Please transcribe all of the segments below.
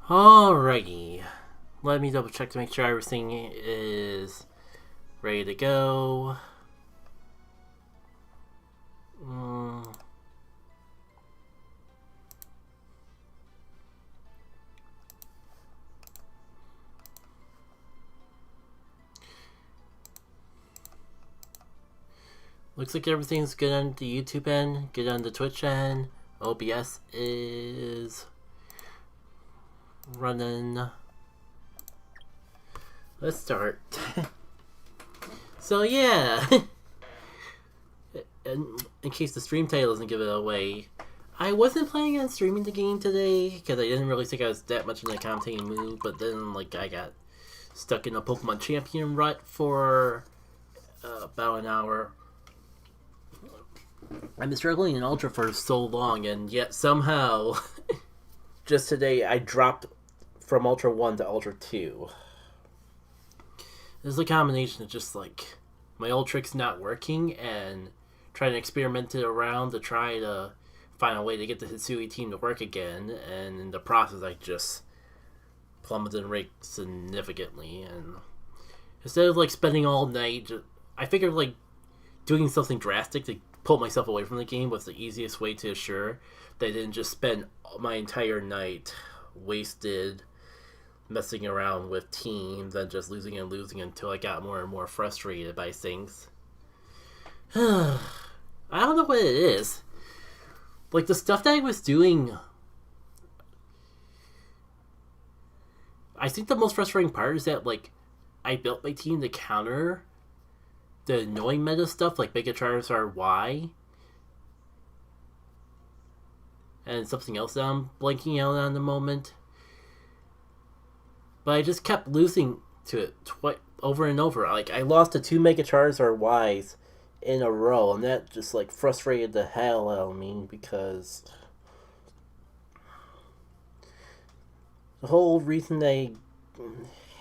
Alrighty. Let me double check to make sure everything is ready to go. Looks like everything's good on the YouTube end, good on the Twitch end. OBS is running. Let's start. So yeah, in case the stream title doesn't give it away, I wasn't planning on streaming the game today because I didn't really think I was that much in the commentating mood. But then, I got stuck in a Pokemon Champion rut for about an hour. I've been struggling in Ultra for so long, and yet somehow, just today, I dropped from Ultra 1 to Ultra 2. There's a combination of just, my old tricks not working, and trying to experiment it around to try to find a way to get the Hisui team to work again, and in the process, I just plummeted in rank significantly, and instead of, spending all night, I figured, doing something drastic to pull myself away from the game was the easiest way to assure that I didn't just spend my entire night wasted messing around with teams and just losing and losing until I got more and more frustrated by things. I don't know what it is. The stuff that I was doing, I think the most frustrating part is that, I built my team to counter the annoying meta stuff like Mega Charizard Y and something else that I'm blanking out on the moment. But I just kept losing to it over and over. I lost to 2 Mega Charizard Ys in a row, and that just frustrated the hell out of me because the whole reason I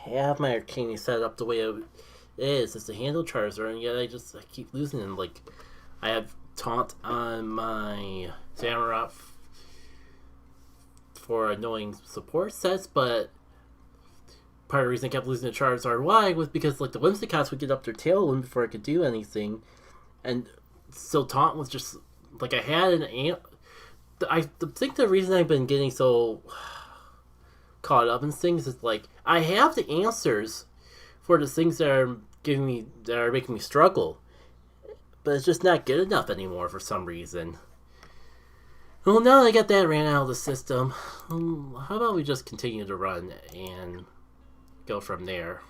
have my Arcane set up the way it is to handle Charizard, and yet I keep losing him. I have Taunt on my Samurott for annoying support sets, but part of the reason I kept losing to Charizard Y was because the Whimsicots would get up their tailwind before I could do anything, and so Taunt was just I had an I think the reason I've been getting so caught up in things is I have the answers for the things that are making me struggle, but it's just not good enough anymore for some reason. Well, now that I got that ran out of the system, how about we just continue to run and go from there?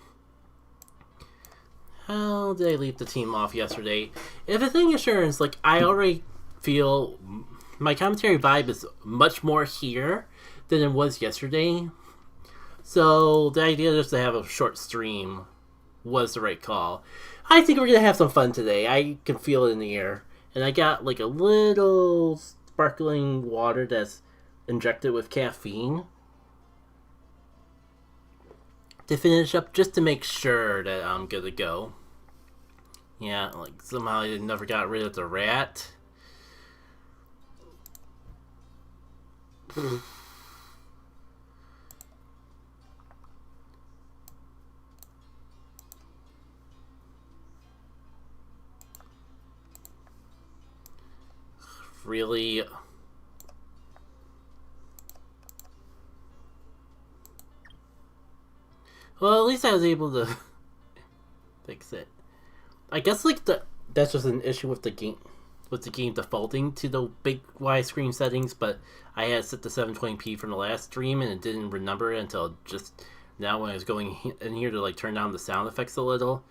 How did I leave the team off yesterday? If it's any assurance, I already feel my commentary vibe is much more here than it was yesterday. So the idea just to have a short stream was the right call. I think we're going to have some fun today. I can feel it in the air. And I got a little sparkling water that's injected with caffeine to finish up just to make sure that I'm good to go. Yeah, somehow I never got rid of the rat. Really? Well, at least I was able to fix it. I guess that's just an issue with the game defaulting to the big widescreen settings, but I had set to 720p from the last stream and it didn't remember it until just now when I was going in here to turn down the sound effects a little.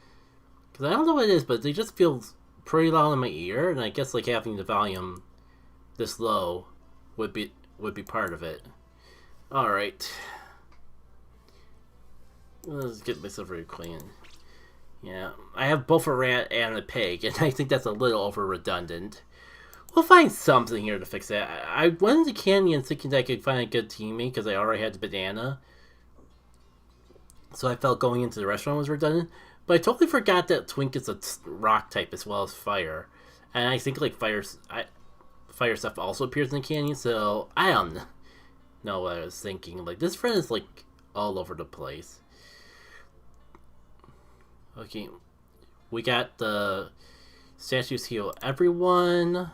Because I don't know what it is, but they just feel pretty loud in my ear, and I guess having the volume this low would be part of it. Alright. Let's get myself really clean. Yeah, I have both a rat and a pig, and I think that's a little over redundant. We'll find something here to fix that. I went into Canyon thinking that I could find a good teammate because I already had the banana. So I felt going into the restaurant was redundant. But I totally forgot that Twink is a rock type as well as fire. And I think fire stuff also appears in the canyon, so I don't know. know what I was thinking. Like, this friend is, like, all over the place. Okay. We got the statues heal everyone.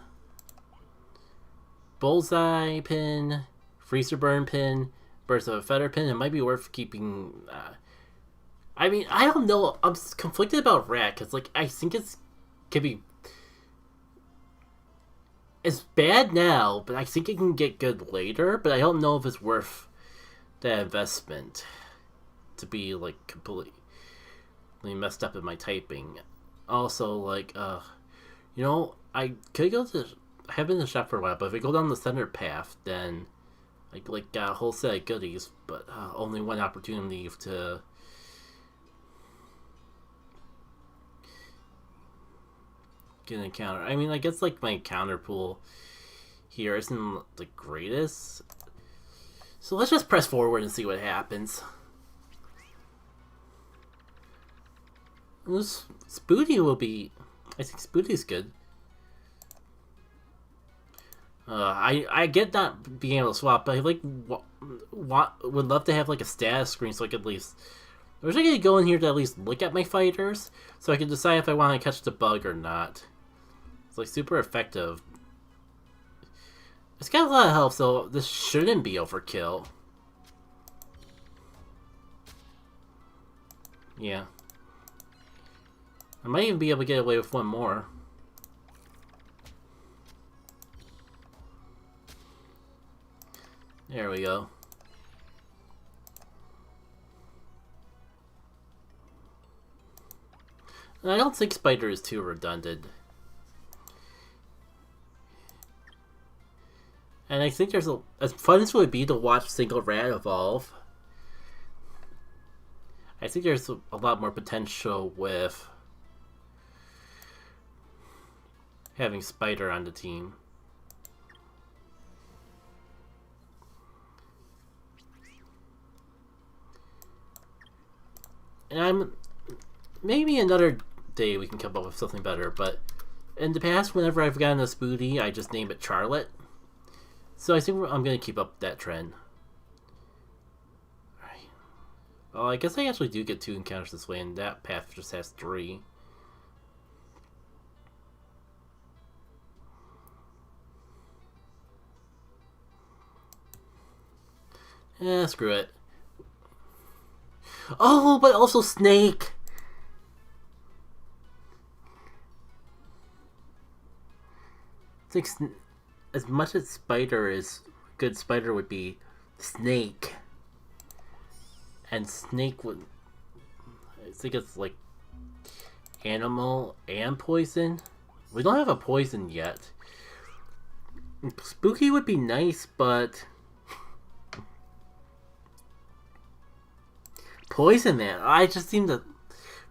Bullseye pin. Freezer burn pin. Burst of a feather pin. It might be worth keeping... I mean, I don't know. I'm conflicted about rat, because, like, I think could be... It's bad now, but I think it can get good later, but I don't know if it's worth that investment to be, like, completely messed up in my typing. Also, like, you know, I could go to... I haven't been in the shop for a while, but if I go down the center path, then I, like, got a whole set of goodies, but only one opportunity to... get an encounter. I mean, I guess, like, my encounter pool here isn't the greatest. So let's just press forward and see what happens. This Spooty will be... I think Spooty's good. I get not being able to swap, but I, like, would love to have, like, a status screen so I could at least... I wish I could go in here to at least look at my fighters, so I could decide if I want to catch the bug or not. It's, like, super effective. It's got a lot of health, so this shouldn't be overkill. Yeah. I might even be able to get away with one more. There we go. And I don't think Spider is too redundant. And I think there's as fun as it would be to watch single rat evolve, I think there's a lot more potential with having Spider on the team. And maybe another day we can come up with something better, but in the past, whenever I've gotten a Spooty, I just name it Charlotte. So I think I'm going to keep up that trend. Alright. Oh, I guess I actually do get 2 encounters this way, and that path just has 3. Eh, screw it. Oh, but also Snake! It's like, as much as Spider is good, Spider would be Snake. And Snake would... I think it's like animal and poison. We don't have a poison yet. Spooky would be nice, but... Poison, man. I just seem to...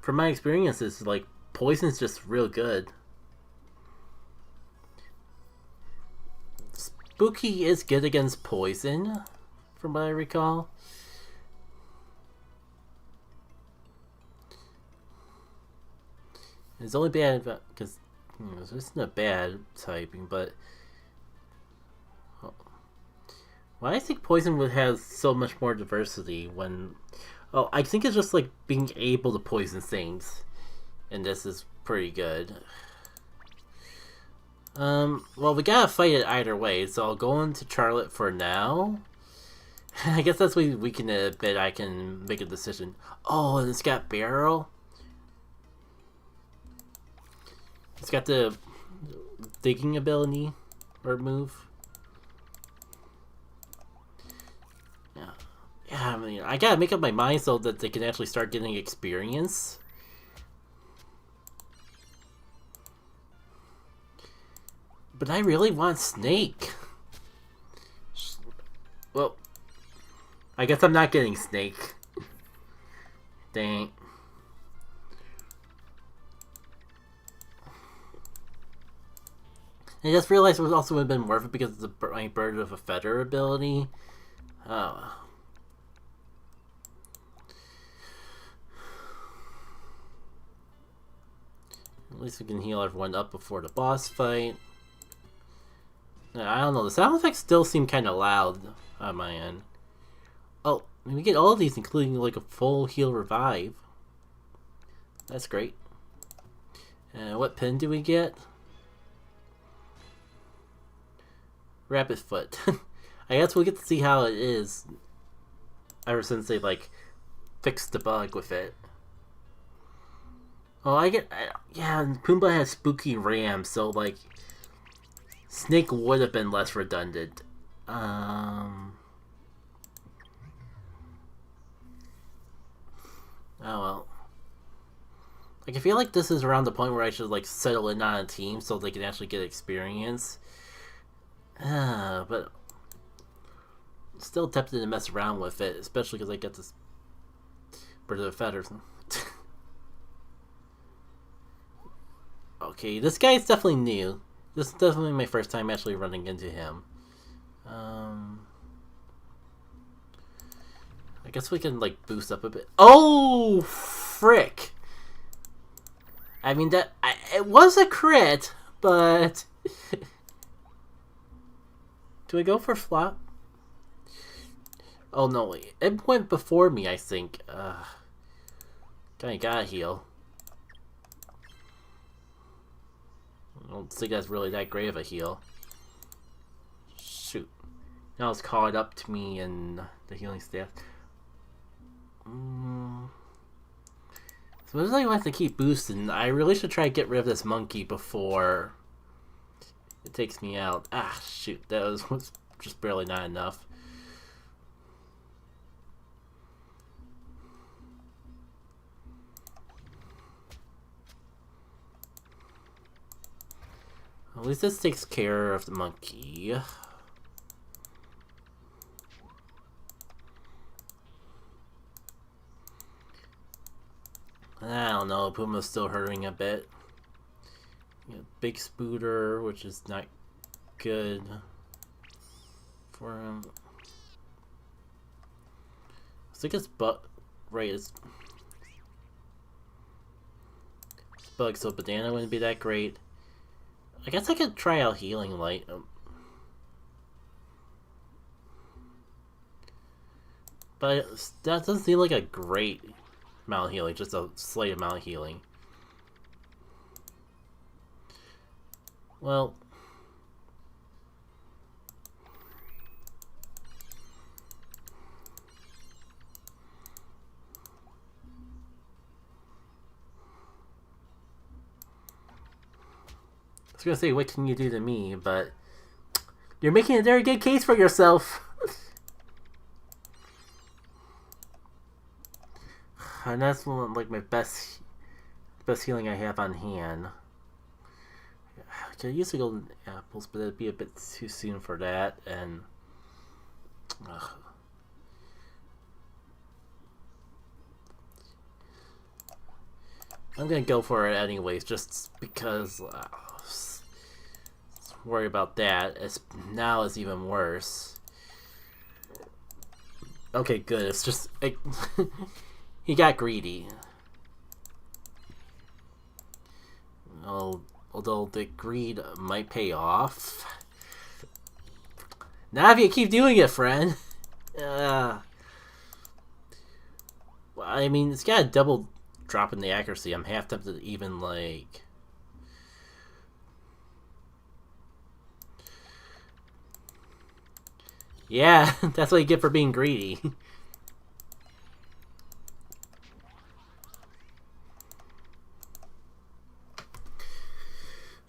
From my experiences, like, poison's just real good. Spooky is good against poison, from what I recall. It's only bad because this isn't a bad typing, but well, I think poison would have so much more diversity when. Oh, I think it's just like being able to poison things, and this is pretty good. Well, we gotta fight it either way, so I'll go into Charlotte for now. I guess that's when we can admit I can make a decision. Oh, and it's got Barrel. It's got the digging ability or move. Yeah, I mean, I gotta make up my mind so that they can actually start getting experience. But I really want Snake. Well, I guess I'm not getting Snake. Dang. I just realized it was also would have been worth it because of my Bird of a Feather ability. Oh. At least we can heal everyone up before the boss fight. I don't know, the sound effects still seem kind of loud. on my end. Oh, we get all of these, including like a full heal revive. That's great. And what pin do we get? Rapid Foot. I guess we'll get to see how it is ever since they like fixed the bug with it. Oh, yeah, Pumbaa has Spooky Ram, so like Snake would have been less redundant. Oh well. Like, I feel like this is around the point where I should like settle in on a team so they can actually get experience. But still tempted to mess around with it, especially because I get this Bird of the Feathers. Okay, this guy's definitely new. This is definitely my first time actually running into him. I guess we can like boost up a bit. Oh, frick! I mean, it was a crit, but do I go for flop? Oh no, it went before me, I think. Kinda gotta heal. I don't think that's really that great of a heal. Shoot. Now it's caught up to me and the healing staff. So as I want to keep boosting, I really should try to get rid of this monkey before it takes me out. Ah, shoot. That was just barely not enough. At least this takes care of the monkey. I don't know, Puma's still hurting a bit. Big Spooter, which is not good for him. I think his butt rate is bug, so Banana wouldn't be that great. I guess I could try out Healing Light. But that doesn't seem like a great amount of healing, just a slight amount of healing. Well, I was gonna say, what can you do to me? But you're making a very good case for yourself. And that's one, like, my best healing I have on hand. I could use the golden apples, but it'd be a bit too soon for that, and I'm gonna go for it anyways, just because worry about that. Now it's even worse. Okay, good. It's just he got greedy. Although the greed might pay off. Now if you keep doing it, friend. Well, I mean, it's got a double drop in the accuracy. I'm half tempted to even, like... Yeah, that's what you get for being greedy.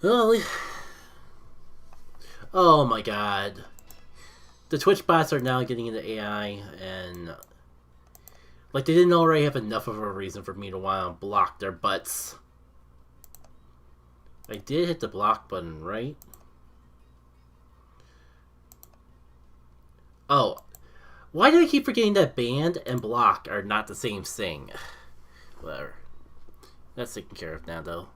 Oh my god. The Twitch bots are now getting into AI, and like they didn't already have enough of a reason for me to want to block their butts. I did hit the block button, right? Oh. Why do I keep forgetting that banned and block are not the same thing? Whatever. That's taken care of now, though.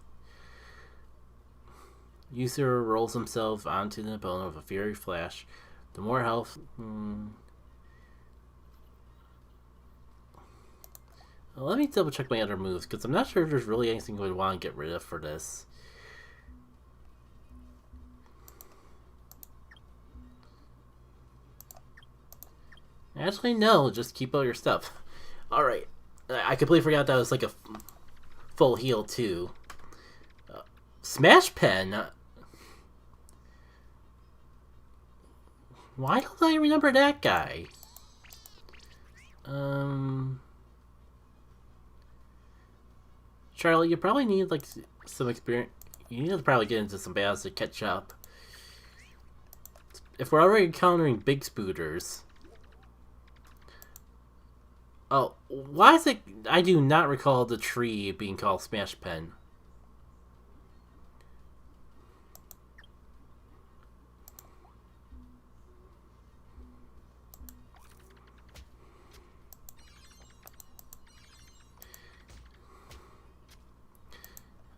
User rolls himself onto the opponent with a Fury Flash. The more health... Well, let me double check my other moves, because I'm not sure if there's really anything I would want to get rid of for this. Actually, no. Just keep all your stuff. Alright. I completely forgot that was like a full heal, too. Smash Pen? Why don't I remember that guy? Charlie, you probably need, like, some experience. You need to probably get into some battles to catch up. If we're already encountering big spooters... Oh, why is it... I do not recall the tree being called Smash Pen.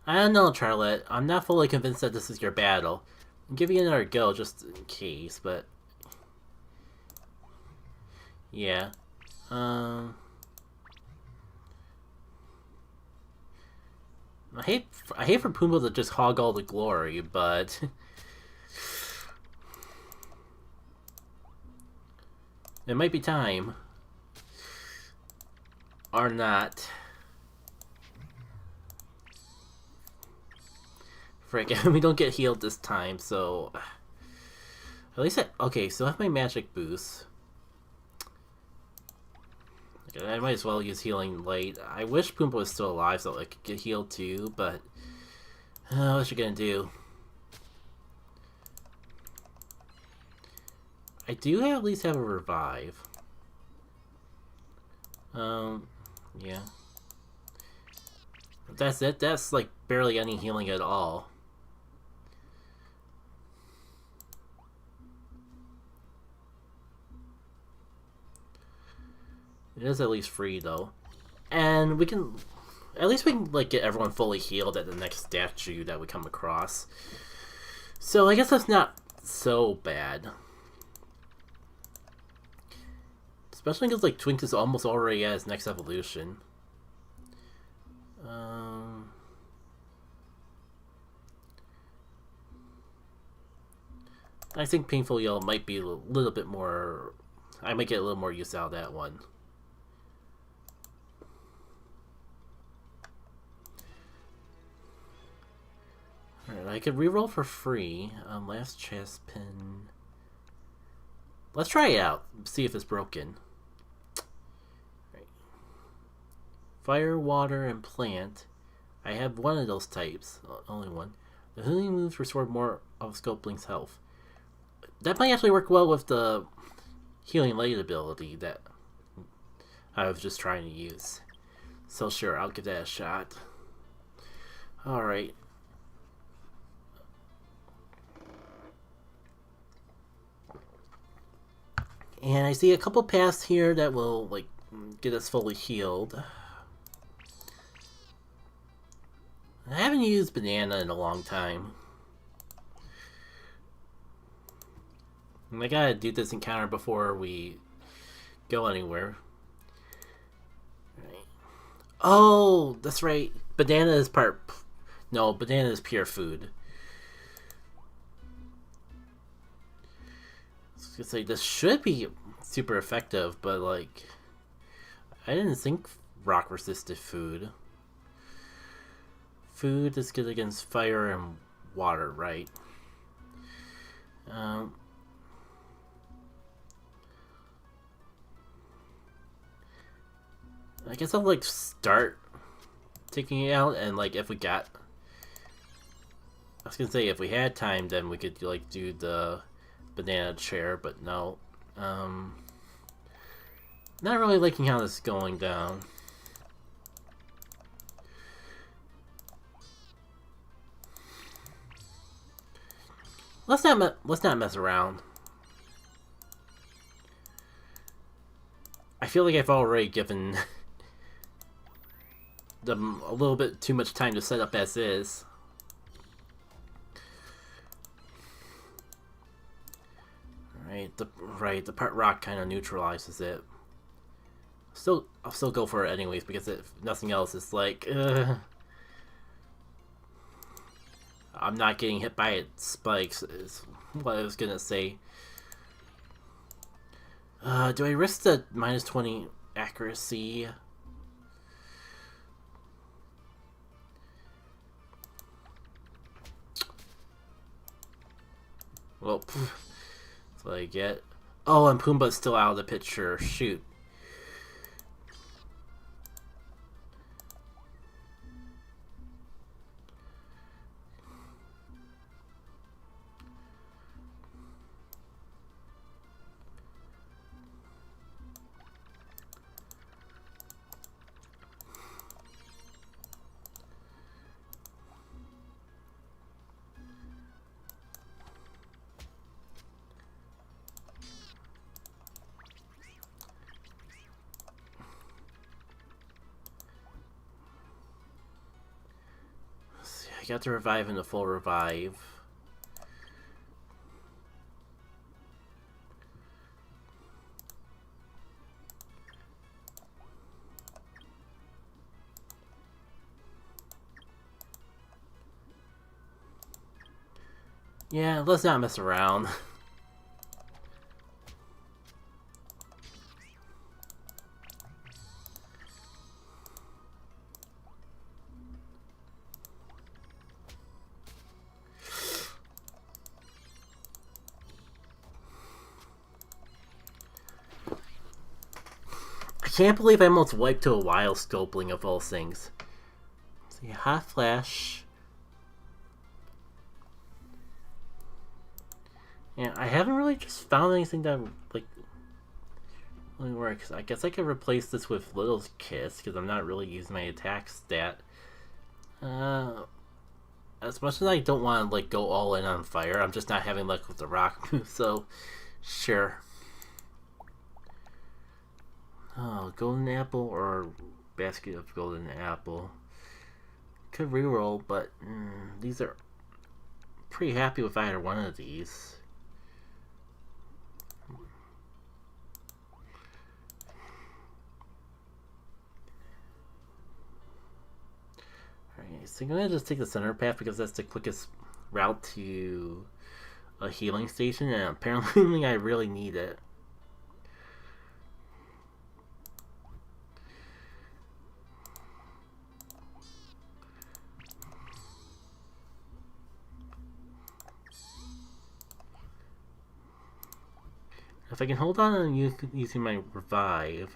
I don't know, Charlotte. I'm not fully convinced that this is your battle. I'll give you another go just in case, but... Yeah. I hate for Pumbaa to just hog all the glory, but... It might be time. Or not. Frick, we don't get healed this time, so... At least okay, so I have my magic boost. Okay, I might as well use Healing Light. I wish Pumbaa was still alive so I could get healed too, but... what you gonna do? I do at least have a revive. Yeah. That's it. That's like barely any healing at all. It is at least free though. And we can... At least we can like get everyone fully healed at the next statue that we come across. So I guess that's not so bad. Especially because like Twink is almost already at his next evolution. I think Painful Yell might be a little bit more... I might get a little more use out of that one. Alright, I could reroll for free. Last chest pin. Let's try it out. See if it's broken. Right. Fire, water, and plant. I have one of those types. Only one. The healing moves restore more of Sculpling's health. That might actually work well with the Healing Light ability that I was just trying to use. So sure, I'll give that a shot. Alright. And I see a couple paths here that will, like, get us fully healed. I haven't used Banana in a long time. And I gotta do this encounter before we go anywhere. Right. Oh, that's right. Banana is part... No, Banana is pure food. I was gonna say, this should be super effective, but like... I didn't think rock resisted food. Food is good against fire and water, right? I guess I'll like start taking it out, and like if we got... I was gonna say if we had time then we could like do the banana chair, but no. Not really liking how this is going down. Let's not mess around. I feel like I've already given them a little bit too much time to set up as is. The part rock kind of neutralizes it. I'll still go for it anyways because if nothing else, it's like I'm not getting hit by its spikes is what I was gonna say. Do I risk the minus 20 accuracy? Well, that's what I get. Oh, and Pumbaa's still out of the picture. Shoot. I got to revive in the full revive. Yeah, let's not mess around. I can't believe I almost wiped to a wild Sculpling of all things. See, Hot Flash. Yeah, I haven't really just found anything that like really works. I guess I could replace this with Little Kiss because I'm not really using my attack stat. As much as I don't want to like go all in on fire, I'm just not having luck with the rock move. So, sure. Oh, golden apple or basket of golden apple. Could reroll, but these are pretty happy with either one of these. Alright, so I'm gonna just take the center path because that's the quickest route to a healing station, and apparently I really need it. If I can hold on and using my revive.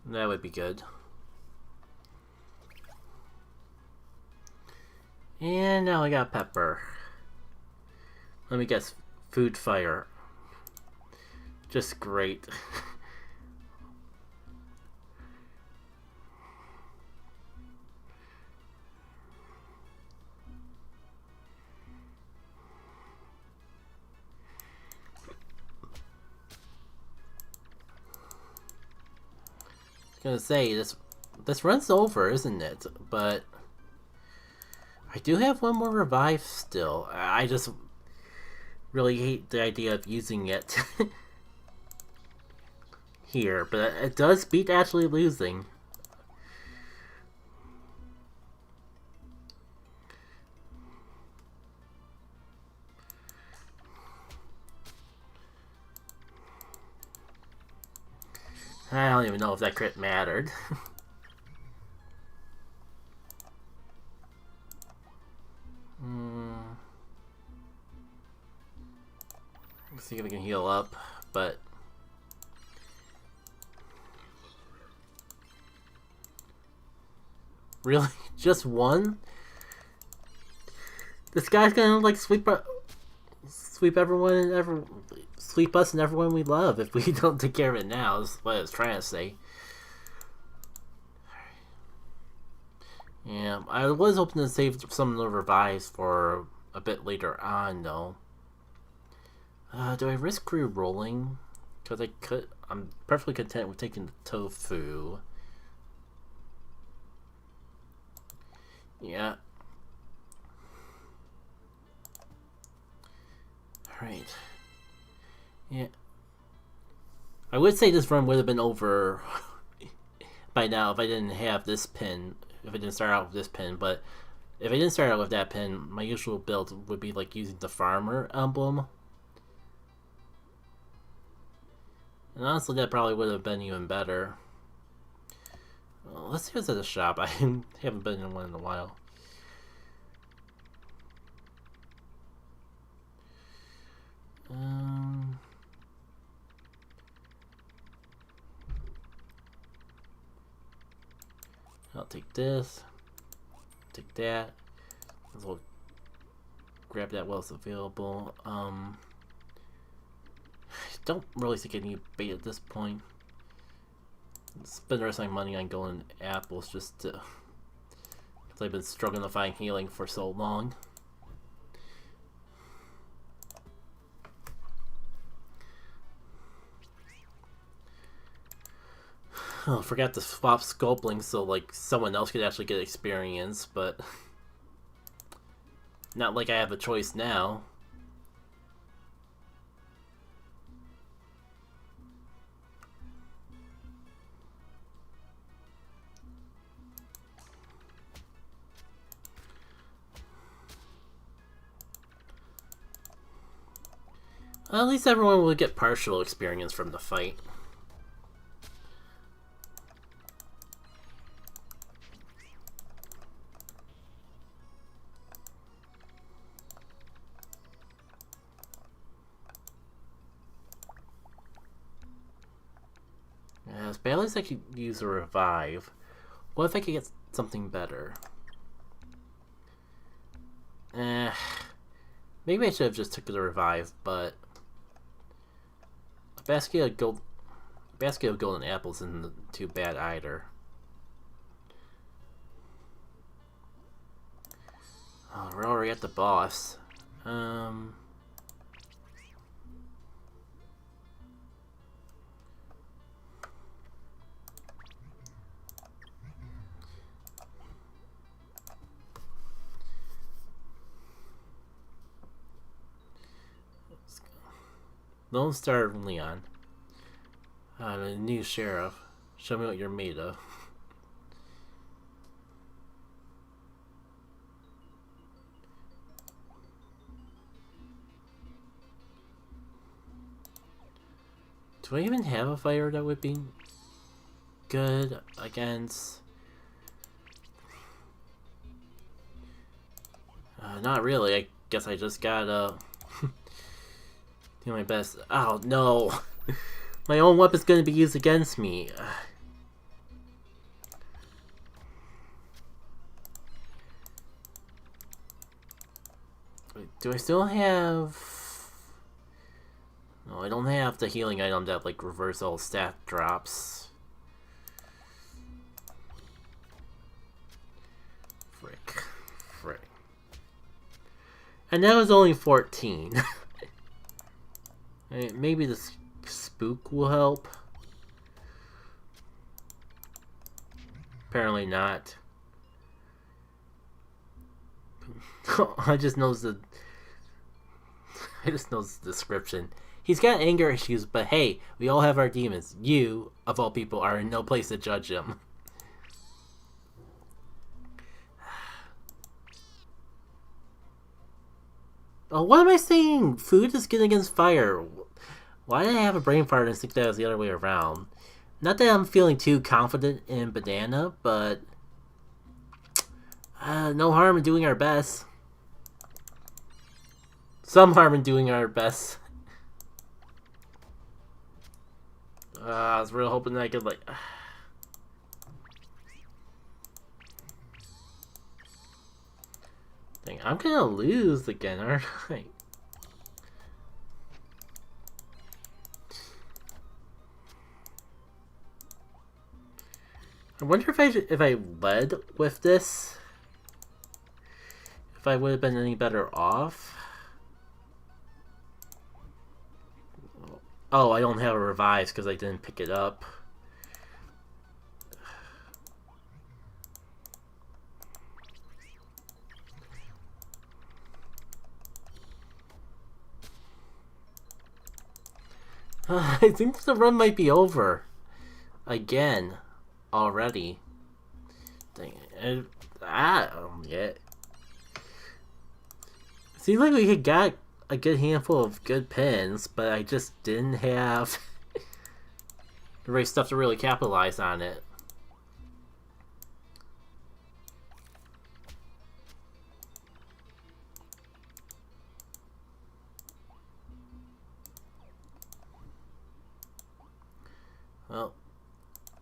That would be good. And now I got Pepper. Let me guess. Food Fire. Just great. Gonna say this runs over, isn't it? But I do have one more revive still. I just really hate the idea of using it here, but it does beat actually losing. I don't even know if that crit mattered. Let's see if we can heal up, but really, just one? This guy's gonna like sweep everyone and sweep us and everyone we love if we don't take care of it now. Is what I was trying to say. Yeah, I was hoping to save some of the revives for a bit later on, though. Do I risk re-rolling? Because I could. I'm perfectly content with taking the tofu. Yeah. Alright. Yeah. I would say this run would have been over by now if I didn't have this pin, if I didn't start out with this pin, but if I didn't start out with that pin, my usual build would be like using the farmer emblem. And honestly, that probably would have been even better. Well, let's see what's at the shop. I haven't been in one in a while. I'll take this. Take that. As well grab that while it's available. I don't really think I need bait at this point. Spend the rest of my money on golden apples just to, because I've been struggling to find healing for so long. Oh, forgot to swap Sculplings so like someone else could actually get experience, but not like I have a choice now. Well, at least everyone will get partial experience from the fight. As badly as I could use a revive, what if I could get something better? Maybe I should have just took the revive, but a basket of golden apples isn't too bad either. Oh, we're already at the boss. Lone Star of Leon. The new sheriff. Show me what you're made of. Do I even have a fighter that would be good against? Not really. I guess I just gotta do my best. Oh no! My own weapon's gonna be used against me. Do I still have... No, I don't have the healing item that like reverse all stat drops. Frick. And that was only 14. Maybe the spook will help. Apparently not. I just knows the description. He's got anger issues, but hey, we all have our demons. You, of all people, are in no place to judge him. Oh, what am I saying? Food is good against fire. Why did I have a brain fart and think that was the other way around? Not that I'm feeling too confident in banana, but no harm in doing our best. Some harm in doing our best. I was really hoping that I could like... Dang, I'm gonna lose again, aren't I? I wonder if I led with this, if I would have been any better off. Oh, I don't have a revive because I didn't pick it up. I think the run might be over. Again. already. Dang it. I don't get. Seems like we could got a good handful of good pins, but I just didn't have the right stuff to really capitalize on it. Well,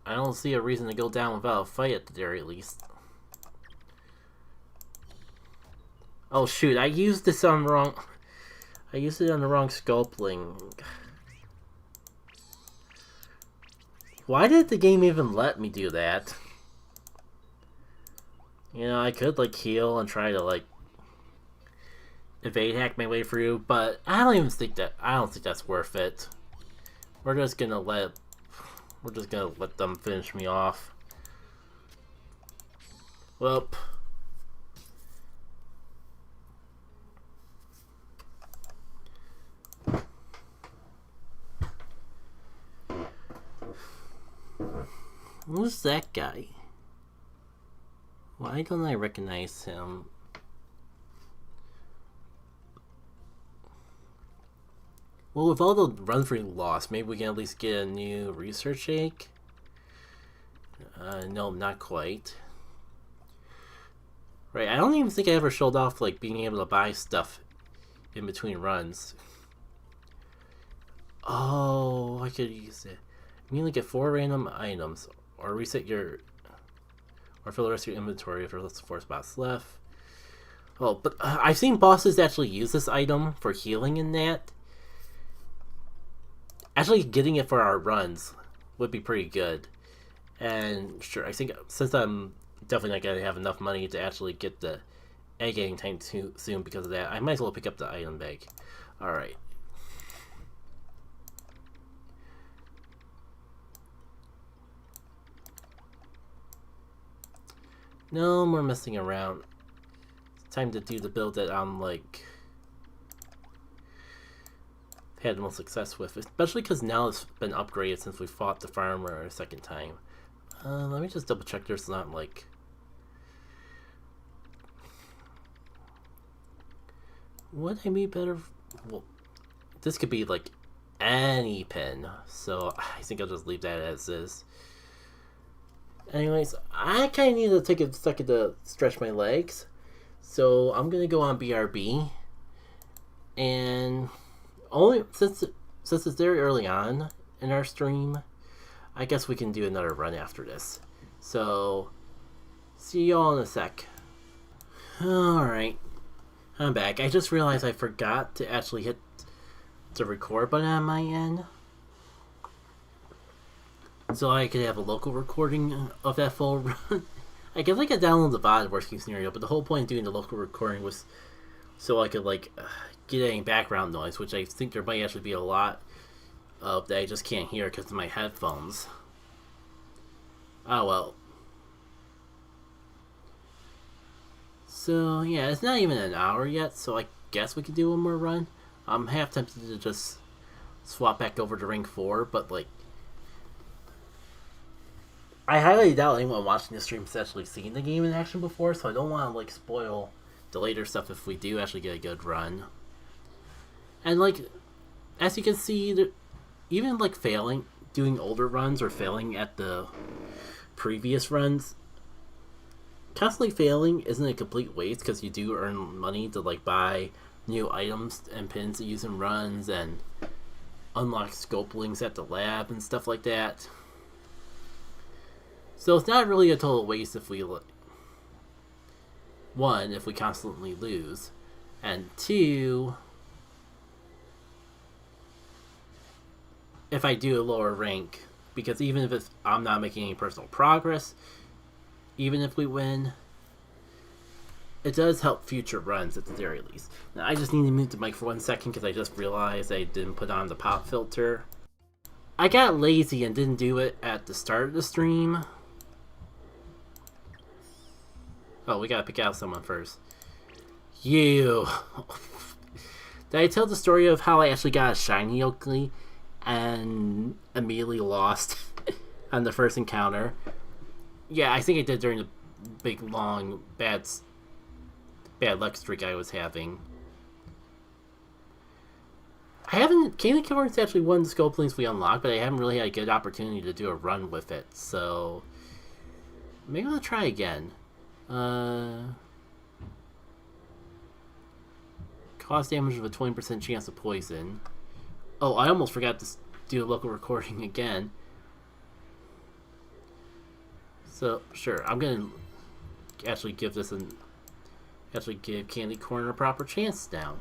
I don't see a reason to go down without a fight at the very least. Oh shoot, I used this on wrong. I used it on the wrong sculpling. Why did the game even let me do that? You know, I could like heal and try to like evade hack my way through, but I don't think that's worth it. We're just gonna let them finish me off. Well. Who's that guy? Why don't I recognize him? Well, with all the runs we lost, maybe we can at least get a new research egg? No, not quite. Right, I don't even think I ever showed off, like, being able to buy stuff in between runs. Oh, I could use it. You mean, like, get 4 random items, or reset your... or fill the rest of your inventory if there's 4 spots left. Oh, but I've seen bosses actually use this item for healing in that. Actually getting it for our runs would be pretty good. And sure, I think since I'm definitely not going to have enough money to actually get the egg anytime too soon because of that, I might as well pick up the item bag. Alright. No more messing around. It's time to do the build that I'm like had the most success with, especially because now it's been upgraded since we fought the farmer a second time. Let me just double check there's not like... Would I be better? Well, this could be like any pin, so I think I'll just leave that as is. Anyways, I kind of need to take a second to stretch my legs, so I'm gonna go on BRB, and only since it's very early on in our stream, I guess we can do another run after this. So, see y'all in a sec. Alright, I'm back. I just realized I forgot to actually hit the record button on my end, so I could have a local recording of that full run. I guess I could download the VOD worst case scenario, but the whole point of doing the local recording was so I could like get any background noise, which I think there might actually be a lot of that I just can't hear because of my headphones. Oh well. So yeah, it's not even an hour yet, so I guess we could do one more run. I'm half tempted to just swap back over to Ring 4, but like I highly doubt anyone watching this stream has actually seen the game in action before, so I don't want to like spoil the later stuff if we do actually get a good run. And like, as you can see, even like failing, doing older runs or failing at the previous runs, constantly failing isn't a complete waste because you do earn money to like buy new items and pins to use in runs and unlock sculplings at the lab and stuff like that. So it's not really a total waste if we one, if we constantly lose, and two, if I do a lower rank, because even if I'm not making any personal progress, even if we win, it does help future runs at the very least. Now, I just need to mute the mic for 1 second because I just realized I didn't put on the pop filter. I got lazy and didn't do it at the start of the stream. Oh, we gotta pick out someone first. You. Did I tell the story of how I actually got a shiny Oakley and immediately lost on the first encounter? Yeah, I think I did during the big, long, bad luck streak I was having. I haven't... Candy Corn's actually one of the Sculplings we unlocked, but I haven't really had a good opportunity to do a run with it, so... Maybe I'll try again. Cost damage of a 20% chance of poison. Oh, I almost forgot to do a local recording again. So, sure, I'm gonna actually give this an... Actually give Candy Corn a proper chance now.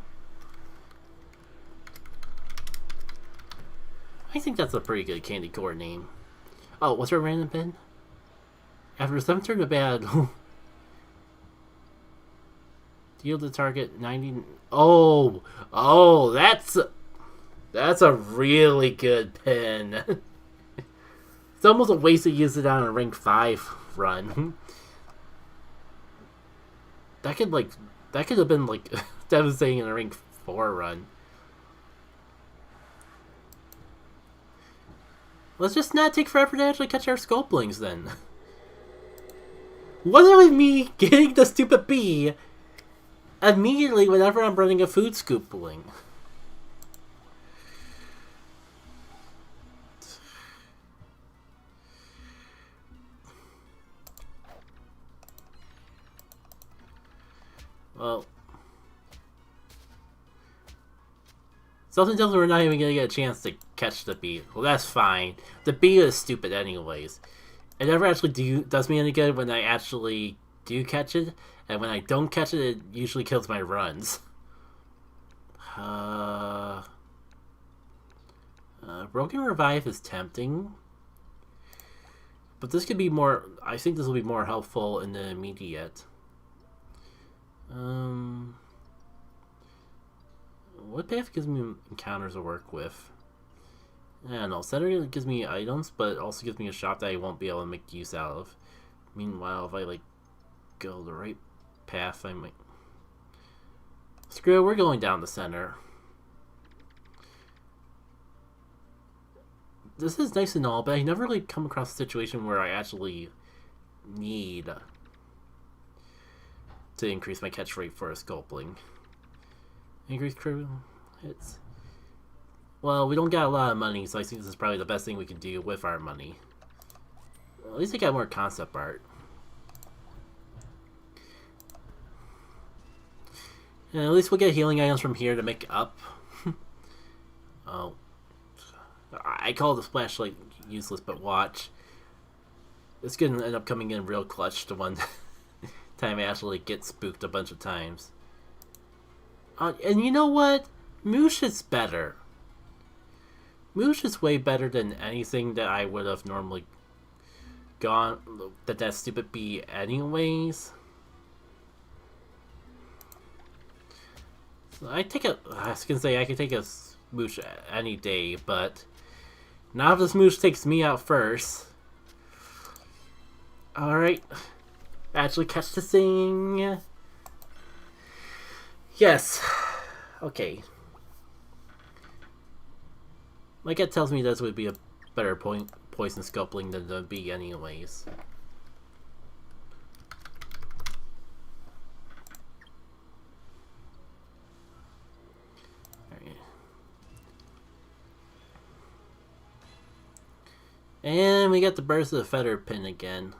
I think that's a pretty good Candy Corn name. Oh, what's our random pin? After 7 turn of bad... Deal the target 90... Oh! Oh, that's a really good pin. It's almost a waste to use it on a rank 5 run. That could have been like devastating in a rank 4 run. Let's just not take forever to actually catch our Sculplings then. What's it with me getting the stupid bee immediately whenever I'm running a food scoopling? Well, something tells me we're not even gonna get a chance to catch the bee. Well, that's fine. The bee is stupid anyways. It never actually does me any good when I actually do catch it, and when I don't catch it, it usually kills my runs. Broken Revive is tempting, but this could be more... I think this will be more helpful in the immediate. What path gives me encounters to work with? I don't know. Center gives me items, but it also gives me a shop that I won't be able to make use out of. Meanwhile, if I like go the right path, I might... Screw it, we're going down the center. This is nice and all, but I never really come across a situation where I actually need to increase my catch rate for a Sculpling. Increase crew hits. Well, we don't got a lot of money, so I think this is probably the best thing we can do with our money. Well, at least I got more concept art. And at least we'll get healing items from here to make up. Oh. I call the flashlight useless, but watch. It's gonna end up coming in real clutch the one time I actually get spooked a bunch of times. And you know what? Moosh is better. Moosh is way better than anything that I would have normally gone... That stupid bee anyways. So I was gonna say I could take a Moosh any day, but... Now if this Moosh takes me out first... Alright. Actually catch the thing. Yes. Okay. My gut tells me this would be a better poison Sculpling than the bee anyways. Alright. And we got the Burst of the Feather pin again.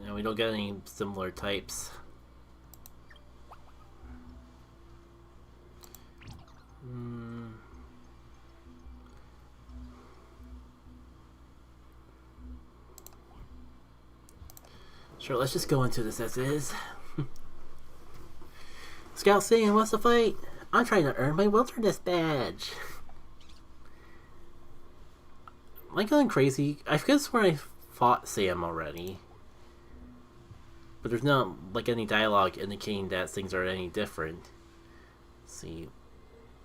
And we don't get any similar types. Sure, let's just go into this as is. Scout saying, what's the fight? I'm trying to earn my wilderness badge. Am I going crazy? I forget where I fought Sam already. But there's not like any dialogue indicating that things are any different. Let's see.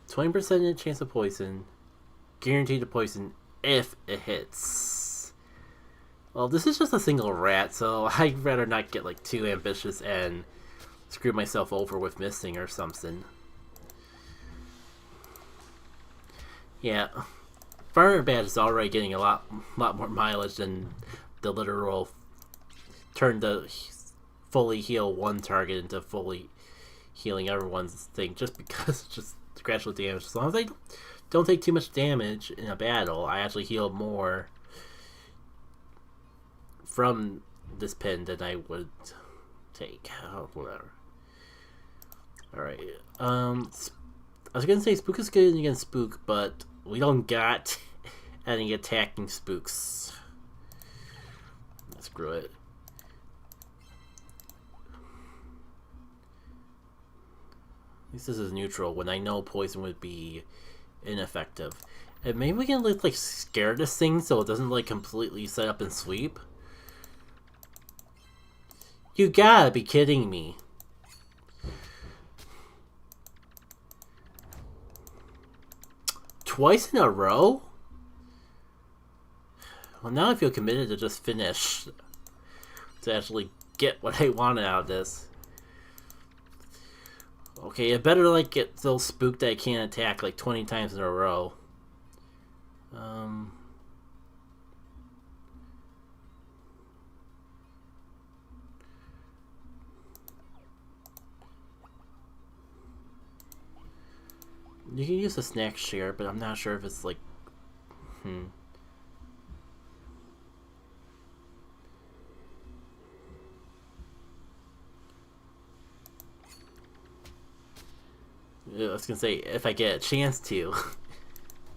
20% chance of poison. Guaranteed to poison if it hits. Well, this is just a single rat, so I'd rather not get like too ambitious and screw myself over with missing or something. Yeah. Fire Badge is already getting a lot more mileage than the literal turn the fully heal one target into fully healing everyone's thing, just because just gradual damage. As long as I don't take too much damage in a battle, I actually heal more from this pin than I would take. Oh, whatever. Alright. I was gonna say Spook is good against Spook, but we don't got any attacking spooks. Screw it. At least this is neutral when I know poison would be ineffective. And maybe we can like scare this thing so it doesn't like completely set up and sweep. You gotta be kidding me. Twice in a row? Well, now I feel committed to just finish. To actually get what I wanted out of this. Okay, it better like get so spooked that I can't attack like 20 times in a row. You can use the snack share, but I'm not sure if it's like... Yeah, I was gonna say, if I get a chance to.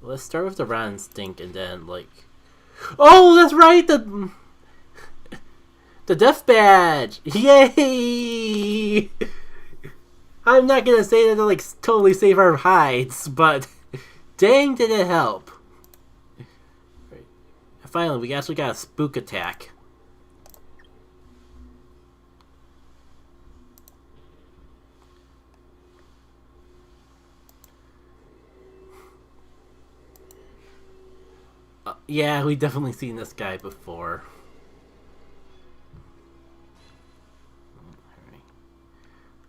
Let's start with the Rat Instinct and then, like... Oh, that's right! The Death Badge! Yay! I'm not gonna say that to, like, totally save our hides, but... Dang, did it help! Right. And finally, we actually got a Spook attack. Yeah, we've definitely seen this guy before.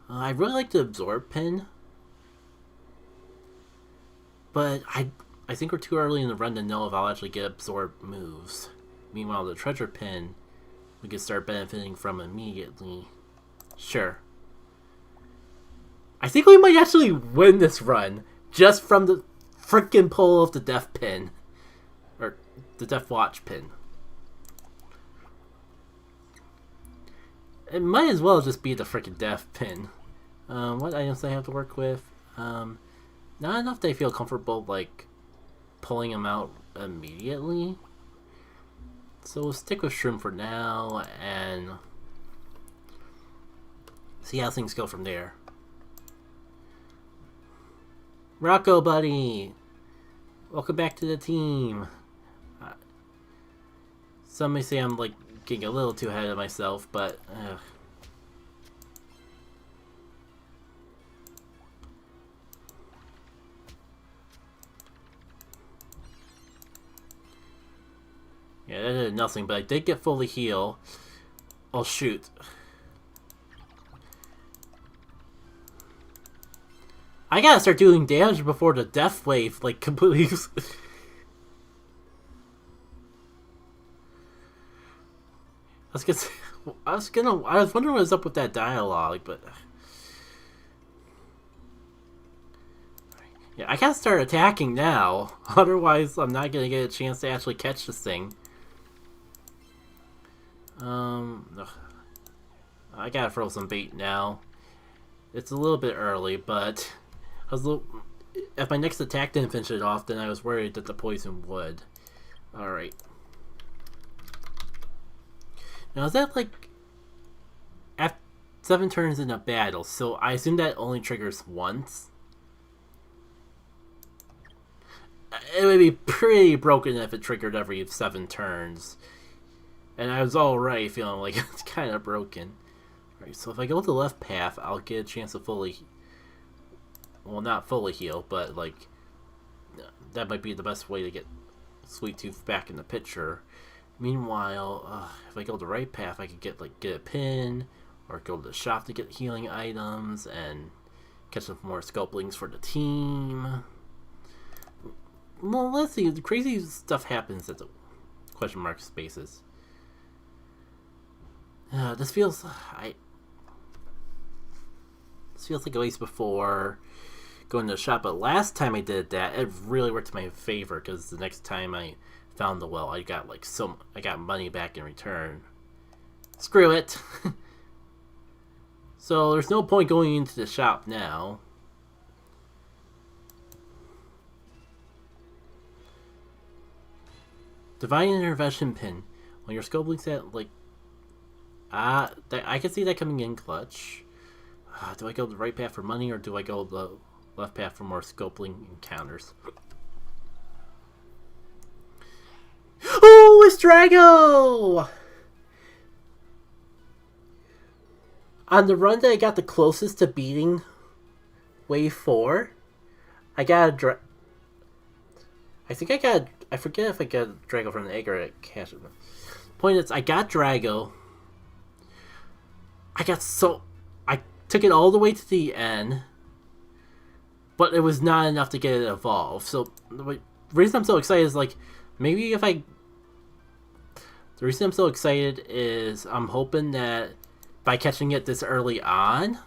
I really like the Absorb pin. But I think we're too early in the run to know if I'll actually get Absorb moves. Meanwhile, the Treasure pin, we can start benefiting from immediately. Sure. I think we might actually win this run just from the frickin' pull of the Death pin. Or the Death Watch pin. It might as well just be the frickin' Death pin. What items do I have to work with? Not enough that I feel comfortable, like, pulling them out immediately. So we'll stick with Shroom for now, and see how things go from there. Rocco, buddy! Welcome back to the team. Some may say I'm, like, getting a little too ahead of myself, but... Yeah, that did nothing, but I did get fully heal. Oh, shoot. I gotta start doing damage before the Death Wave, like, completely... I was wondering what was up with that dialogue, but... Yeah, I gotta start attacking now. Otherwise, I'm not gonna get a chance to actually catch this thing. Ugh. I gotta throw some bait now. It's a little bit early, but... if my next attack didn't finish it off, then I was worried that the poison would. Alright. Now, is that like... After 7 turns in a battle, so I assume that only triggers once? It would be pretty broken if it triggered every 7 turns. And I was already feeling like it's kind of broken. Alright, so if I go to the left path, I'll get a chance to fully... Well, not fully heal, but like... That might be the best way to get Sweet Tooth back in the picture. Meanwhile, if I go the right path, I could get a pin, or go to the shop to get healing items, and catch some more Sculplings for the team. well, let's see. The crazy stuff happens at the question mark spaces. This feels like a waste before going to the shop. But last time I did that, it really worked to my favor because the next time I found the well, I got money back in return. Screw it. So there's no point going into the shop now. Divine Intervention Pin. When your Sculplings at I can see that coming in clutch. Do I go the right path for money or do I go the left path for more Sculpling encounters? Oh, it's Drago! On the run that I got the closest to beating Wave 4, I got a I forget if I got Drago from the egg or a cash. Point is, I got Drago. I took it all the way to the end, but it was not enough to get it evolved. So the reason I'm so excited is the reason I'm so excited is I'm hoping that by catching it this early on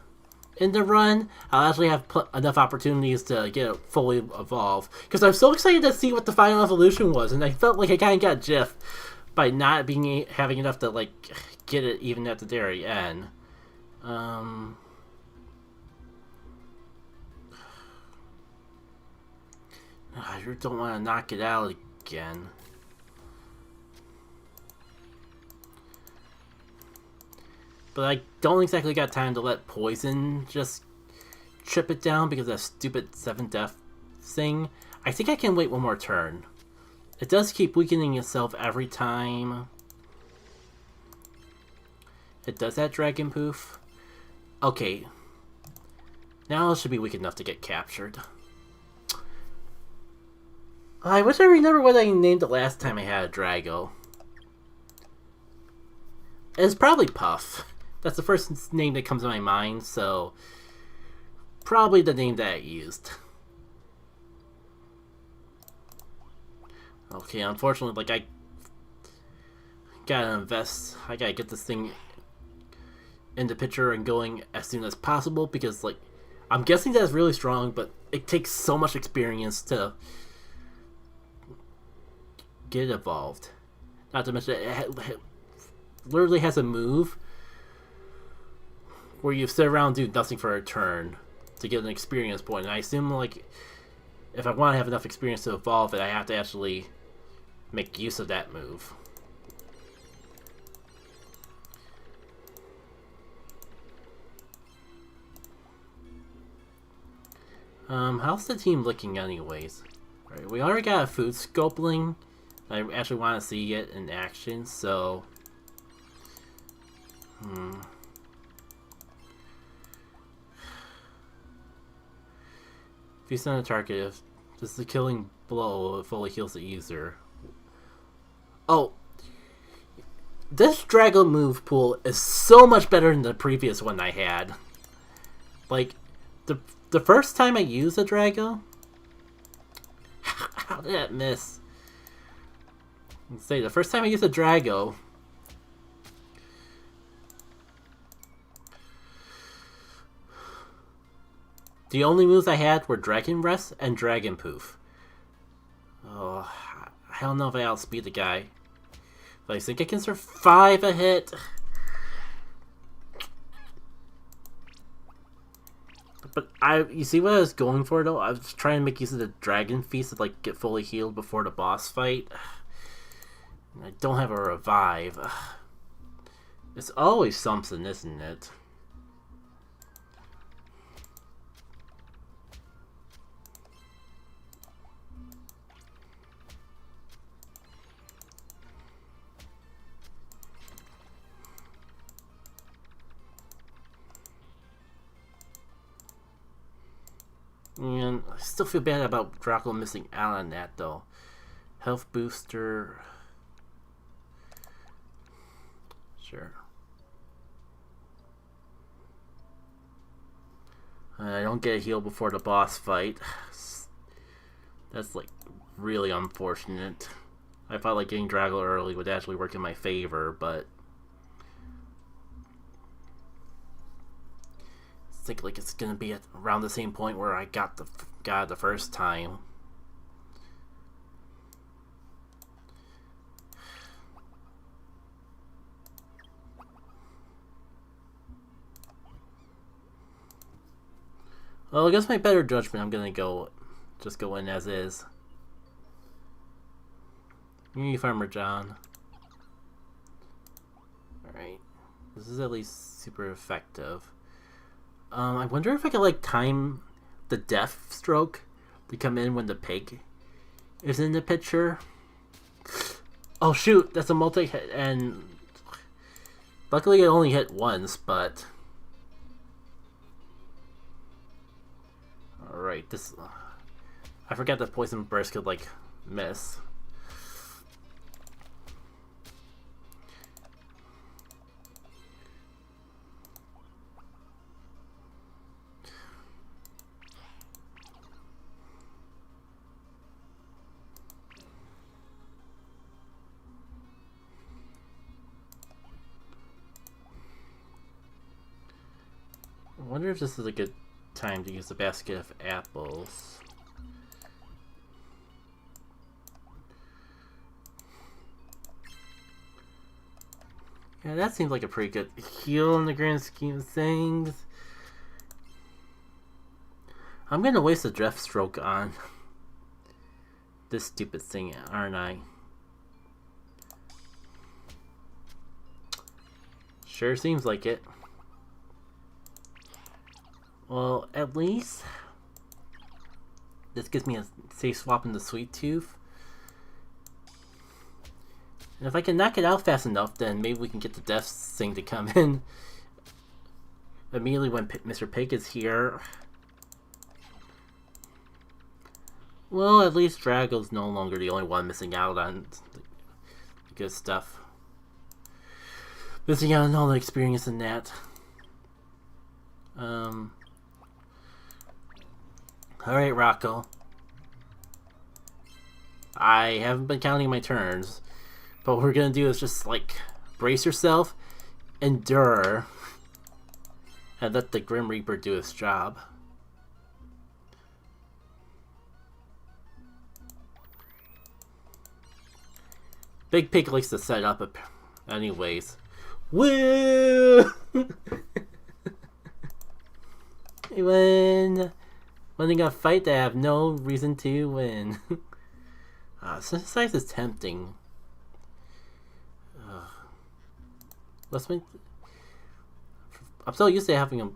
in the run, I'll actually have enough opportunities to get it fully evolved. Because I'm so excited to see what the final evolution was, and I felt like I kind of got jiffed by not having enough to get it even at the very end. I really don't want to knock it out again. But I don't exactly got time to let poison just chip it down because of that stupid 7 death thing. I think I can wait one more turn. It does keep weakening itself every time it does that dragon poof. Okay. Now it should be weak enough to get captured. I wish I remember what I named it last time I had a Drago. It's probably Puff. That's the first name that comes to my mind, so probably the name that I used. Okay, unfortunately, I gotta invest. I gotta get this thing in the picture and going as soon as possible because, I'm guessing that's really strong, but it takes so much experience to get it evolved. Not to mention, it literally has a move where you sit around and do nothing for a turn to get an experience point. And I assume, if I want to have enough experience to evolve it, I have to actually make use of that move. How's the team looking anyways? Right, we already got a food Sculpling. I actually want to see it in action, so Feast on a target. If this is a killing blow, it fully heals the user. Oh, this Drago move pool is so much better than the previous one I had. The first time I used a Drago, how did that miss? Let's say the first time I used a Drago, the only moves I had were Dragon Rest and Dragon Poof. Oh, I don't know if I outspeed the guy. But I think I can survive a hit. But you see what I was going for though? I was trying to make use of the Dragon Feast to get fully healed before the boss fight. I don't have a revive. It's always something, isn't it? And I still feel bad about Draco missing out on that though. Health booster. Sure. I don't get a heal before the boss fight. That's really unfortunate. I thought like getting Drago early would actually work in my favor, but I think like it's gonna be at around the same point where I got the first time. Well, against my better judgment, I'm gonna just go in as is. Me, Farmer John. Alright. This is at least super effective. I wonder if I could like time the death stroke to come in when the pig is in the picture. Oh shoot, that's a multi-hit, and luckily it only hit once, but alright, this I forgot that poison burst could like miss. I wonder if this is a good time to use the basket of apples. Yeah, that seems like a pretty good heal in the grand scheme of things. I'm gonna waste a Death Stroke on this stupid thing, aren't I? Sure seems like it. Well, at least this gives me a safe swap into Sweet Tooth. And if I can knock it out fast enough, then maybe we can get the death thing to come in immediately when Mr. Pig is here. Well, at least Drago's no longer the only one missing out on the good stuff. Missing out on all the experience in that. Alright, Rocco. I haven't been counting my turns, but what we're gonna do is just, like, brace yourself, endure, and let the Grim Reaper do his job. Big Pig likes to set up anyways. Woo! Winning a fight that I have no reason to win. Synthesize is tempting. Let's make. I'm so used to having a.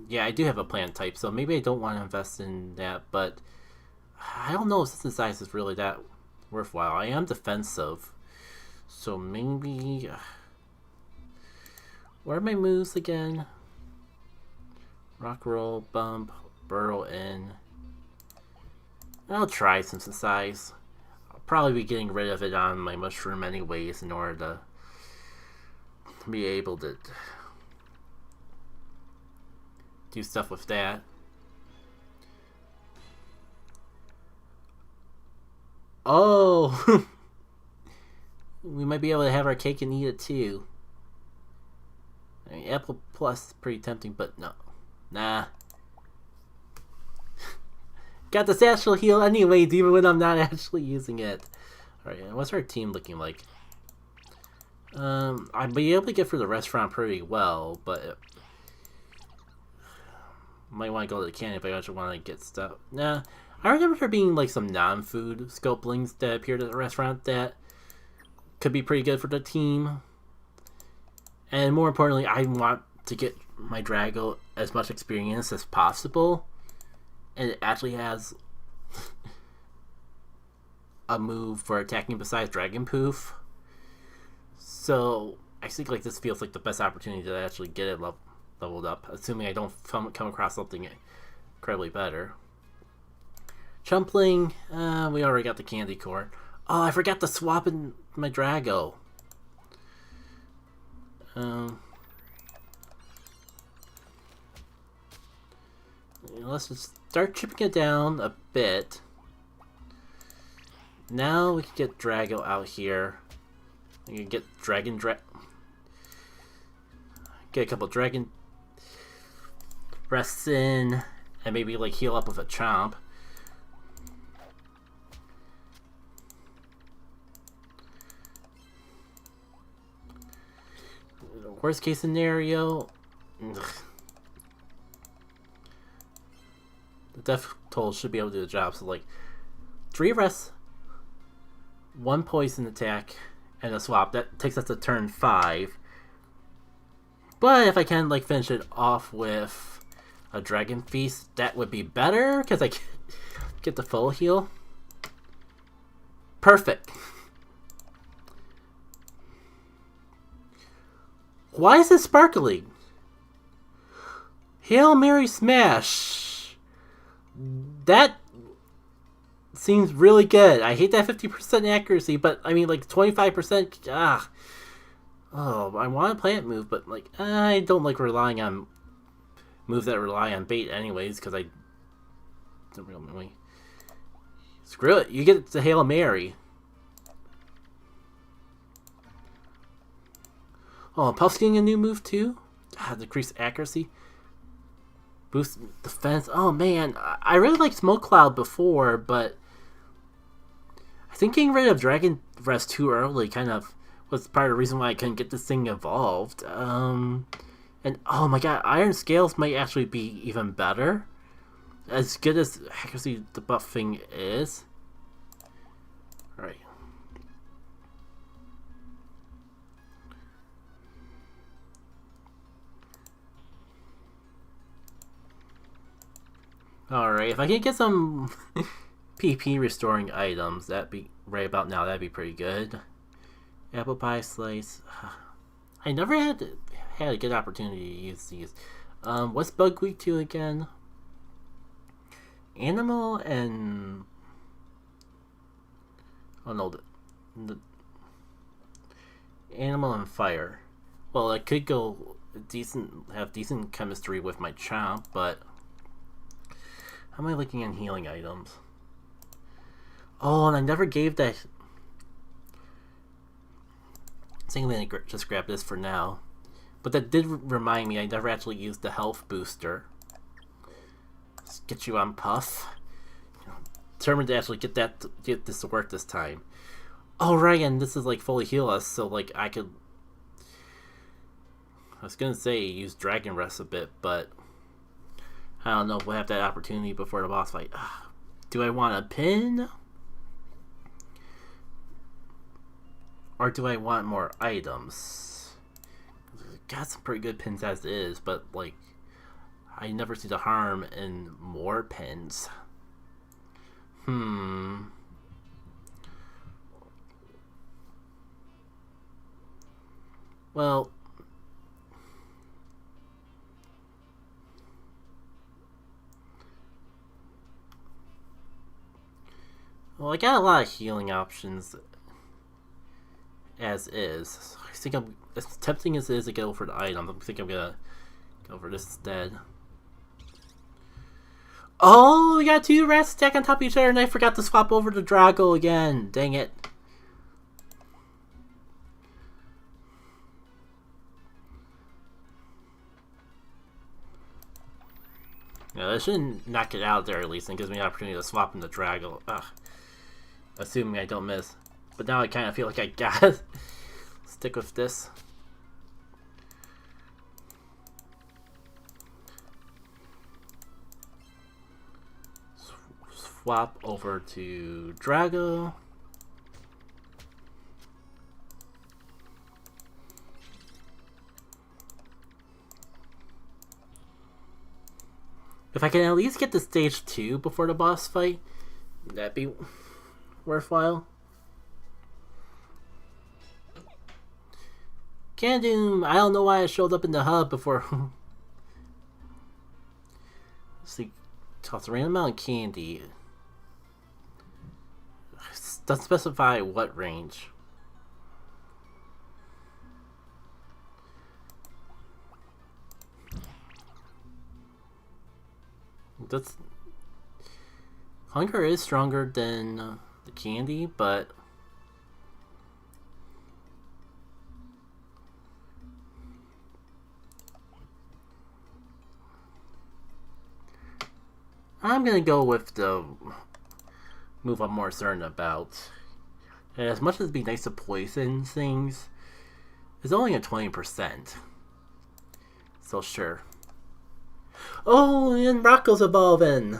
Yeah, I do have a plant type, so maybe I don't want to invest in that, but I don't know if Synthesize is really that worthwhile. I am defensive, so maybe. Where are my moves again? Rock roll, bump, burrow in. I'll try Synthesize. I'll probably be getting rid of it on my mushroom anyways in order to be able to do stuff with that. Oh! We might be able to have our cake and eat it too. I mean, Apple Plus is pretty tempting, but no. Nah. Got the satchel heal anyways, even when I'm not actually using it. Alright, what's our team looking like? I'd be able to get through the restaurant pretty well, but might want to go to the canyon if I actually want to get stuff. Nah, I remember there being like some non-food sculplings that appeared at the restaurant that could be pretty good for the team. And more importantly, I want to get my Drago as much experience as possible. And it actually has a move for attacking besides Dragon Poof. So I think like this feels like the best opportunity to actually get it leveled up, assuming I don't come across something incredibly better. Chumpling, we already got the candy corn. Oh, I forgot to swap in my Drago. Let's just start chipping it down a bit. Now we can get Drago out here. We can get get a couple Dragon rests in, and maybe like heal up with a Chomp. Worst case scenario, the death toll should be able to do the job. So like 3 rests, 1 poison attack, and a swap. That takes us to turn 5. But if I can like finish it off with a Dragon Feast, that would be better because I get the full heal. Perfect. Why is it sparkling? Hail Mary Smash. That seems really good. I hate that 50% accuracy, but I mean like 25%. Oh, I want to plant move, but like I don't like relying on moves that rely on bait anyways, because I don't really. Screw it. You get the Hail Mary. Oh, Puff's getting a new move too? Decrease accuracy. Boost defense. Oh man, I really liked Smoke Cloud before, but I think getting rid of Dragon Rest too early kind of was part of the reason why I couldn't get this thing evolved. And oh my god, Iron Scales might actually be even better. As good as accuracy debuffing is. Alright. Alright, if I can get some PP restoring items, that'd be right about now, that'd be pretty good. Apple Pie Slice. I never had a good opportunity to use these. What's Bug Week 2 again? Animal and... oh no, the Animal and Fire. Well, I could go have decent chemistry with my Chomp, but... how am I looking at healing items? Oh, and I never gave that... I think I'm going to just grab this for now. But that did remind me, I never actually used the health booster. Let's get you on Puff. Determined to actually get this to work this time. Oh, right, and this is like fully heal us, so like I could... I was going to say use Dragon Rest a bit, but... I don't know if we'll have that opportunity before the boss fight. Do I want a pin? Or do I want more items? Got some pretty good pins as is, but like I never see the harm in more pins. Well, I got a lot of healing options as is. I think I'm, as tempting as it is to go for the item, I think I'm gonna go for this instead. Oh, we got 2 rats stacked on top of each other, and I forgot to swap over to Drago again. Dang it. Yeah, I shouldn't knock it out there at least, and gives me an opportunity to swap into Drago. Ugh. Assuming I don't miss. But now I kind of feel like I gotta stick with this. Swap over to Drago. If I can at least get to stage 2 before the boss fight, that'd be worthwhile. Candoom! I don't know why I showed up in the hub before. See, toss a random amount of candy. Doesn't specify what range. That's... Hunger is stronger than candy, but I'm gonna go with the move I'm more certain about. And as much as it'd be nice to poison things, it's only at 20%. So sure. Oh, and Rocco's evolving!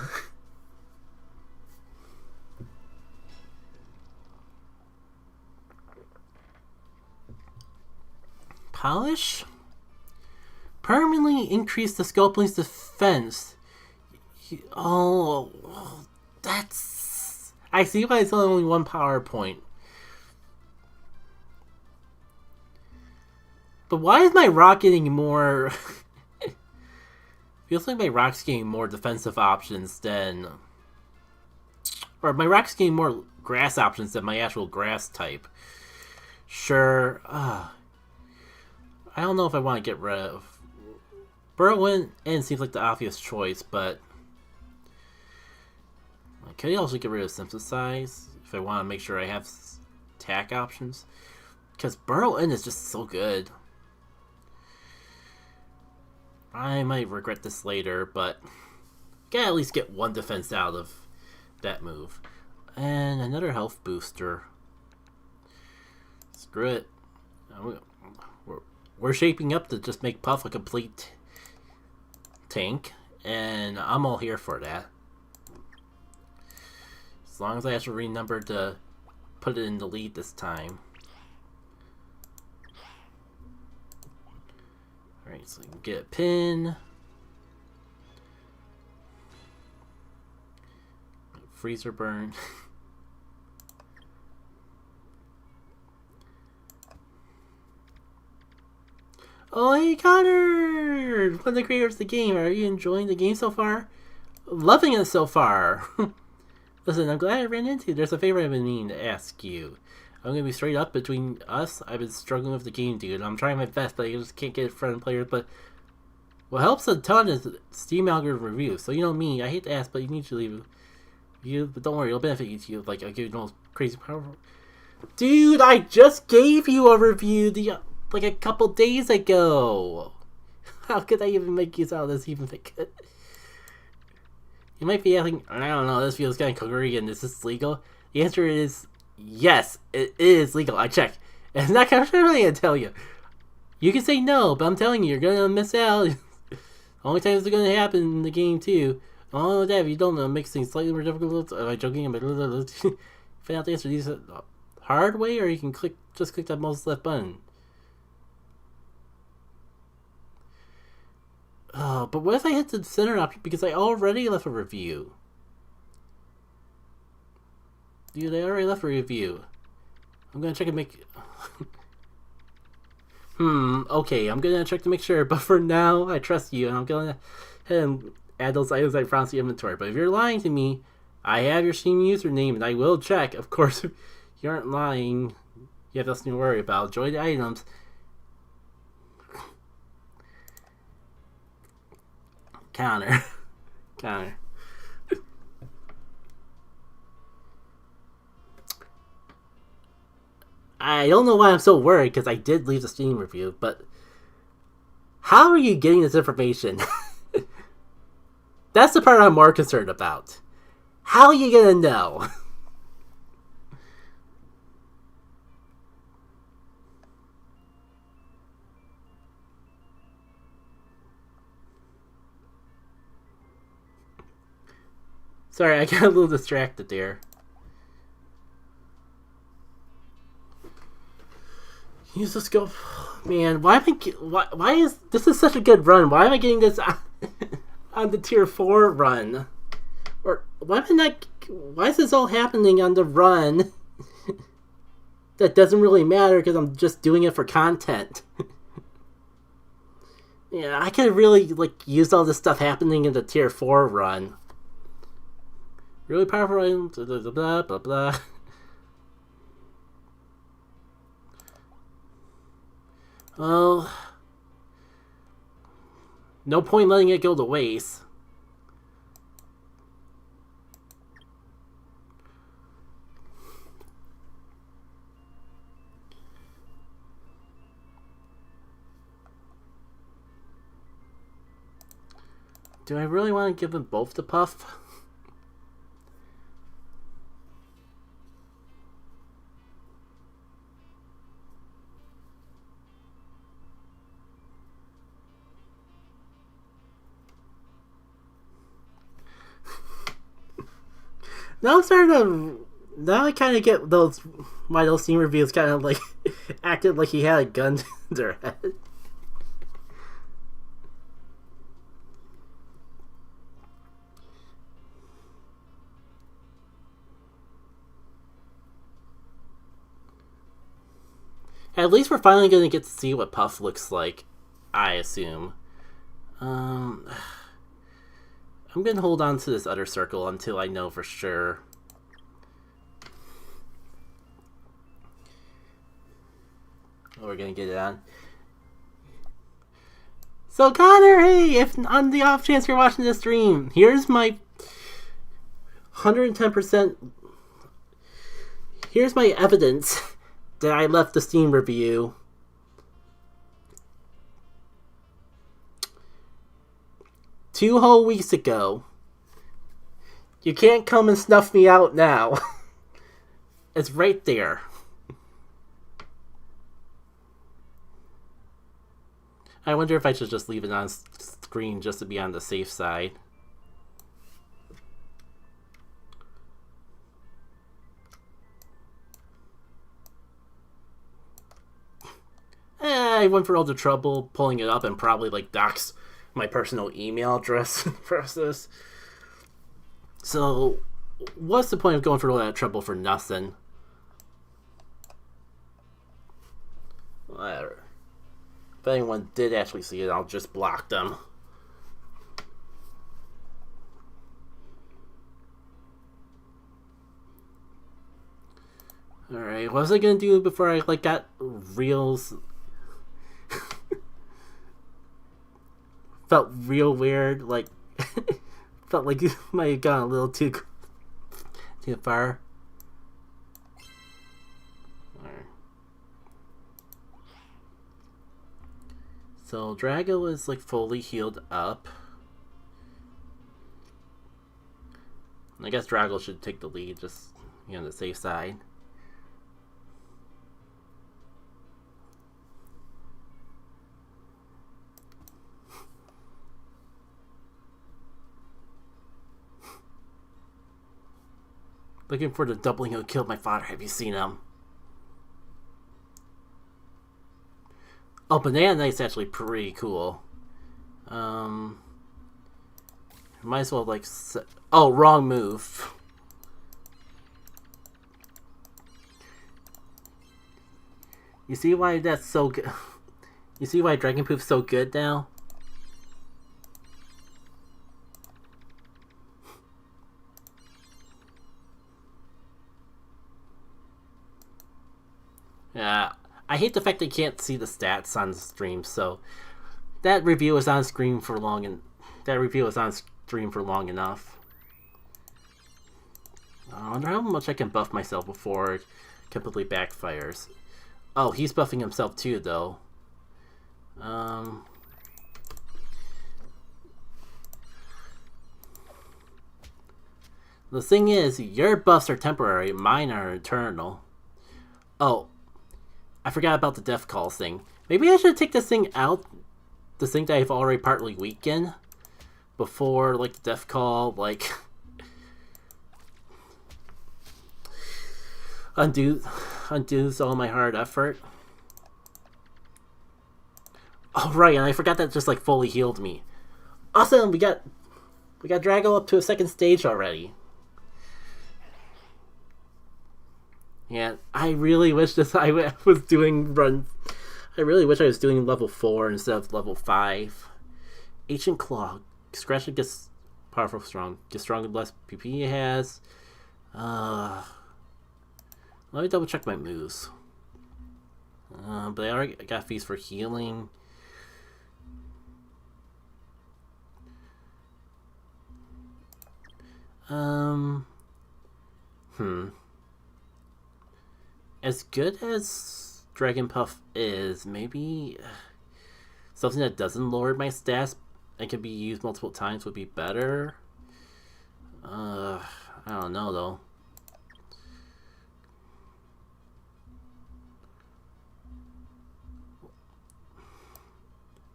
Polish? Permanently increase the Sculplings defense. Oh, that's... I see why it's only one power point. But why is my rock getting more... Feels like my rock's getting more defensive options than... Or my rock's getting more grass options than my actual grass type. Sure. I don't know if I want to get rid of... Burrow in seems like the obvious choice, but... I could also get rid of Synthesize if I want to make sure I have attack options. Because Burrow in is just so good. I might regret this later, but gotta at least get one defense out of that move. And another health booster. Screw it. We're shaping up to just make Puff a complete tank, and I'm all here for that. As long as I have to remember to put it in the lead this time. Alright, so we can get a pin. Freezer burn. Oh, hey Conor! One of the creators of the game. Are you enjoying the game so far? Loving it so far. Listen, I'm glad I ran into you. There's a favor I've been meaning to ask you. I'm gonna be straight up between us. I've been struggling with the game, dude. I'm trying my best, but I just can't get it in front of players. But what helps a ton is Steam algorithm reviews. So you know me, I hate to ask, but you need to leave a review. But don't worry, it'll benefit you. Like I'll give you the most crazy powerful. Dude, I just gave you a review like a couple days ago. How could I even make use out of this even if it could? You might be asking, I don't know, this feels kind of Korean. Is this legal? The answer is yes, it is legal. I checked. And it's not really gonna tell you. You can say no, but I'm telling you, you're gonna miss out. Only time it's gonna happen in the game too. Oh, that if you don't know, it makes things slightly more difficult. Am I joking? But find out the answer. These hard way, or you can just click that mouse left button. But what if I hit the center option because I already left a review? Dude, I already left a review. I'm gonna check and make... okay, I'm gonna check to make sure, but for now, I trust you, and I'm gonna head and add those items I found to the inventory. But if you're lying to me, I have your Steam username, and I will check. Of course, if you aren't lying, you have nothing to worry about. Enjoy the items. Conor. I don't know why I'm so worried, because I did leave the Steam review, but how are you getting this information? That's the part I'm more concerned about. How are you gonna know? Sorry, I got a little distracted there. Use the scope. Man, why is this is such a good run? Why am I getting this on the tier 4 run? Or why is this all happening on the run? That doesn't really matter because I'm just doing it for content. Yeah, I could really use all this stuff happening in the tier 4 run. Really powerful items, blah, blah, blah, blah. Well, no point letting it go to waste. Do I really want to give them both the puff? Now I'm starting to... Now I kind of get those... Why those Steam reviews kind of like... acted like he had a gun to their head. At least we're finally going to get to see what Puff looks like, I assume. I'm going to hold on to this other circle until I know for sure. Oh, we're going to get it on. So Connor, hey, if on the off chance you're watching this stream, here's my 110%... Here's my evidence that I left the Steam review. Two whole weeks ago. You can't come and snuff me out now. It's right there. I wonder if I should just leave it on screen just to be on the safe side. I went for all the trouble pulling it up and probably like dox my personal email address for this. So, what's the point of going for all that trouble for nothing? Whatever. If anyone did actually see it, I'll just block them. Alright, what was I gonna do before I like got reels? Felt real weird, like felt like you might have gone a little too far. So Drago is like fully healed up. I guess Drago should take the lead, just on the safe side. Looking for the doubling who killed my father. Have you seen him? Oh, Banana Knight's actually pretty cool. Might as well like... Oh, wrong move. You see why that's so good? You see why Dragon Poof's so good now? Yeah, I hate the fact that you can't see the stats on the stream. So that review was on screen for long, and that review was on stream for long enough. I wonder how much I can buff myself before it completely backfires. Oh, he's buffing himself too, though. The thing is, your buffs are temporary, mine are eternal. Oh, I forgot about the death call thing. Maybe I should take this thing out, the thing that I've already partly weakened, before, like, the death call, like, undoes all my hard effort. Oh, right, and I forgot that just, like, fully healed me. Awesome, we got Drago up to a second stage already. Yeah, I really wish I was doing runs. I really wish I was doing level 4 instead of level 5. Ancient Claw. Scratch gets powerful, strong. Gets stronger the less PP he has. Let me double check my moves. But I already got feast for healing. As good as Dragon Puff is, maybe something that doesn't lower my stats it could be used multiple times would be better. I don't know though.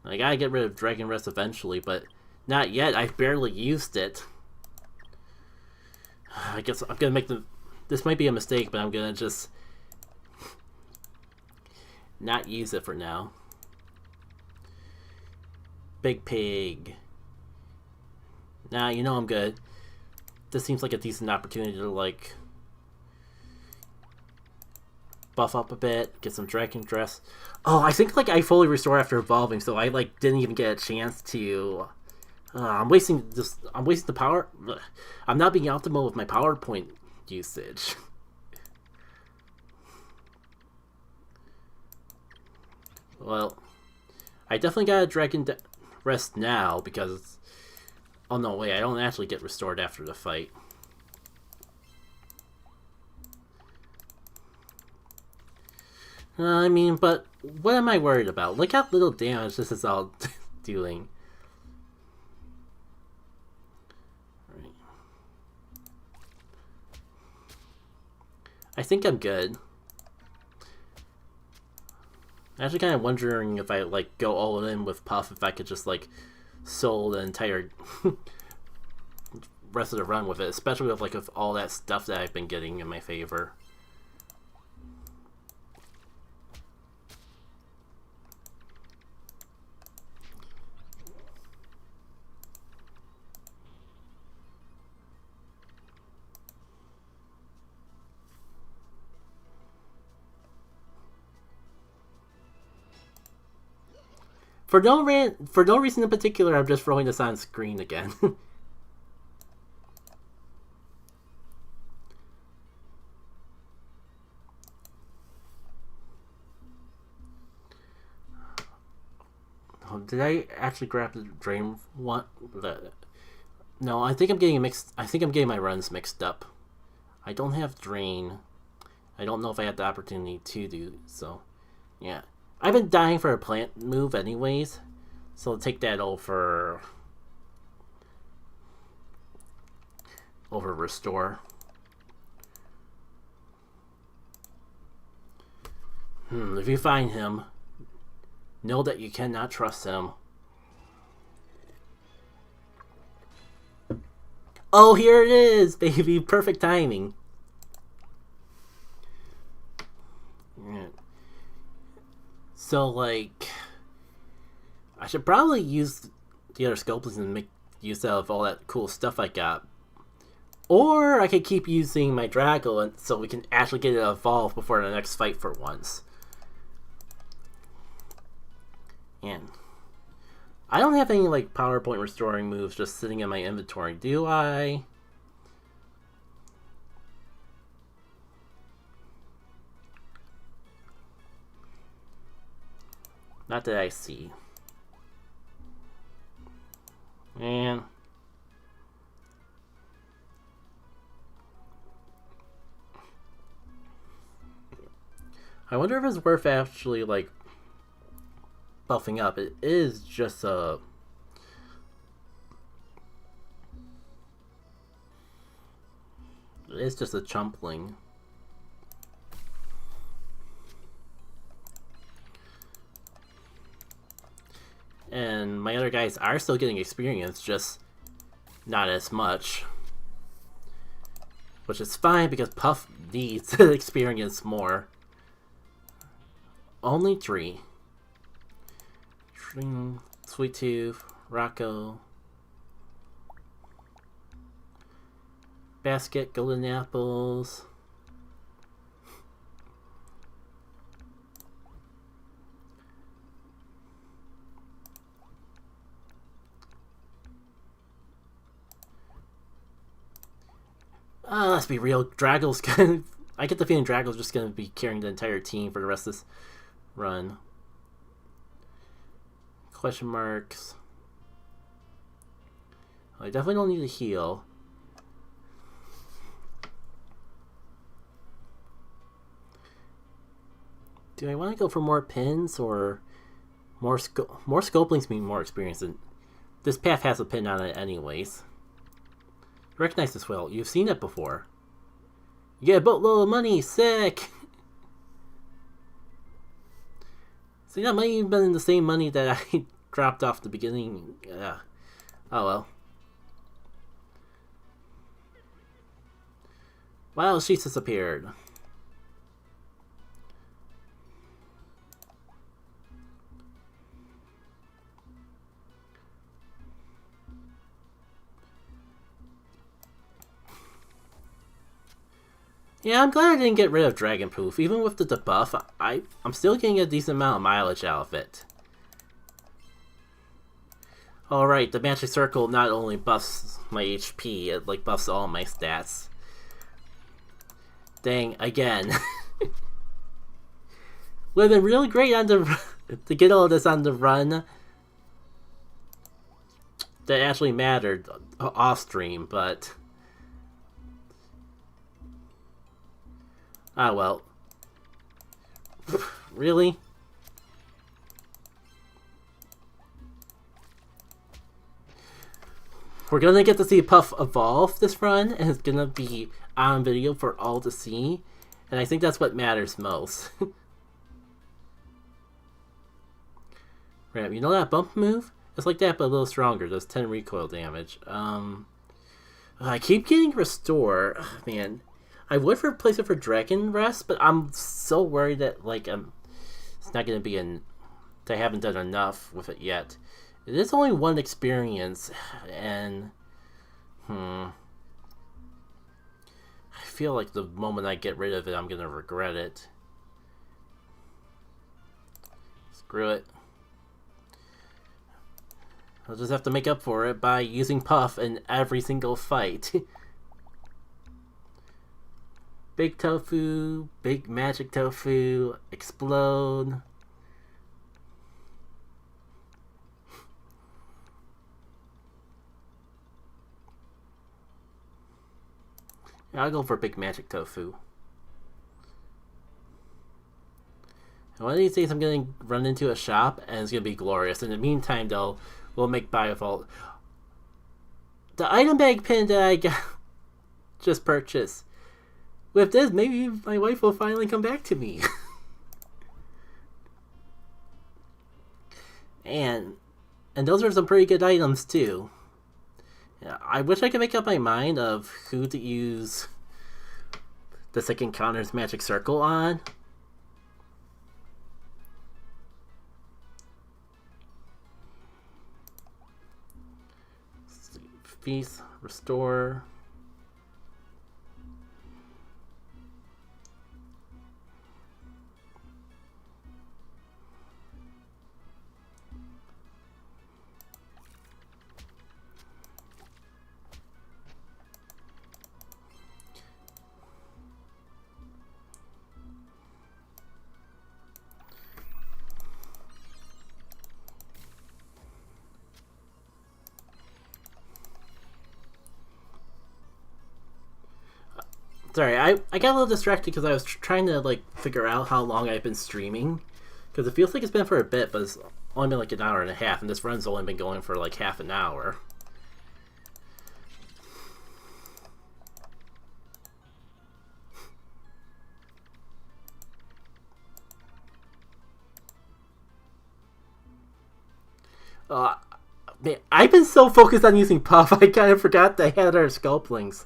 I gotta get rid of Dragon Rest eventually, but not yet. I've barely used it. I guess I'm gonna make the... This might be a mistake, but I'm gonna just not use it for now. Big Pig. Nah, you know I'm good. This seems like a decent opportunity to, like, buff up a bit, get some Dragon Dress. Oh, I think, like, I fully restore after evolving, so I, like, didn't even get a chance to... I'm wasting the power... I'm not being optimal with my PowerPoint usage. Well, I definitely got a Dragon Rest now, because... Oh, no, wait, I don't actually get restored after the fight. I mean, but what am I worried about? Look how little damage this is all doing. Right. I think I'm good. I'm actually kind of wondering if I, like, go all in with Puff, if I could just, like, solo the entire rest of the run with it, especially with, like, with all that stuff that I've been getting in my favor. For no reason in particular, I'm just throwing this on screen again. Oh, did I actually grab the Drain one? No, I think I'm getting mixed. I think I'm getting my runs mixed up. I don't have Drain. I don't know if I had the opportunity to do so. Yeah. I've been dying for a plant move anyways, so I'll take that over restore. If you find him, know that you cannot trust him. Oh, here it is, baby! Perfect timing. So, like, I should probably use the other Sculplings and make use of all that cool stuff I got. Or I could keep using my Drago so we can actually get it evolved before the next fight for once. And I don't have any, like, PowerPoint restoring moves just sitting in my inventory, do I? Not that I see. Man. I wonder if it's worth actually, like, buffing up. It is just a... It is just a chumpling. And my other guys are still getting experience, just not as much. Which is fine, because Puff needs experience more. Only 3. Sweet Tooth, Rocco, Basket, Golden Apples. Let's be real. Draggle's gonna... I get the feeling Draggle's just gonna be carrying the entire team for the rest of this run. Question marks. I definitely don't need to heal. Do I want to go for more pins or more Sculplings mean more experience? And This path has a pin on it anyways. Recognize this whale. You've seen it before. You get a boatload of money. Sick! See, that might even been the same money that I dropped off at the beginning. Yeah. Oh well. Wow, she's disappeared. Yeah, I'm glad I didn't get rid of Dragon Proof. Even with the debuff, I'm still getting a decent amount of mileage out of it. Alright, the Magic Circle not only buffs my HP, it like buffs all my stats. Dang, again. Would have been really great on the to get all this on the run that actually mattered off stream, but ah well. Really? We're gonna get to see Puff evolve this run, and it's gonna be on video for all to see, and I think that's what matters most. Right, you know that bump move? It's like that, but a little stronger. Does 10 recoil damage. I keep getting Restore. Oh, man, I would replace it for Dragon Rest, but I'm so worried that like it's not gonna be they haven't done enough with it yet. It is only one experience, and I feel like the moment I get rid of it, I'm gonna regret it. Screw it. I'll just have to make up for it by using Puff in every single fight. Big Tofu, Big Magic Tofu, Explode. I'll go for Big Magic Tofu. And one of these days I'm going to run into a shop and it's going to be glorious. In the meantime though, we'll make Biovault. The item bag pin that I got just purchased. With this, maybe my wife will finally come back to me. and those are some pretty good items too. Yeah, I wish I could make up my mind of who to use the second Conor's Magic Circle on. Let's see. Feast, Restore. Sorry, I got a little distracted because I was trying to like figure out how long I've been streaming, because it feels like it's been for a bit, but it's only been like an hour and a half, and this run's only been going for like half an hour. Man, I've been so focused on using Puff, I kind of forgot that I had our Sculplings.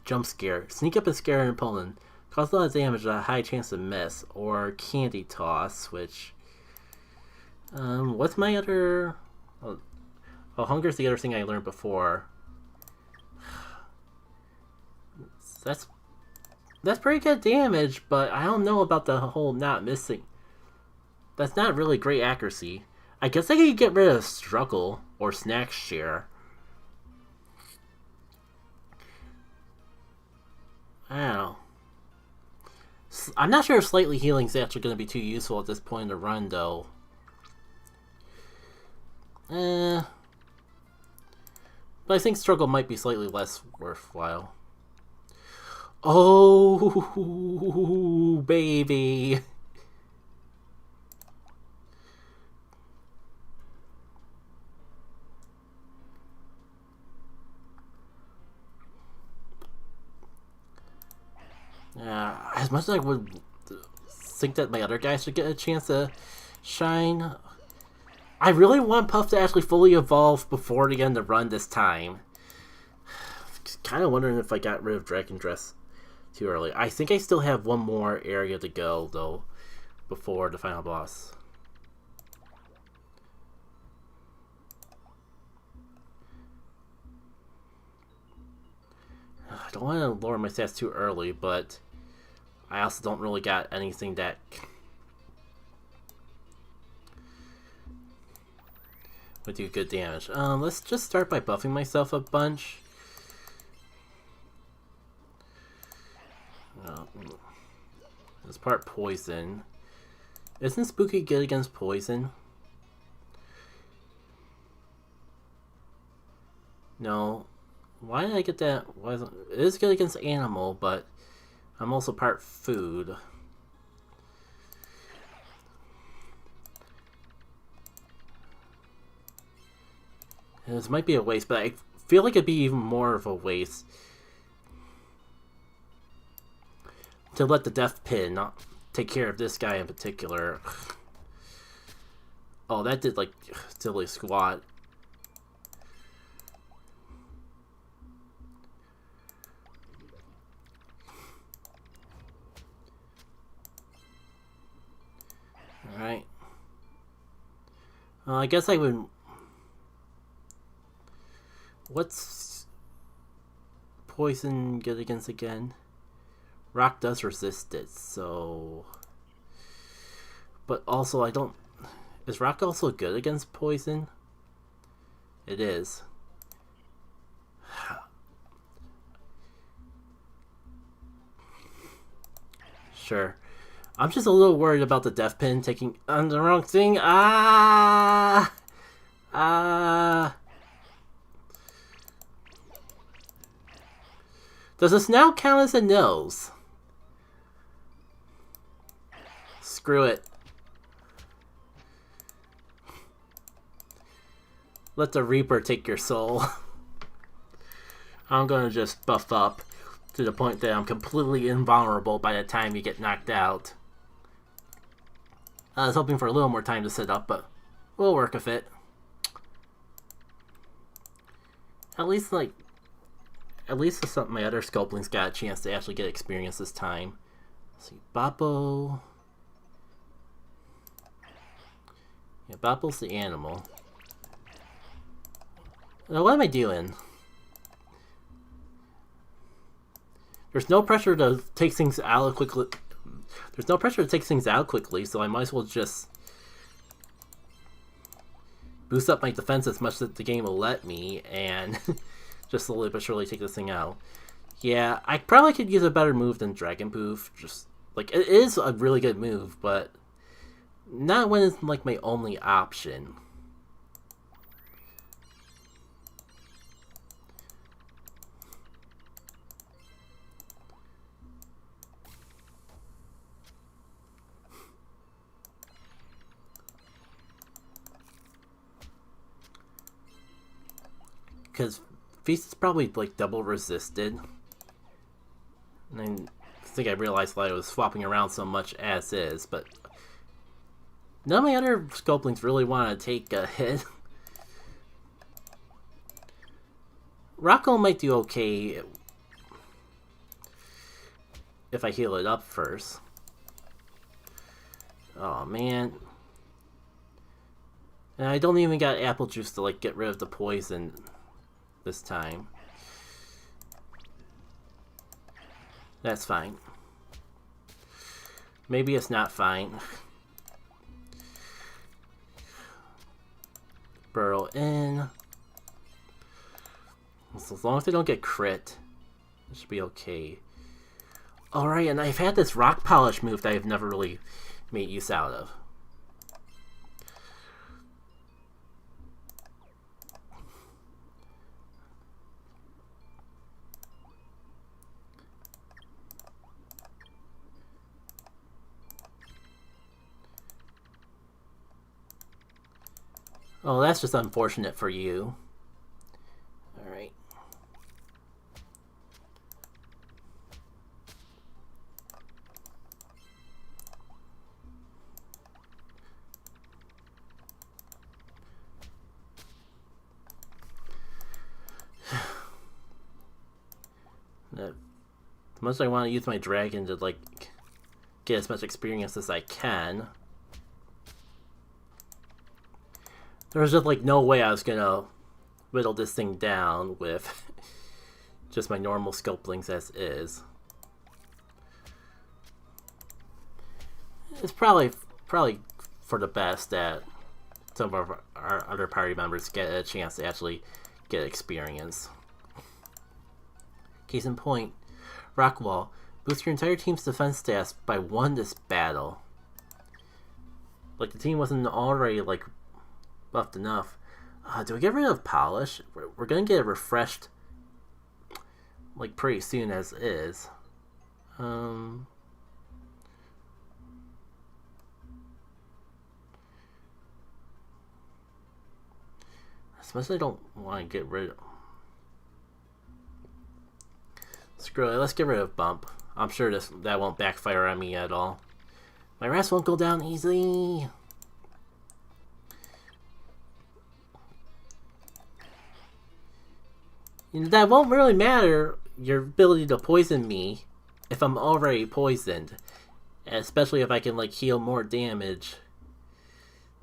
Jump Scare. Sneak up and scare an opponent. Cause a lot of damage with a high chance to miss. Or Candy Toss, which... what's my other... Oh, Hunger's the other thing I learned before. That's pretty good damage, but I don't know about the whole not missing. That's not really great accuracy. I guess I could get rid of Struggle or Snack Share. I don't know. I'm not sure if Slightly Healing is actually going to be too useful at this point in the run, though. But I think Struggle might be slightly less worthwhile. Oh, baby. As much as I would think that my other guys should get a chance to shine, I really want Puff to actually fully evolve before the end of the run this time. Kind of wondering if I got rid of Dragon Dress too early. I think I still have one more area to go, though, before the final boss. I don't want to lower my stats too early, but I also don't really got anything that would do good damage. Let's just start by buffing myself a bunch. This part poison. Isn't Spooky good against poison? No. Why did I get that? Why isn't it is good against animal, but I'm also part food. This might be a waste, but I feel like it'd be even more of a waste to let the death pin not take care of this guy in particular. Oh, that did like silly squat. Alright. I guess I would... What's poison good against again? Rock does resist it, so... But also I don't... Is rock also good against poison? It is. Sure. I'm just a little worried about the death pin taking on the wrong thing. Does this now count as a nose? Screw it. Let the Reaper take your soul. I'm gonna just buff up to the point that I'm completely invulnerable by the time you get knocked out. I was hoping for a little more time to set up, but we'll work with it. At least my other Sculplings got a chance to actually get experience this time. Let's see, Boppo. Yeah, Boppo's the animal. Now, what am I doing? There's no pressure to take things out quickly. There's no pressure to take things out quickly, so I might as well just boost up my defense as much as the game will let me, and just slowly but surely take this thing out. Yeah, I probably could use a better move than Dragon Poof. Just like it is a really good move, but not when it's like my only option. Because Feast is probably like double resisted. And I think I realized why I was swapping around so much as is, but none of my other Sculplings really want to take a hit. Rocco might do okay if I heal it up first. Oh man. And I don't even got apple juice to like get rid of the poison this time. That's fine. Maybe it's not fine. Burrow in. So as long as they don't get crit, it should be okay. Alright, and I've had this rock polish move that I've never really made use out of. Oh, that's just unfortunate for you. Alright. Much as I want to use my dragon to, like, get as much experience as I can, there was just, like, no way I was gonna whittle this thing down with just my normal Sculplings as is. It's probably for the best that some of our other party members get a chance to actually get experience. Case in point, Rockwall. Boost your entire team's defense stats by 1 this battle. Like, the team wasn't already, like, buffed enough. Do we get rid of Polish? We're gonna get it refreshed, like, pretty soon as is. Especially I don't want to get rid of... Screw it, let's get rid of Bump. I'm sure that won't backfire on me at all. My rest won't go down easily. You know, that won't really matter, your ability to poison me, if I'm already poisoned. Especially if I can, like, heal more damage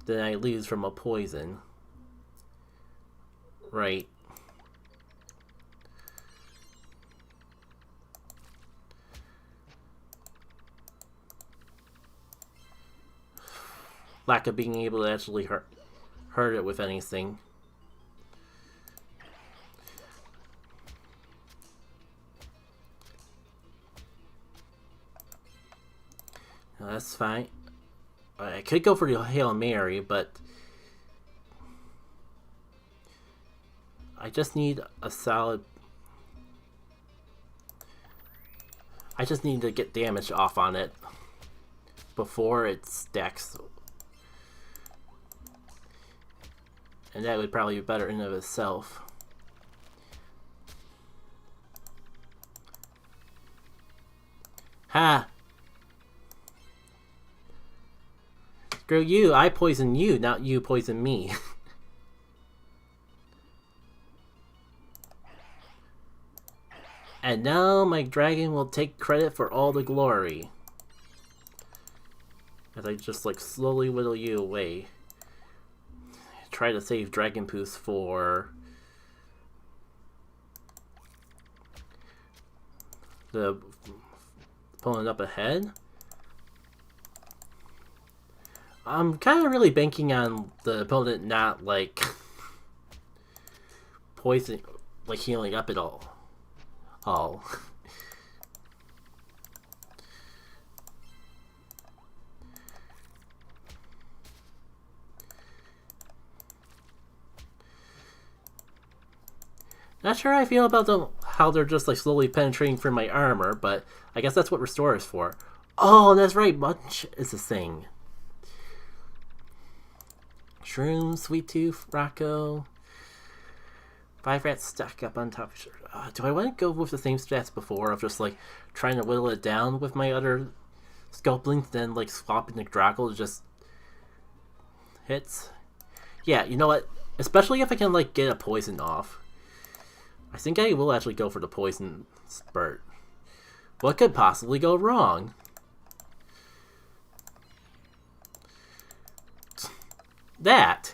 than I lose from a poison. Right. Lack of being able to actually hurt it with anything. That's fine. I could go for the Hail Mary, but I just need a solid... I just need to get damage off on it before it stacks. And that would probably be better in and of itself. Ha! Screw you, I poison you, not you poison me. And now my dragon will take credit for all the glory. As I just, like, slowly whittle you away. Try to save Dragon Poos for the opponent up ahead. I'm kind of really banking on the opponent not, like, poison, like, healing up at all. Not sure how I feel about how they're just, like, slowly penetrating through my armor, but I guess that's what Restore is for. Oh, that's right, Munch is a thing. Shroom, Sweet Tooth, Rocco. 5 rats stack up on top. Do I want to go with the same stats before of just, like, trying to whittle it down with my other Sculplings, then, like, swapping the Drackle just hits? Yeah, you know what? Especially if I can, like, get a poison off. I think I will actually go for the poison spurt. What could possibly go wrong? That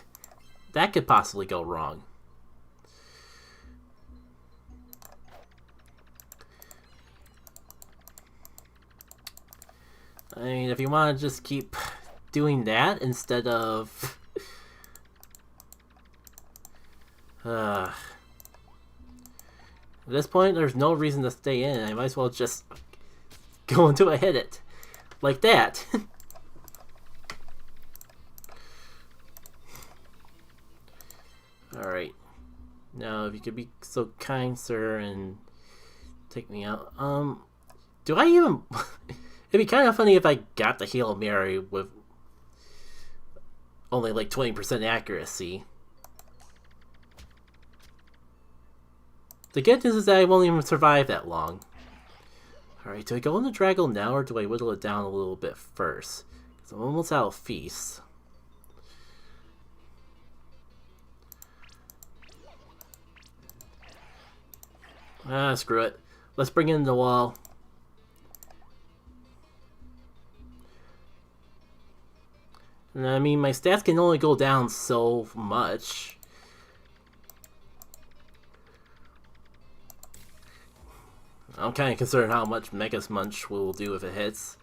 could possibly go wrong. I mean, if you want to just keep doing that instead of... At this point, there's no reason to stay in. I might as well just go until I hit it. Like that. Alright. Now, if you could be so kind, sir, and take me out. Do I even... It'd be kind of funny if I got the Hail Mary with only like 20% accuracy. The good news is that I won't even survive that long. Alright, do I go on the Dragon now, or do I whittle it down a little bit first? Because I'm almost out of feasts. Ah, screw it. Let's bring in the wall. I mean, my stats can only go down so much. I'm kind of concerned how much Mega Munch will do if it hits.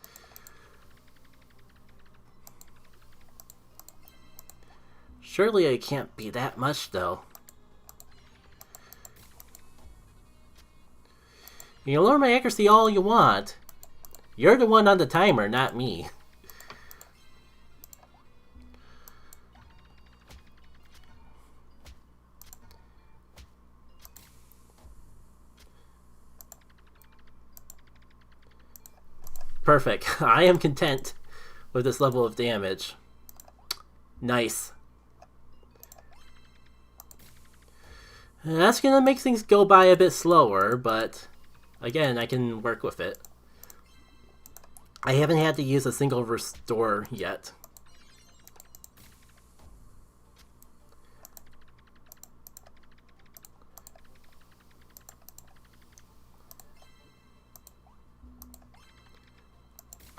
Surely it can't be that much, though. You can lower my accuracy all you want. You're the one on the timer, not me. Perfect. I am content with this level of damage. Nice. That's gonna make things go by a bit slower, but again, I can work with it. I haven't had to use a single restore yet.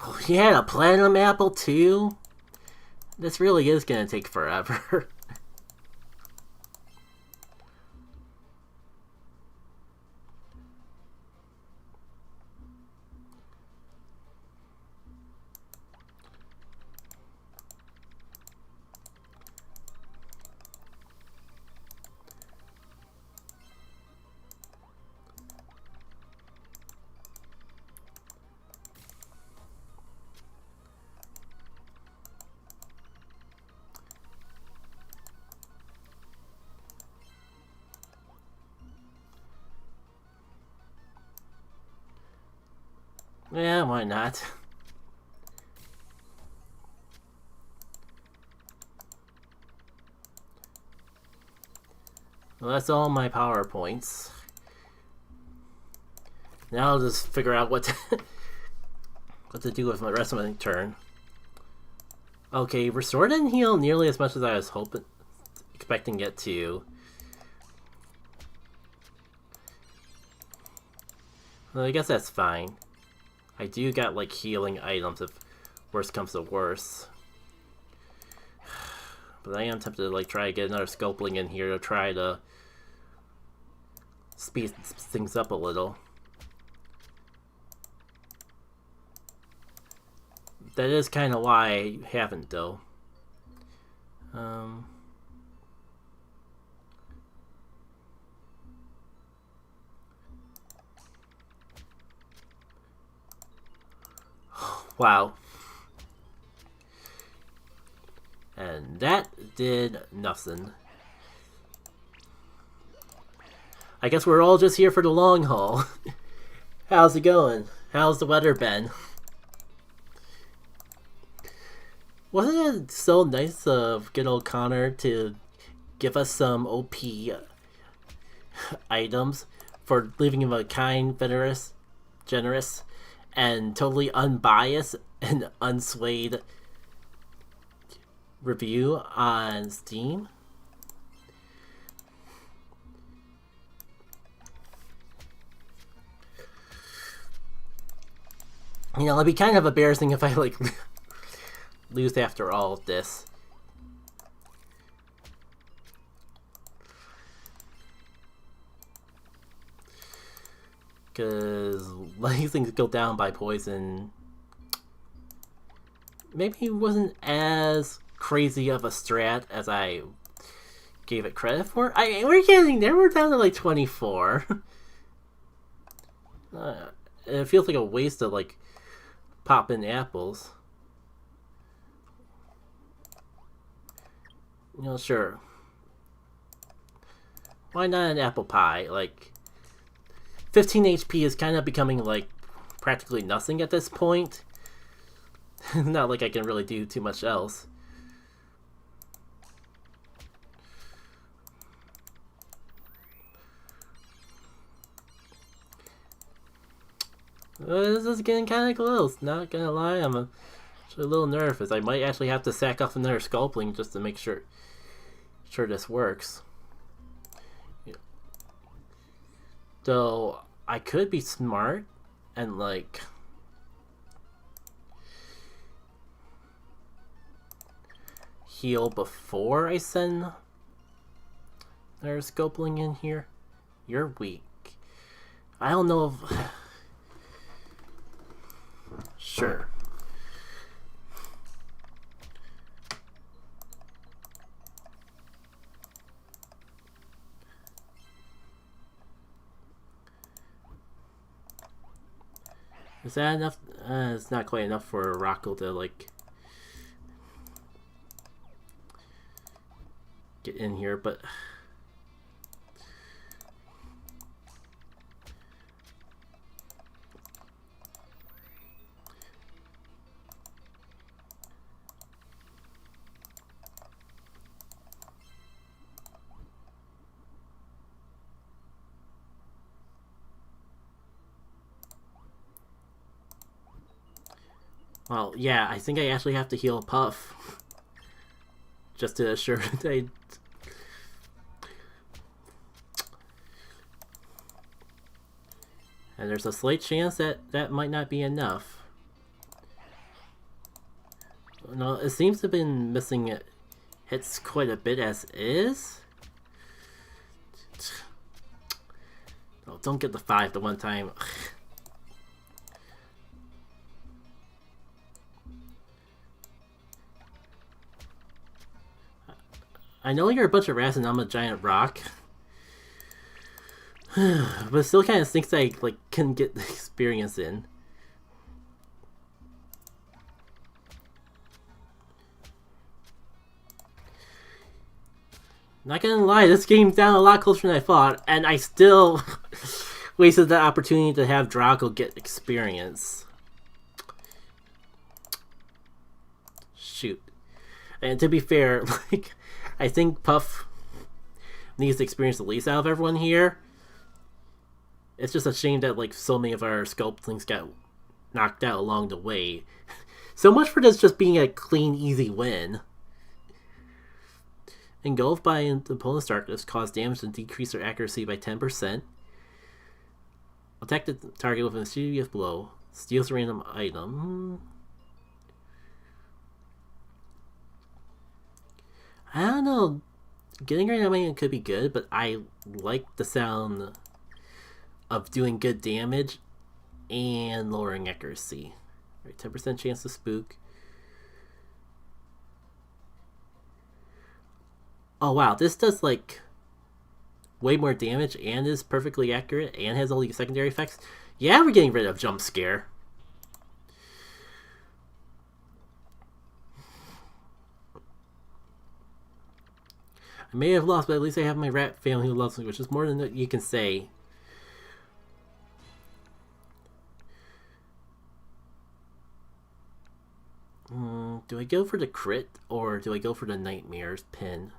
Oh, he had a platinum apple too? This really is gonna take forever. Yeah, why not? Well, that's all my PowerPoints. Now I'll just figure out what to do with my rest of my turn. Okay, Restore didn't heal nearly as much as I was expecting it to. Well, I guess that's fine. I do got like healing items if worse comes to worse. But I am tempted to like try to get another Sculpling in here to try to speed things up a little. That is kind of why I haven't though. Wow. And that did nothing. I guess we're all just here for the long haul. How's it going? How's the weather been? Wasn't it so nice of good old Conor to give us some OP items for leaving him a kind, generous, and totally unbiased and unswayed review on Steam? You know, it'd be kind of embarrassing if I like lose after all of this. Because letting things go down by poison maybe wasn't as crazy of a strat as I gave it credit for. We're getting there. We're down to like 24. It feels like a waste of like popping apples. You know, sure. Why not an apple pie? Like, 15 HP is kind of becoming like practically nothing at this point. Not like I can really do too much else. This is getting kind of close, not gonna lie. I'm a little nervous. I might actually have to sack off another Sculpling just to make sure this works. Yeah. Though I could be smart and like heal before I send their Sculpling in here. You're weak. I don't know if... Sure. Is that enough? It's not quite enough for Rocco to, like, get in here, but... Well, yeah, I think I actually have to heal Puff. Just to assure that I... And there's a slight chance that that might not be enough. No, it seems to have been missing hits quite a bit as is. Oh, don't get the 5 the one time. I know you're a bunch of rats and I'm a giant rock. But it still kind of thinks I like can get the experience in. Not gonna lie, this game's down a lot closer than I thought, and I still wasted the opportunity to have Draco get experience. Shoot. And to be fair, like, I think Puff needs to experience the least out of everyone here. It's just a shame that, like, so many of our Sculplings got knocked out along the way. So much for this just being a clean, easy win. Engulfed by an opponent's darkness, cause damage and decrease their accuracy by 10%. Attack the target with a mischievous blow. Steals a random item. I don't know. Getting a random item could be good, but I like the sound of doing good damage and lowering accuracy. Right, 10% chance to spook. Oh wow, this does like way more damage and is perfectly accurate and has all these secondary effects. Yeah, we're getting rid of jump scare. I may have lost, but at least I have my rat family who loves me, which is more than you can say. Do I go for the crit or do I go for the nightmares pin?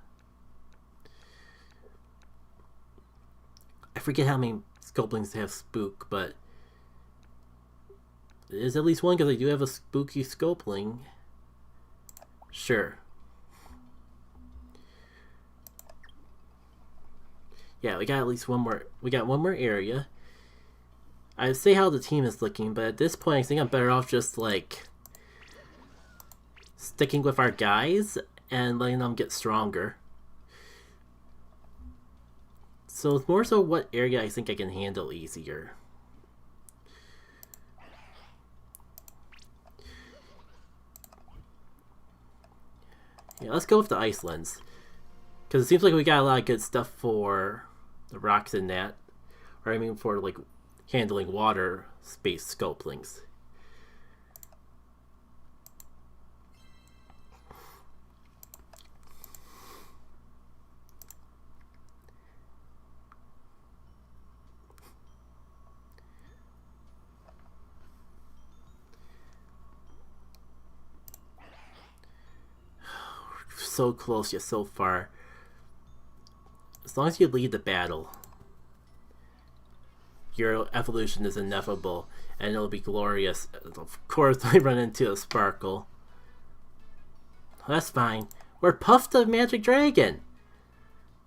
I forget how many Sculplings have spook, but it is at least one because I do have a spooky Sculpling. Sure. Yeah, we got at least one more. We got one more area. I'd say how the team is looking, but at this point I think I'm better off just like sticking with our guys and letting them get stronger. So it's more so what area I think I can handle easier. Yeah, let's go with the ice lens. Because it seems like we got a lot of good stuff for the rocks in that. Or I mean for like handling water space Sculplings. So close yet so far. As long as you lead the battle, your evolution is inevitable and it'll be glorious. Of course I run into a Sparkle. That's fine. We're Puff the Magic Dragon.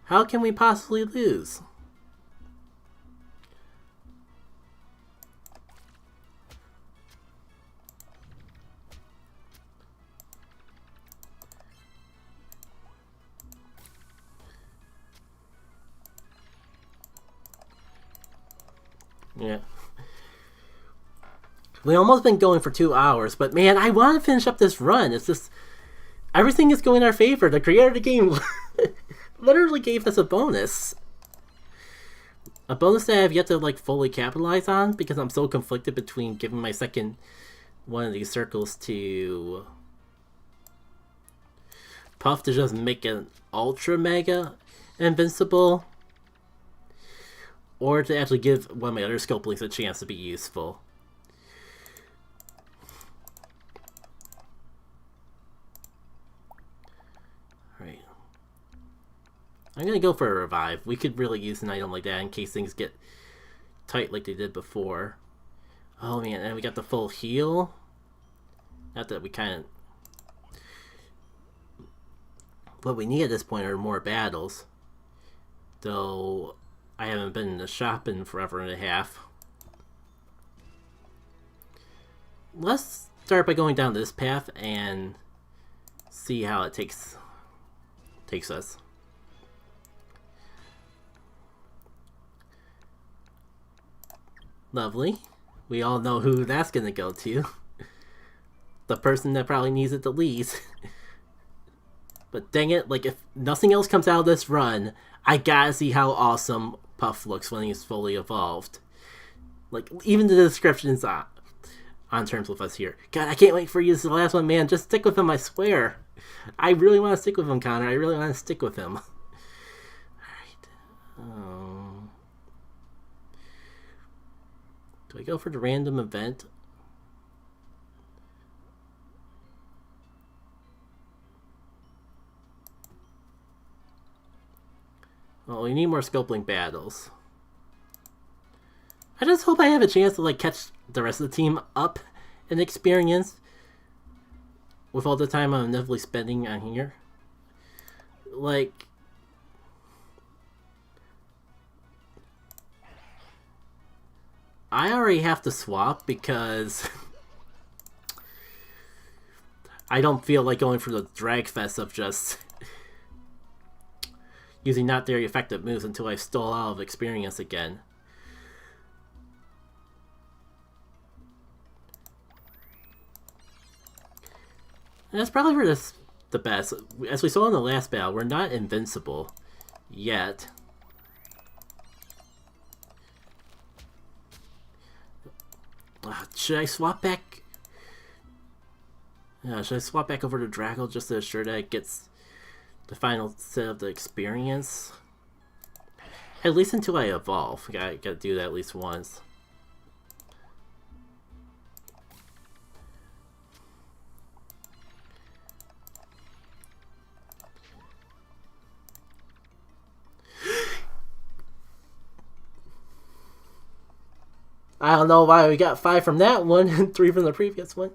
How can we possibly lose? Yeah. We almost been going for 2 hours, but man, I want to finish up this run. It's just everything is going in our favor. The creator of the game literally gave us a bonus. A bonus that I have yet to like fully capitalize on because I'm so conflicted between giving my second one of these circles to Puff to just make an ultra mega invincible, or to actually give one of my other Sculplings a chance to be useful. Alright. I'm gonna go for a revive. We could really use an item like that in case things get tight like they did before. Oh man, and we got the full heal. Not that we kind of... What we need at this point are more battles. Though I haven't been in the shop in forever and a half. Let's start by going down this path and see how it takes us. Lovely. We all know who that's gonna go to. The person that probably needs it the least. But dang it, like if nothing else comes out of this run, I gotta see how awesome Puff looks when he's fully evolved. Like, even the description's on terms with us here. God, I can't wait for you. This is the last one, man. Just stick with him, I swear. I really want to stick with him, Conor. I really want to stick with him. Alright. Do I go for the random event? Well, we need more Sculpling battles. I just hope I have a chance to like catch the rest of the team up in experience with all the time I'm inevitably spending on here. Like, I already have to swap because I don't feel like going for the drag fest of just using not very effective moves until I stall out of experience again. And that's probably for this the best. As we saw in the last battle, we're not invincible yet. Should I swap back? Should I swap back over to Draggle just to ensure that it gets the final set of the experience? At least until I evolve. Gotta do that at least once. I don't know why we got 5 from that one and 3 from the previous one.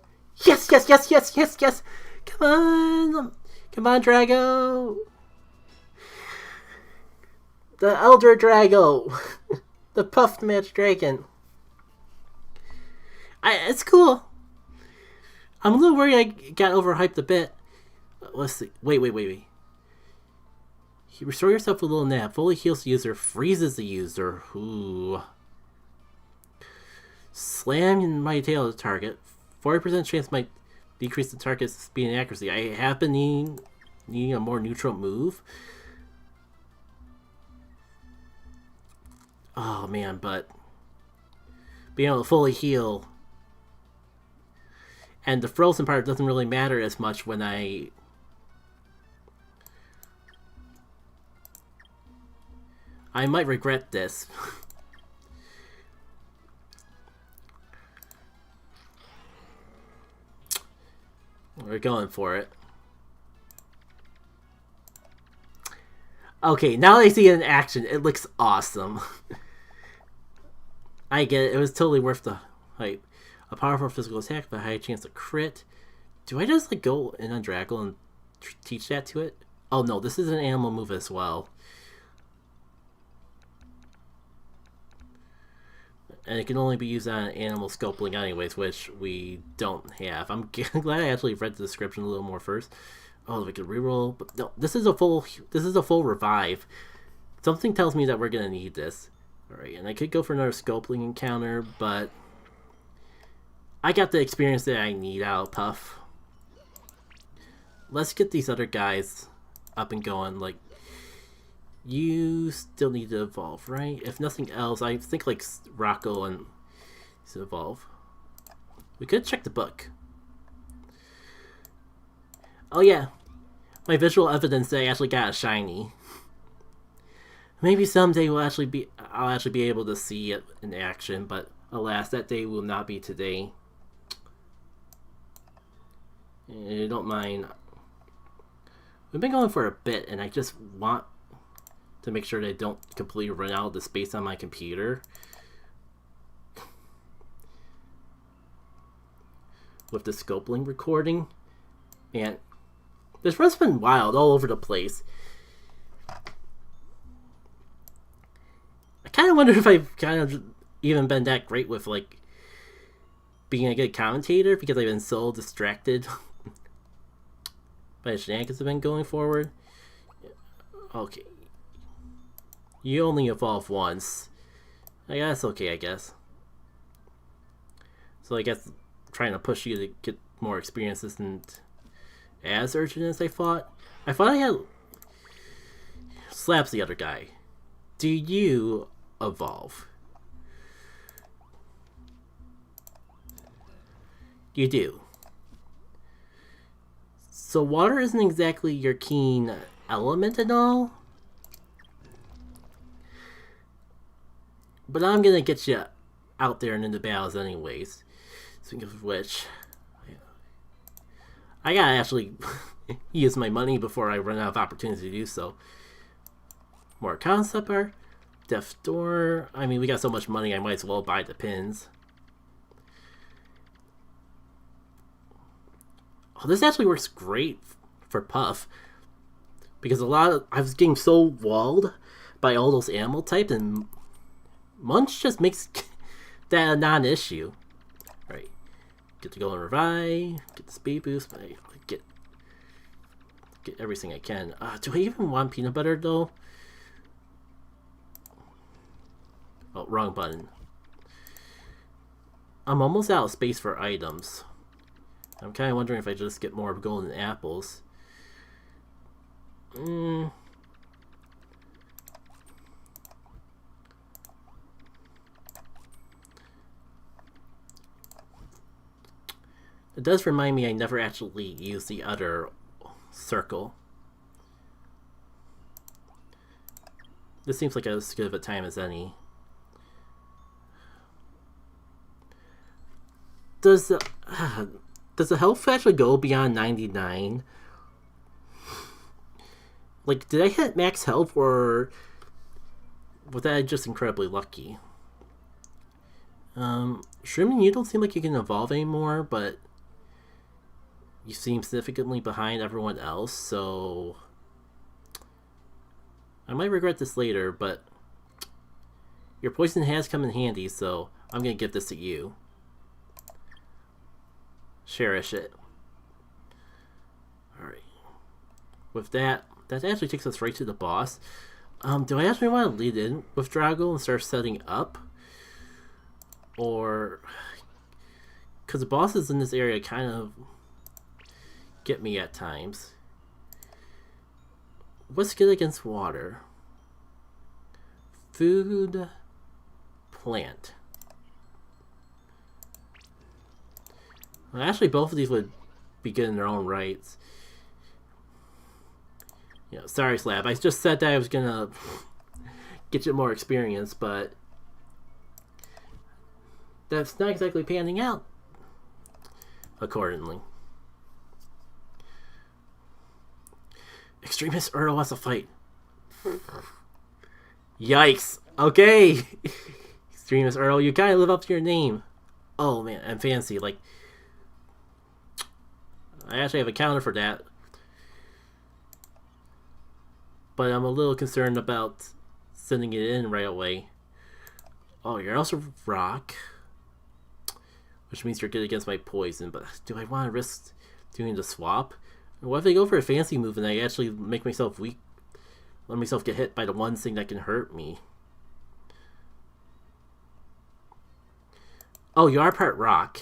Yes, yes, yes, yes, yes, yes! Come on! Come on, Drago! The Elder Drago! The Puffed Match Dragon. It's cool. I'm a little worried I got overhyped a bit. Let's see. Wait. Restore yourself with a little nap. Fully heals the user, freezes the user. Ooh. Slam your mighty tail at the target. 40% chance might decrease the target's speed and accuracy. I have been needing a more neutral move. Oh man, but being able to fully heal and the frozen part doesn't really matter as much when I might regret this. We're going for it. Okay, now that I see it in action, it looks awesome. I get it. It was totally worth the hype. A powerful physical attack with a high chance to crit. Do I just like go in on Draggle and teach that to it? Oh no, this is an animal move as well. And it can only be used on animal Sculpling anyways, which we don't have. I'm glad I actually read the description a little more first. Oh, we could reroll, but no, this is a full revive. Something tells me that we're gonna need this. Alright, and I could go for another Sculpling encounter, but I got the experience that I need out of Puff. Let's get these other guys up and going. Like, you still need to evolve, right? If nothing else, I think like Rocco and to evolve. We could check the book. Oh yeah, my visual evidence that I actually got a shiny. Maybe someday I'll actually be able to see it in action, but alas, that day will not be today. Don't mind. We've been going for a bit, and I just want to make sure that I don't completely run out of the space on my computer. With the Sculpling recording. And this run's been wild all over the place. I kind of wonder if I've kind of even been that great with like being a good commentator, because I've been so distracted by the shenanigans I've been going forward. Okay. You only evolve once. I guess okay, I guess. So I guess trying to push you to get more experience isn't as urgent as I thought. I thought I had Slaps the other guy. Do you evolve? You do. So water isn't exactly your keen element at all. But I'm gonna get you out there and into battles anyways. Speaking of which, I gotta actually use my money before I run out of opportunity to do so. More concept art, Death Door. I mean, we got so much money, I might as well buy the pins. Oh, this actually works great for Puff, because I was getting so walled by all those animal types, and Munch just makes that a non-issue. Right, get to go and revive, get the speed boost, but I get everything I can. Do I even want peanut butter though? Oh, wrong button. I'm almost out of space for items. I'm kind of wondering if I just get more golden apples. It does remind me I never actually used the other circle. This seems like as good of a time as any. Does the health actually go beyond 99? Like, did I hit max health, or was that just incredibly lucky? Shrooming, you don't seem like you can evolve anymore, but you seem significantly behind everyone else, so I might regret this later, but your poison has come in handy, so I'm gonna give this to you. Cherish it. Alright. With that actually takes us right to the boss. Do I actually want to lead in with Drago and start setting up? Or... because the bosses in this area kind of get me at times. What's good against water? Food... plant. Well, actually, both of these would be good in their own rights. You know, sorry, Slab. I just said that I was gonna get you more experience, but that's not exactly panning out accordingly. Extremist Earl wants to fight. Yikes. Okay. Extremist Earl, you gotta live up to your name. Oh man, and fancy, like, I actually have a counter for that, but I'm a little concerned about sending it in right away. Oh, you're also rock, which means you're good against my poison, but do I want to risk doing the swap? What if I go for a fancy move and I actually make myself weak, let myself get hit by the one thing that can hurt me? Oh, you are part rock.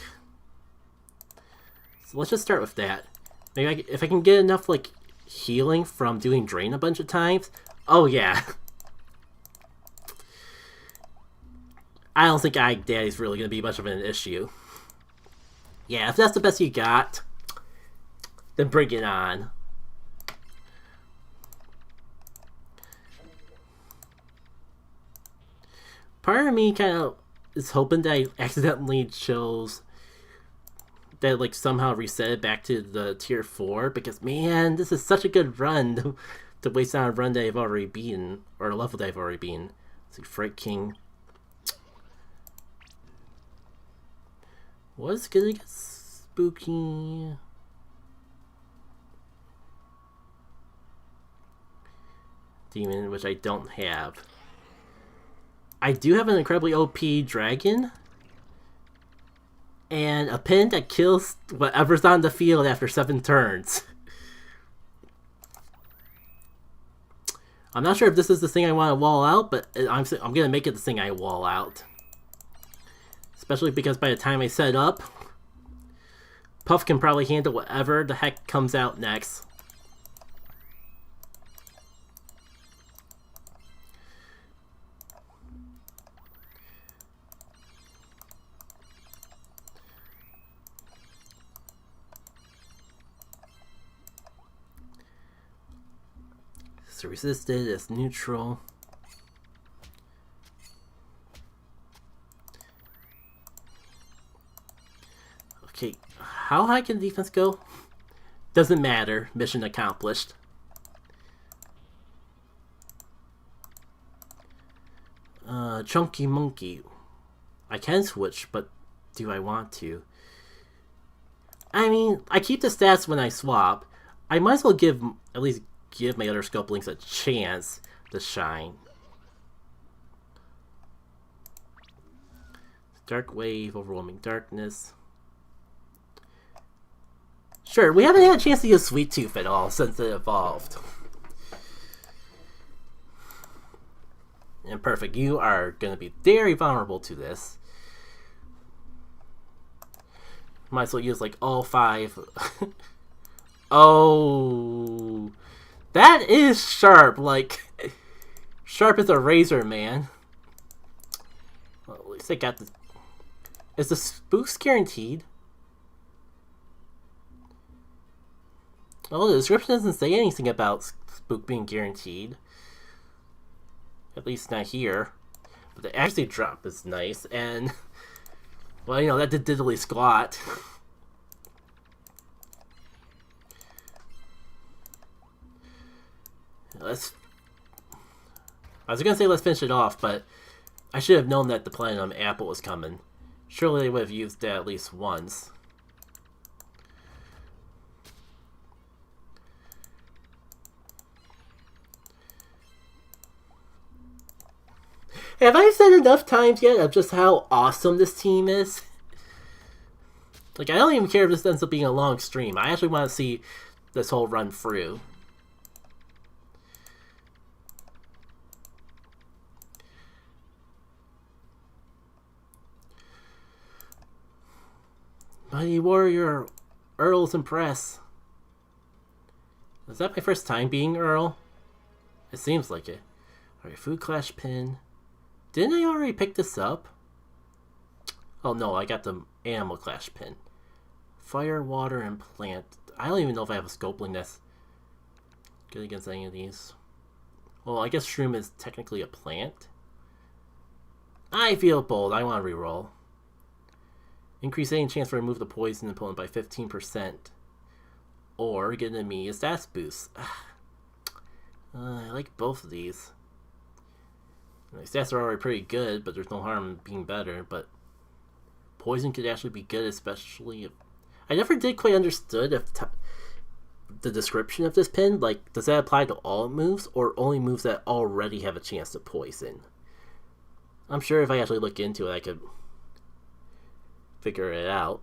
So let's just start with that. Maybe if I can get enough, like, healing from doing drain a bunch of times. Oh, yeah. I don't think Ag Daddy's really going to be much of an issue. Yeah, if that's the best you got, then bring it on. Part of me kind of is hoping that I accidentally chose that, like, somehow reset it back to the tier 4, because, man, this is such a good run to waste on a run that I've already beaten, or a level that I've already beaten. Let's see, Fright King. Was gonna get spooky. Demon, which I don't have. I do have an incredibly OP dragon. And a pin that kills whatever's on the field after 7 turns. I'm not sure if this is the thing I want to wall out, but I'm gonna make it the thing I wall out. Especially because by the time I set up, Puff can probably handle whatever the heck comes out next. So resisted is neutral. Okay, how high can defense go? Doesn't matter. Mission accomplished. Chunky Monkey. I can switch, but do I want to? I mean, I keep the stats when I swap. I might as well at least give my other Sculplings a chance to shine. Dark Wave, Overwhelming Darkness. Sure, we haven't had a chance to use Sweet Tooth at all since it evolved. And perfect, you are going to be very vulnerable to this. Might as well use like all 5. Oh, that is sharp. Like, sharp as a razor, man. Well, at least I got this. Is the spooks guaranteed? Well, the description doesn't say anything about spook being guaranteed. At least not here. But the actually drop is nice, and well, you know, that did diddly squat. I was gonna say let's finish it off, but I should have known that the Platinum Apple was coming. Surely they would have used that at least once. Have I said enough times yet of just how awesome this team is? Like, I don't even care if this ends up being a long stream. I actually want to see this whole run through. Mighty Warrior, Earl's Impress. Is that my first time being Earl? It seems like it. Alright, Food Clash Pin. Didn't I already pick this up? Oh no, I got the Animal Clash Pin. Fire, Water, and Plant. I don't even know if I have a Sculpling that's good against any of these. Well, I guess Shroom is technically a plant. I feel bold. I want to reroll. Increase any chance to remove the poison opponent by 15%. Or get an immediate stats boost. I like both of these. My stats are already pretty good, but there's no harm in being better. But poison could actually be good, especially if... I never did quite understood if the description of this pin. Like, does that apply to all moves, or only moves that already have a chance to poison? I'm sure if I actually look into it, I could figure it out.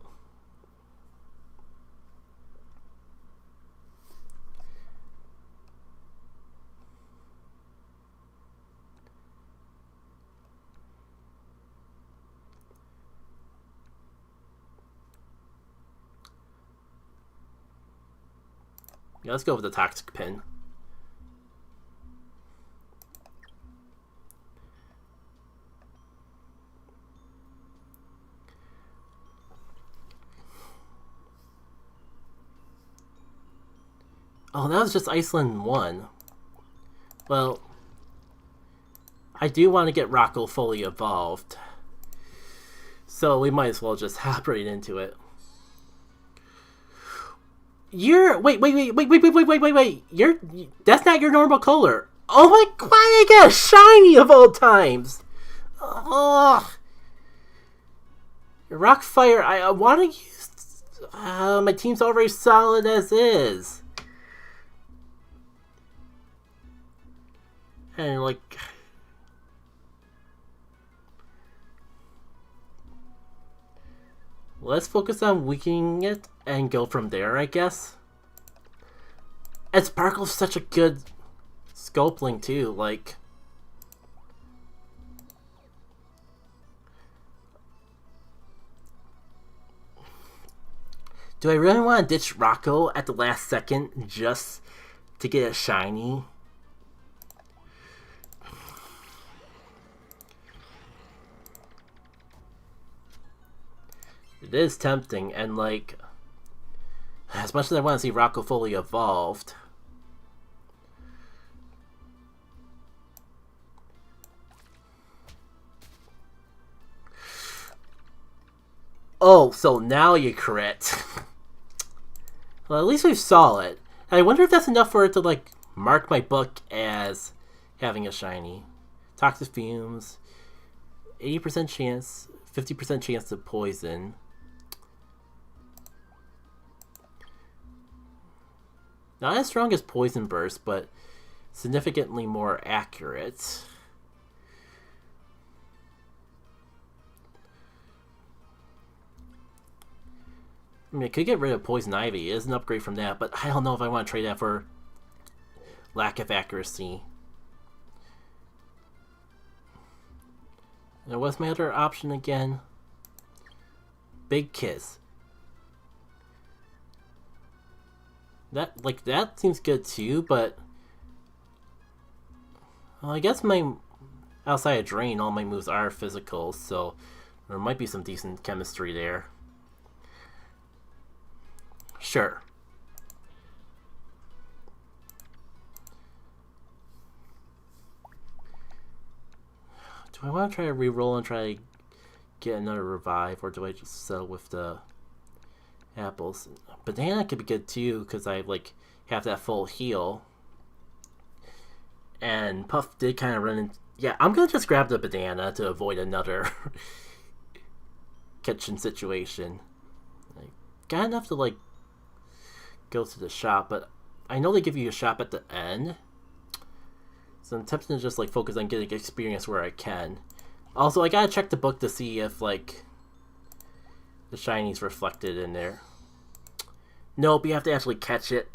Yeah, let's go with the toxic pin. Oh, that was just Iceland 1. Well, I do want to get Rocco fully evolved. So we might as well just hop right into it. Wait. That's not your normal color. Oh my god, I got a shiny of all times. Oh. Rockfire, I want to use... my team's already solid as is. And like... Let's focus on weakening it and go from there, I guess. And Sparkle's such a good Sculpling too, like... Do I really want to ditch Rocco at the last second just to get a shiny? It is tempting, and like, as much as I want to see Rocco fully evolved, oh, so now you crit. Well, at least we saw it. I wonder if that's enough for it to like mark my book as having a shiny. Toxic fumes, 80% chance, 50% chance to poison. Not as strong as Poison Burst, but significantly more accurate. I mean, I could get rid of Poison Ivy. It is an upgrade from that, but I don't know if I want to trade that for lack of accuracy. Now, what's my other option again? Big Kiss. That seems good too, but well, I guess my outside of Drain, all my moves are physical, so there might be some decent chemistry there. Sure. Do I want to try to reroll and try to get another revive, or do I just settle with the apples? Banana could be good too, because I like have that full heal. And Puff did kind of run in. Yeah, I'm gonna just grab the banana to avoid another kitchen situation. I got enough to like go to the shop, but I know they give you a shop at the end, so I'm tempted to just like focus on getting experience where I can. Also, I gotta check the book to see if like the shiny's reflected in there. Nope, you have to actually catch it.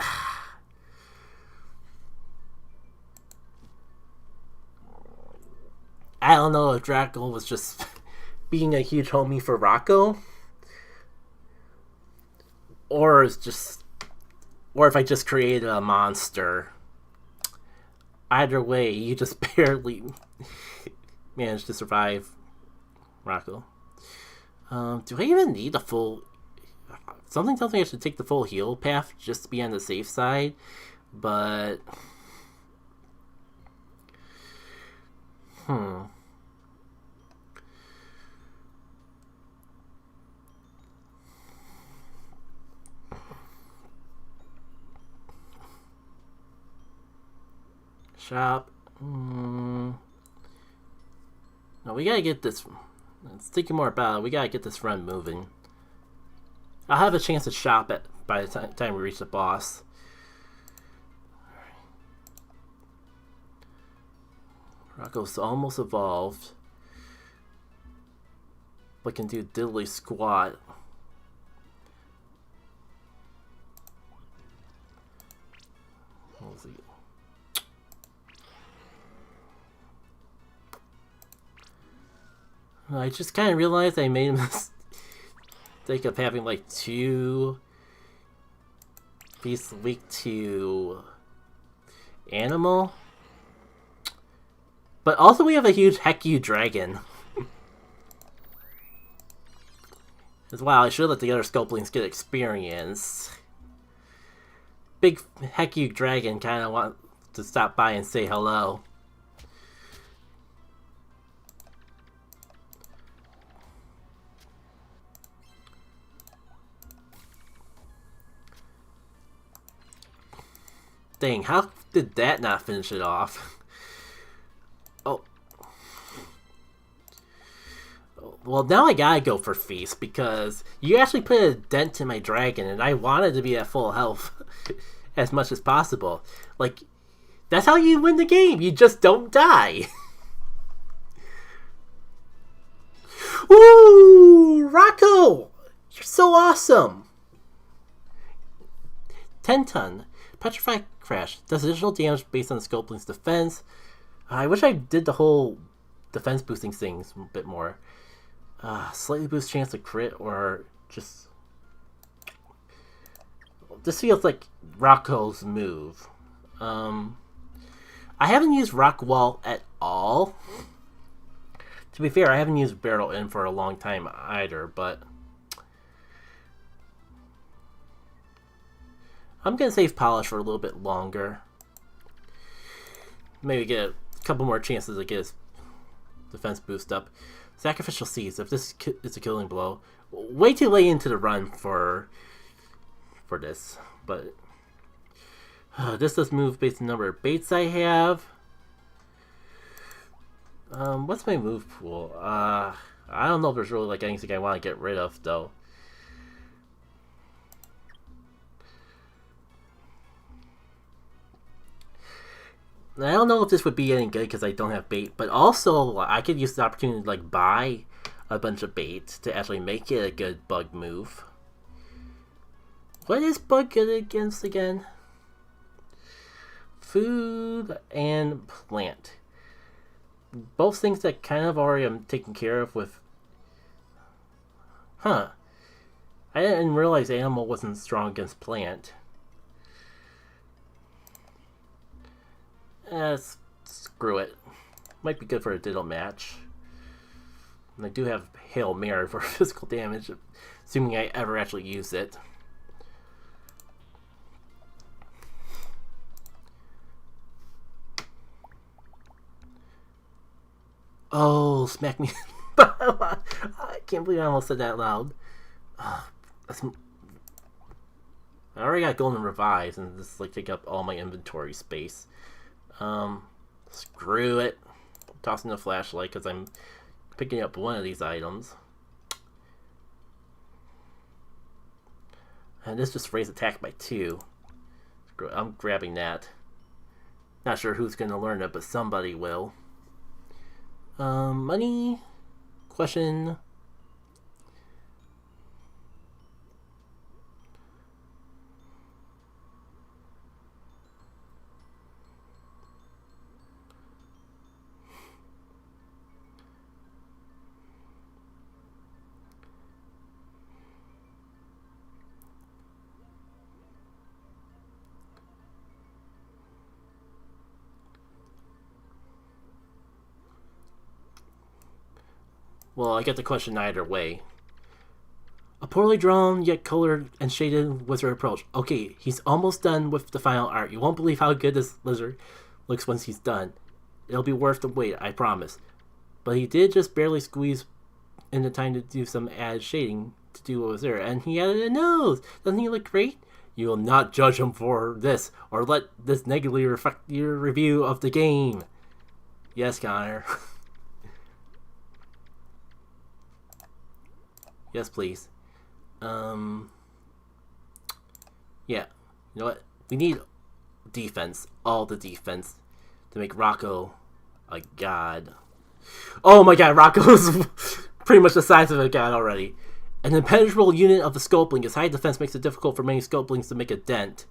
I don't know if Draco was just being a huge homie for Rocco, or if I just created a monster. Either way, you just barely managed to survive Rocco. Do I even need a full... Something tells me I should take the full heal path just to be on the safe side, but... Shop. No, we gotta get this... Let's think more about it. We gotta get this run moving. I'll have a chance to shop it by the time we reach the boss. Rocco's almost evolved, but can do diddly squat. Let's see. I just kind of realized I made a mistake of having like two He's weak to animal. But also we have a huge Heku dragon. As well, I should let the other Sculplings get experience. Big Heku dragon kind of wants to stop by and say hello. Dang, how did that not finish it off? Oh. Well, now I gotta go for Feast, because you actually put a dent in my dragon, and I wanted to be at full health as much as possible. Like, that's how you win the game. You just don't die. Ooh, Rocco! You're so awesome! 10 ton. Petrified Crash. Does additional damage based on the Sculpling's defense. I wish I did the whole defense boosting things a bit more. Slightly boost chance to crit, or just... This feels like Rocco's move. I haven't used Rock Wall at all. To be fair, I haven't used Barrel In for a long time either, but... I'm going to save Polish for a little bit longer. Maybe get a couple more chances to get his defense boost up. Sacrificial Seeds, if this is a killing blow. Way too late into the run for this, but... this does move based on the number of baits I have. What's my move pool? I don't know if there's really like anything I want to get rid of, though. I don't know if this would be any good because I don't have bait, but also I could use the opportunity to like buy a bunch of bait to actually make it a good bug move. What is bug good against again? Food and plant. Both things that kind of already I'm taken care of with. Huh. I didn't realize animal wasn't strong against plant. Screw it. Might be good for a diddle match. And I do have Hail Mary for physical damage, assuming I ever actually use it. Oh, smack me. I can't believe I almost said that loud. I already got Golden Revives, and this like take up all my inventory space. Screw it. I'm tossing the flashlight because I'm picking up one of these items. And this just raised attack by 2. Screw it. I'm grabbing that. Not sure who's going to learn it, but somebody will. Money? Question? Well, I get the question either way. A poorly drawn, yet colored and shaded wizard approach. Okay, he's almost done with the final art. You won't believe how good this lizard looks once he's done. It'll be worth the wait, I promise. But he did just barely squeeze in the time to do some added shading to do what was there. And he added a nose. Doesn't he look great? You will not judge him for this, or let this negatively reflect your review of the game. Yes, Conor. Yes, please. Yeah. You know what? We need defense. All the defense. To make Rocco a god. Oh my god, Rocco's pretty much the size of a god already. An impenetrable unit of the Sculpling. His high defense makes it difficult for many Sculplings to make a dent.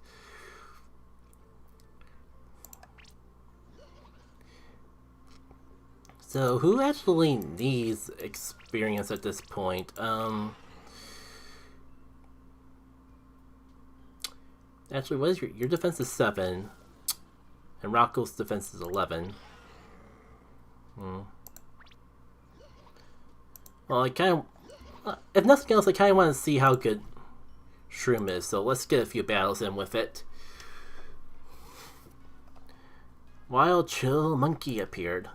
So, who actually needs experience at this point? Actually, what is your defense is 7, and Rocco's defense is 11. Well, I kind of, if nothing else, I kind of want to see how good Shroom is. So let's get a few battles in with it. Wild Chill Monkey appeared.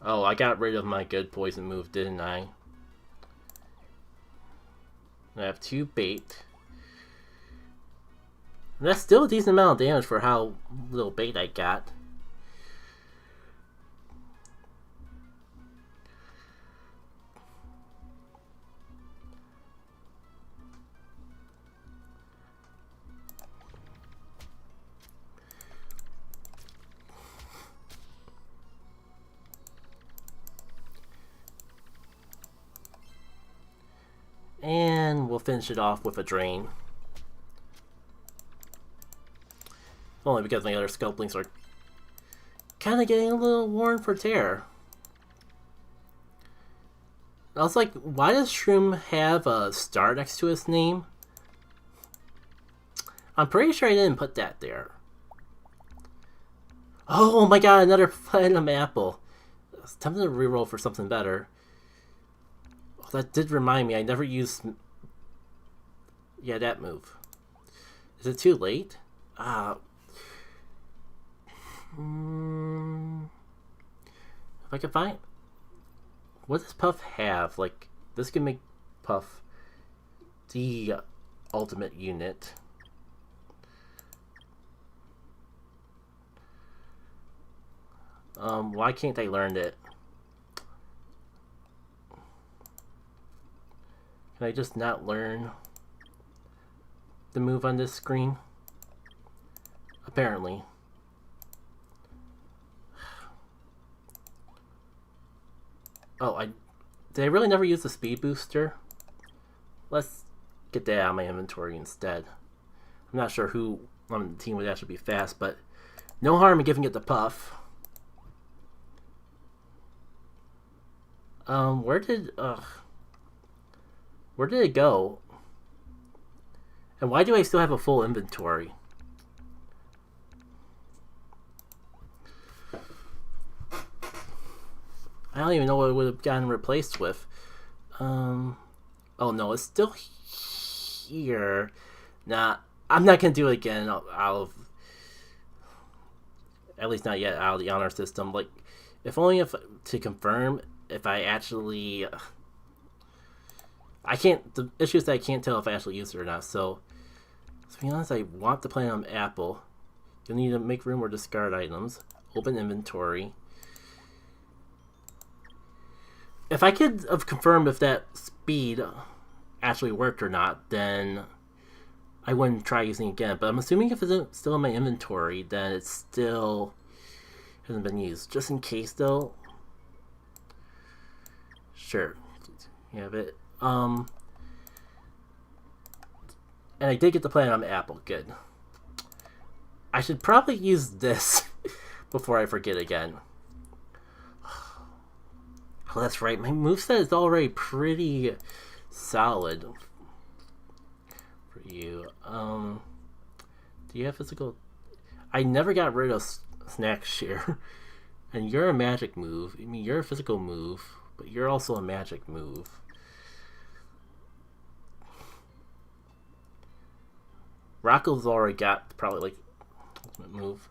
Oh, I got rid of my good poison move, didn't I? I have 2 bait. And that's still a decent amount of damage for how little bait I got. And we'll finish it off with a drain. Only because my other Sculplings are kind of getting a little worn for tear. I was like, why does Shroom have a star next to his name? I'm pretty sure I didn't put that there. Oh my god, another Platinum Apple. It's tempted to reroll for something better. Oh, that did remind me, I never used... Yeah, that move. Is it too late? If I could find... What does Puff have? Like, this can make Puff the ultimate unit. Why can't I learn it? Can I just not learn the move on this screen? Apparently. Oh, did I really never use the speed booster? Let's get that out of my inventory instead. I'm not sure who on the team would actually be fast, but no harm in giving it the Puff. Where did it go? And why do I still have a full inventory? I don't even know what it would have gotten replaced with. Oh no, it's still here. Nah, I'm not gonna do it again out of... At least not yet out of the honor system. Like, if only if to confirm if I actually... I can't... The issue is that I can't tell if I actually use it or not, so... To be honest, I want the Platinum Apple. You'll need to make room or discard items. Open inventory. If I could have confirmed if that speed actually worked or not, then I wouldn't try using it again. But I'm assuming if it's still in my inventory, then it still hasn't been used. Just in case, though. Sure. You have it. And I did get the Platinum Apple. Good. I should probably use this before I forget again. Oh, that's right. My moveset is already pretty solid for you. Do you have physical? I never got rid of Snack Share. And you're a magic move. I mean, you're a physical move, but you're also a magic move. Rocco's already got probably like ultimate move.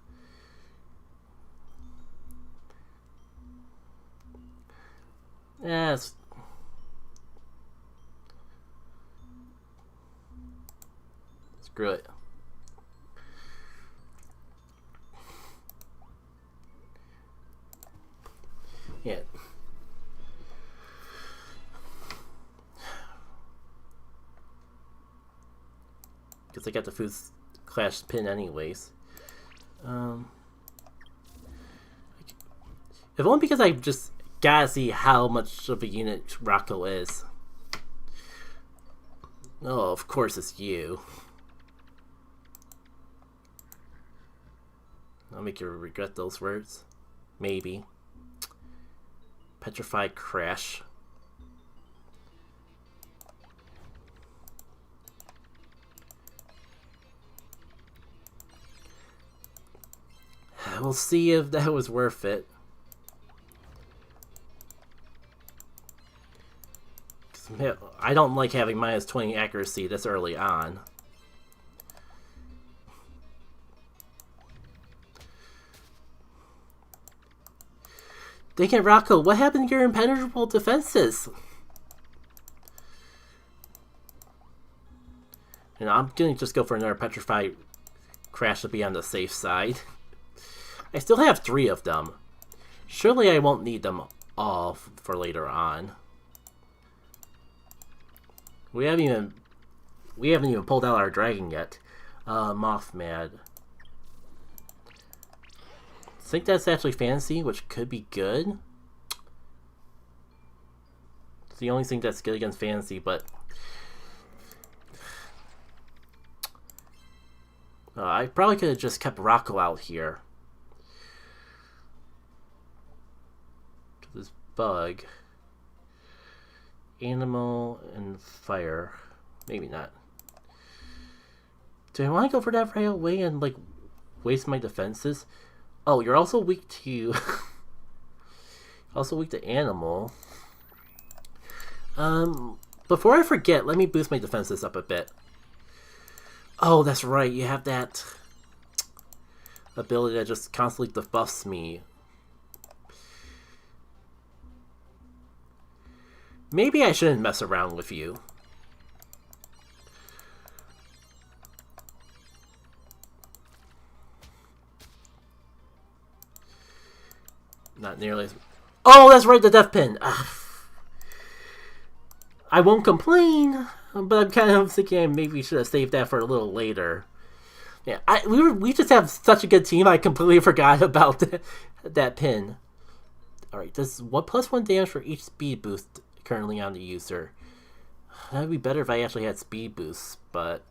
Yes. Screw it. Yeah. Because I got the food clash pin anyways. If only because I just gotta see how much of a unit Rocco is. Oh, of course it's you. I'll make you regret those words. Maybe. Petrified Crash. we'll see if that was worth it. I don't like having minus 20 accuracy this early on. Dang it, Rocco, what happened to your impenetrable defenses? You know, I'm gonna just go for another petrified crash to be on the safe side. I still have 3 of them. Surely I won't need them all for later on. We haven't even pulled out our dragon yet. Mothmad. I think that's actually fantasy, which could be good. It's the only thing that's good against fantasy, but I probably could have just kept Rocco out here. This bug. Animal and fire. Maybe not. Do I want to go for that right away and like waste my defenses? Oh, you're also weak to also weak to animal. Before I forget, let me boost my defenses up a bit. Oh, that's right, you have that ability that just constantly debuffs me. Maybe I shouldn't mess around with you. Not nearly as... Oh, that's right, the death pin! Ugh. I won't complain, but I'm kind of thinking maybe we should have saved that for a little later. Yeah, we just have such a good team, I completely forgot about that pin. Alright, does 1+1 damage for each speed boost currently on the user. That would be better if I actually had speed boosts, but...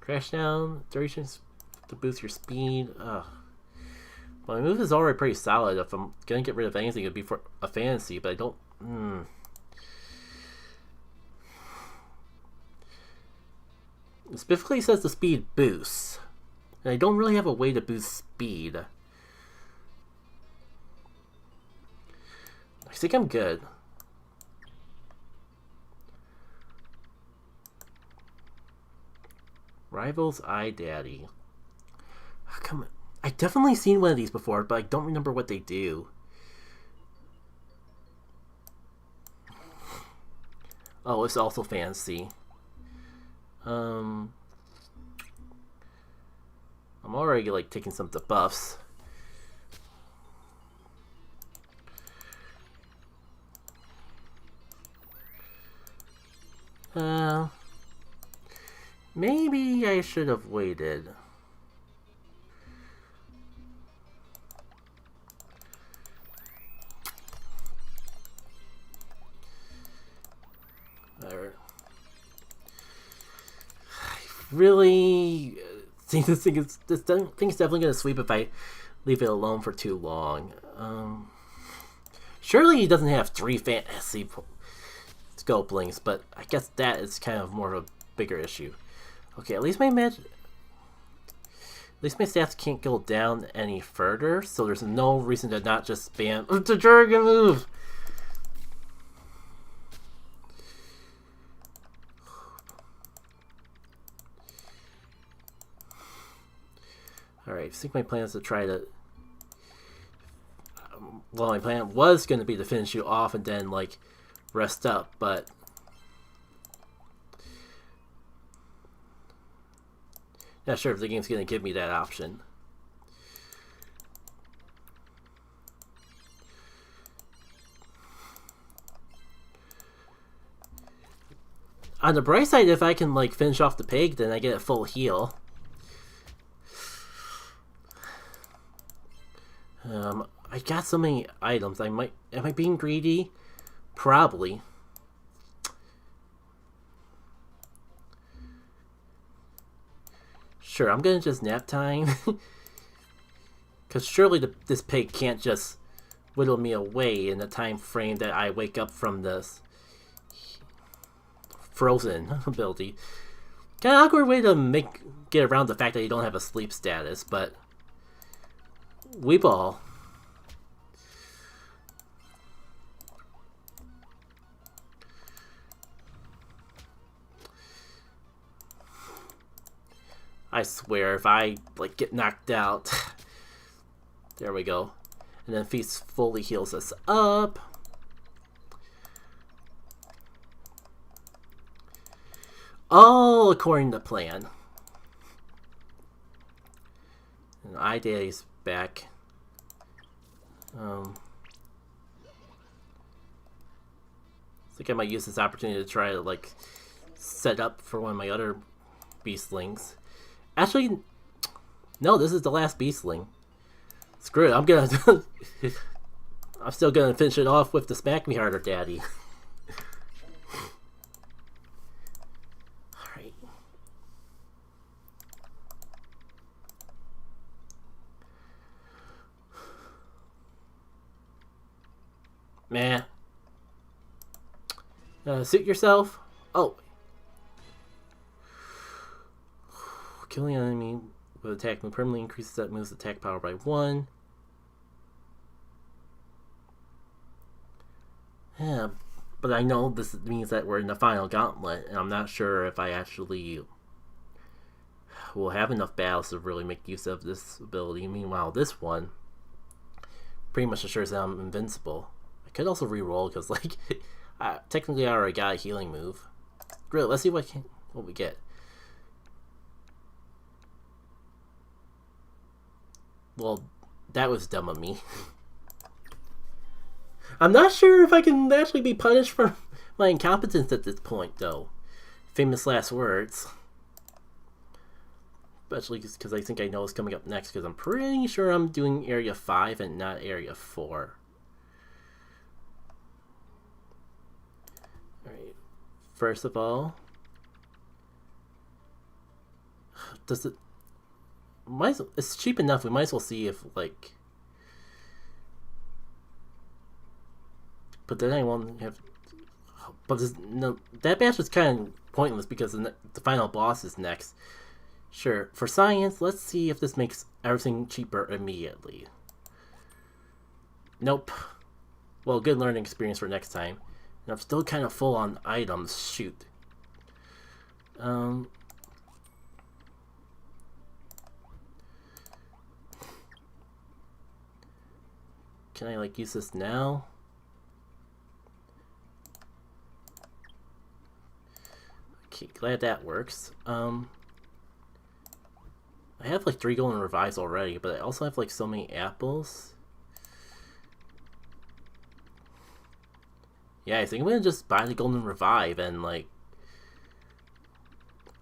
Crash down, durations to boost your speed. Ugh. Well, my move is already pretty solid. If I'm gonna get rid of anything, it'd be for a fantasy, but I don't... It specifically says the speed boosts. And I don't really have a way to boost speed. I think I'm good. Rivals iDaddy. Oh, come on. I've definitely seen one of these before, but I don't remember what they do. Oh, it's also fantasy. I'm already like taking some debuffs. Maybe I should have waited. Really think this thing's definitely gonna sweep if I leave it alone for too long. Surely he doesn't have 3 fantasy Sculplings, but I guess that is kind of more of a bigger issue. Okay, at least my stats can't go down any further, so there's no reason to not just spam the dragon move. Alright, I think my plan is to try to... well, my plan was going to be to finish you off and then, like, rest up, but... not sure if the game's going to give me that option. On the bright side, if I can, like, finish off the pig, then I get a full heal. I got so many items. Am I being greedy? Probably. Sure, I'm gonna just nap time. Because surely this pig can't just whittle me away in the time frame that I wake up from this frozen ability. Kind of awkward way to make get around the fact that you don't have a sleep status, but we ball. I swear, if I like get knocked out, there we go. And then Feast fully heals us up. All according to plan. And iDaddy's back. I think I might use this opportunity to try to like set up for one of my other beastlings. Actually, no, this is the last beastling. Screw it, I'm gonna I'm still gonna finish it off with the Smack Me Harder Daddy. Alright. Man. Suit yourself? Oh. Killing an enemy with attack move permanently increases that move's attack power by 1. Yeah, but I know this means that we're in the final gauntlet, and I'm not sure if I actually will have enough battles to really make use of this ability. Meanwhile, this one pretty much assures that I'm invincible. I could also reroll because, like, technically I already got a healing move. Really, let's see what we get. Well, that was dumb of me. I'm not sure if I can actually be punished for my incompetence at this point, though. Famous last words. Especially because I think I know what's coming up next, because I'm pretty sure I'm doing Area 5 and not Area 4. Alright. First of all, does it... it's cheap enough, we might as well see if, like... But then I won't have... But no, that batch is kind of pointless because the final boss is next. Sure, for science, let's see if this makes everything cheaper immediately. Nope. Well, good learning experience for next time. And I'm still kind of full on items. Shoot. Can I, like, use this now? Okay, glad that works. I have like 3 golden revives already, but I also have like so many apples. Yeah, I think I'm gonna just buy the golden revive and like...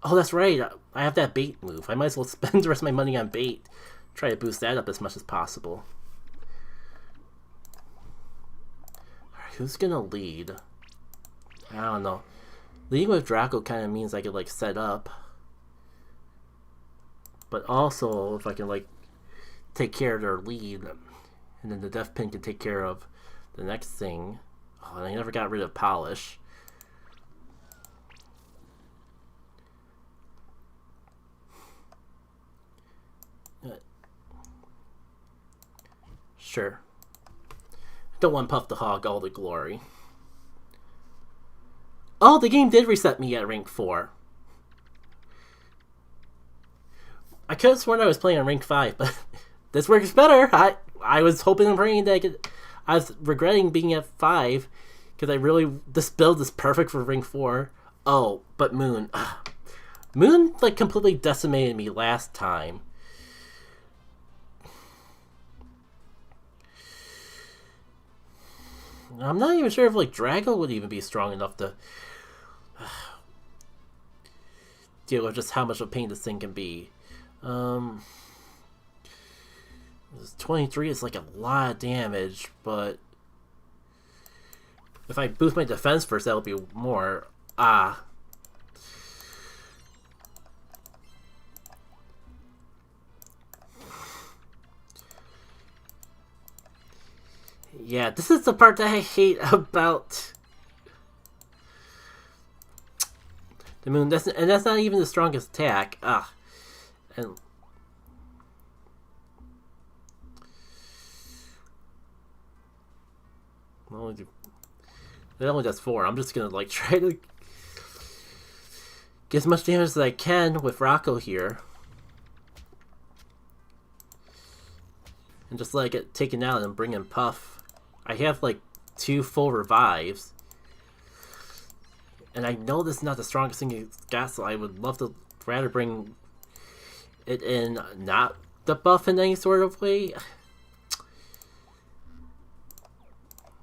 Oh, that's right, I have that bait move. I might as well spend the rest of my money on bait. Try to boost that up as much as possible. Alright, who's gonna lead? I don't know. Leading with Draco kind of means I could like set up. But also, if I can like take care of their lead, and then the Death Pin can take care of the next thing. Oh, and I never got rid of Polish. Sure. Don't want Puff the Hog all the glory. Oh, the game did reset me at rank 4. I could have sworn I was playing on rank 5, but this works better. I was hoping and praying that I was regretting being at 5 because I really... This build is perfect for rank 4. Oh, but Moon. Moon, like, completely decimated me last time. I'm not even sure if, like, Drago would even be strong enough to deal with just how much of a pain this thing can be. 23 is like a lot of damage, but if I boost my defense first, that'll be more. Yeah, this is the part that I hate about the Moon. That's not even the strongest attack. And it only does 4. I'm just gonna like try to get as much damage as I can with Rocco here. And just let it get taken out and bring in Puff. I have like 2 full revives. And I know this is not the strongest thing he's got, so I would love to rather bring it in not the buff in any sort of way.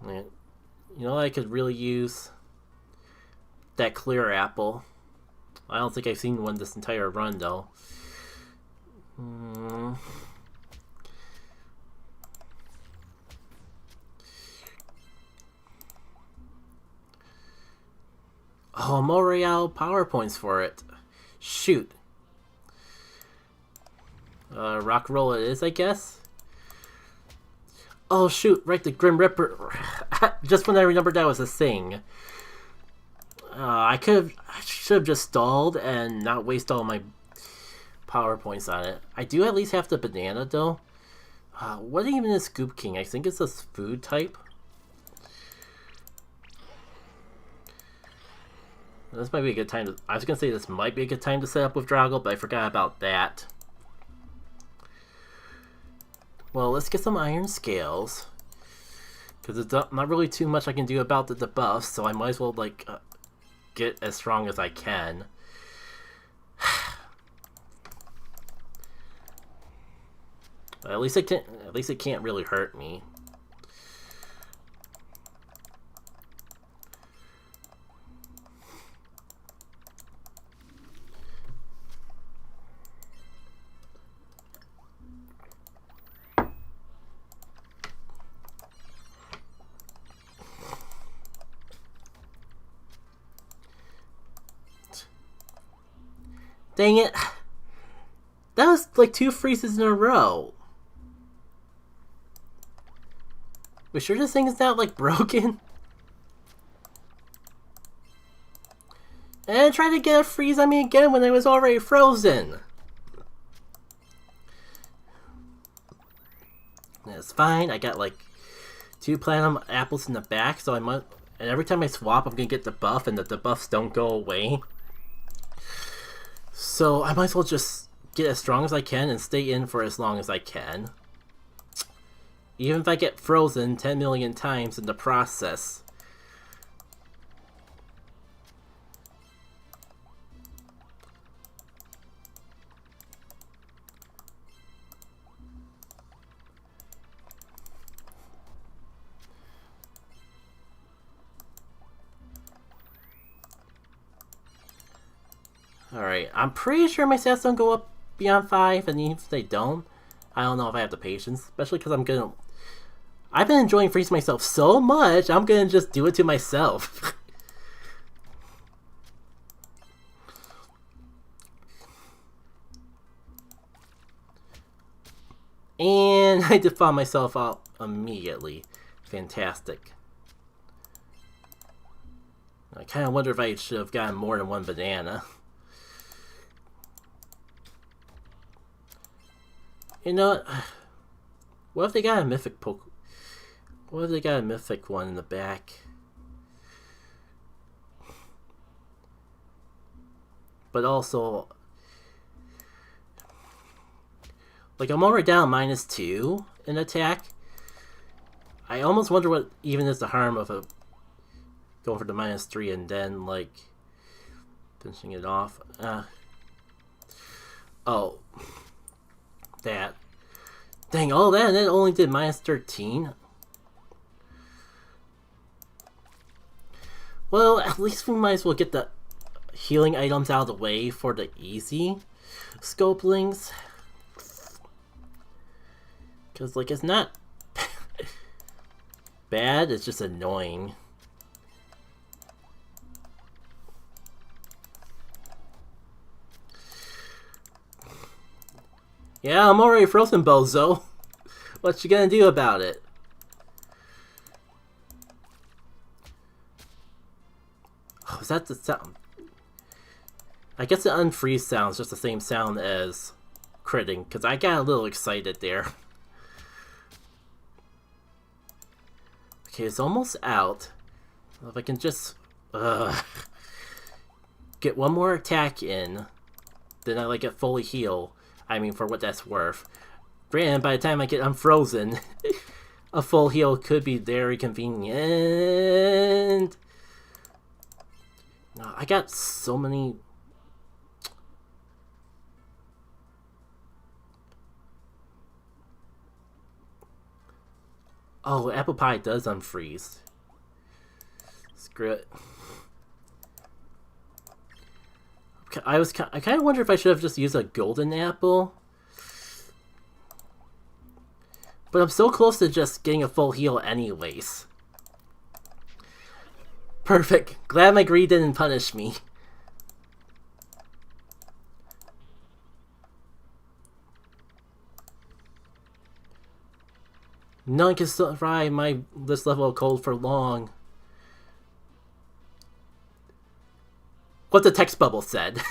Man, you know, I could really use that clear apple. I don't think I've seen one this entire run, though. Oh, I'm already out of PowerPoints for it. Shoot. Rock roll it is, I guess. Oh shoot, right, the Grim Reaper. Just when I remembered that was a thing. I should have just stalled and not waste all my PowerPoints on it. I do at least have the banana though. What even is Scoop King? I think it's a food type. This might be a good time to... I was going to say this might be a good time to set up with Drago, but I forgot about that. Well, let's get some iron scales. Because there's not really too much I can do about the debuffs, so I might as well, like, get as strong as I can. At least it can't really hurt me. Dang it. That was like 2 freezes in a row. We sure this thing is not like broken? And try to get a freeze on me again when I was already frozen. That's fine. I got like 2 platinum apples in the back, so I might... And every time I swap, I'm gonna get the buff, and the debuffs don't go away. So I might as well just get as strong as I can and stay in for as long as I can. Even if I get frozen 10 million times in the process. Alright, I'm pretty sure my stats don't go up beyond 5, and even if they don't, I don't know if I have the patience, especially because I've been enjoying freezing myself so much, I'm gonna just do it to myself. And I defend myself out immediately. Fantastic. I kind of wonder if I should have gotten more than 1 banana. You know what? What if they got a mythic What if they got a mythic one in the back? But also, like, I'm already down -2 in attack. I almost wonder what even is the harm of going for the -3 and then, like, finishing it off. Oh. That. Dang, all that, and it only did -13. Well, at least we might as well get the healing items out of the way for the easy Sculplings. Because, like, it's not bad, it's just annoying. Yeah, I'm already frozen, bozo. What you gonna do about it? Oh, is that the sound? I guess the unfreeze sound is just the same sound as critting, because I got a little excited there. Okay, it's almost out. If I can just get one more attack in, then I like get fully heal. I mean, for what that's worth. Granted, by the time I get unfrozen, a full heal could be very convenient. No, I got so many. Oh, apple pie does unfreeze. Screw it. I kind of wonder if I should have just used a golden apple. But I'm so close to just getting a full heal anyways. Perfect. Glad my greed didn't punish me. No one can survive this level of cold for long. What the text bubble said.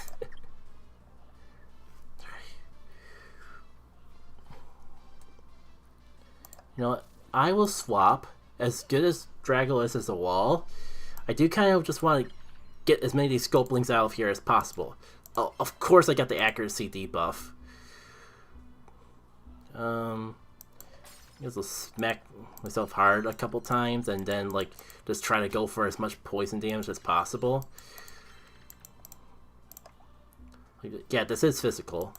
You know what? I will swap. As good as Drago is as a wall, I do kind of just want to get as many of these Sculplings out of here as possible. Oh, of course I got the accuracy debuff. I guess I'll smack myself hard a couple times and then like just try to go for as much poison damage as possible. Yeah, this is physical.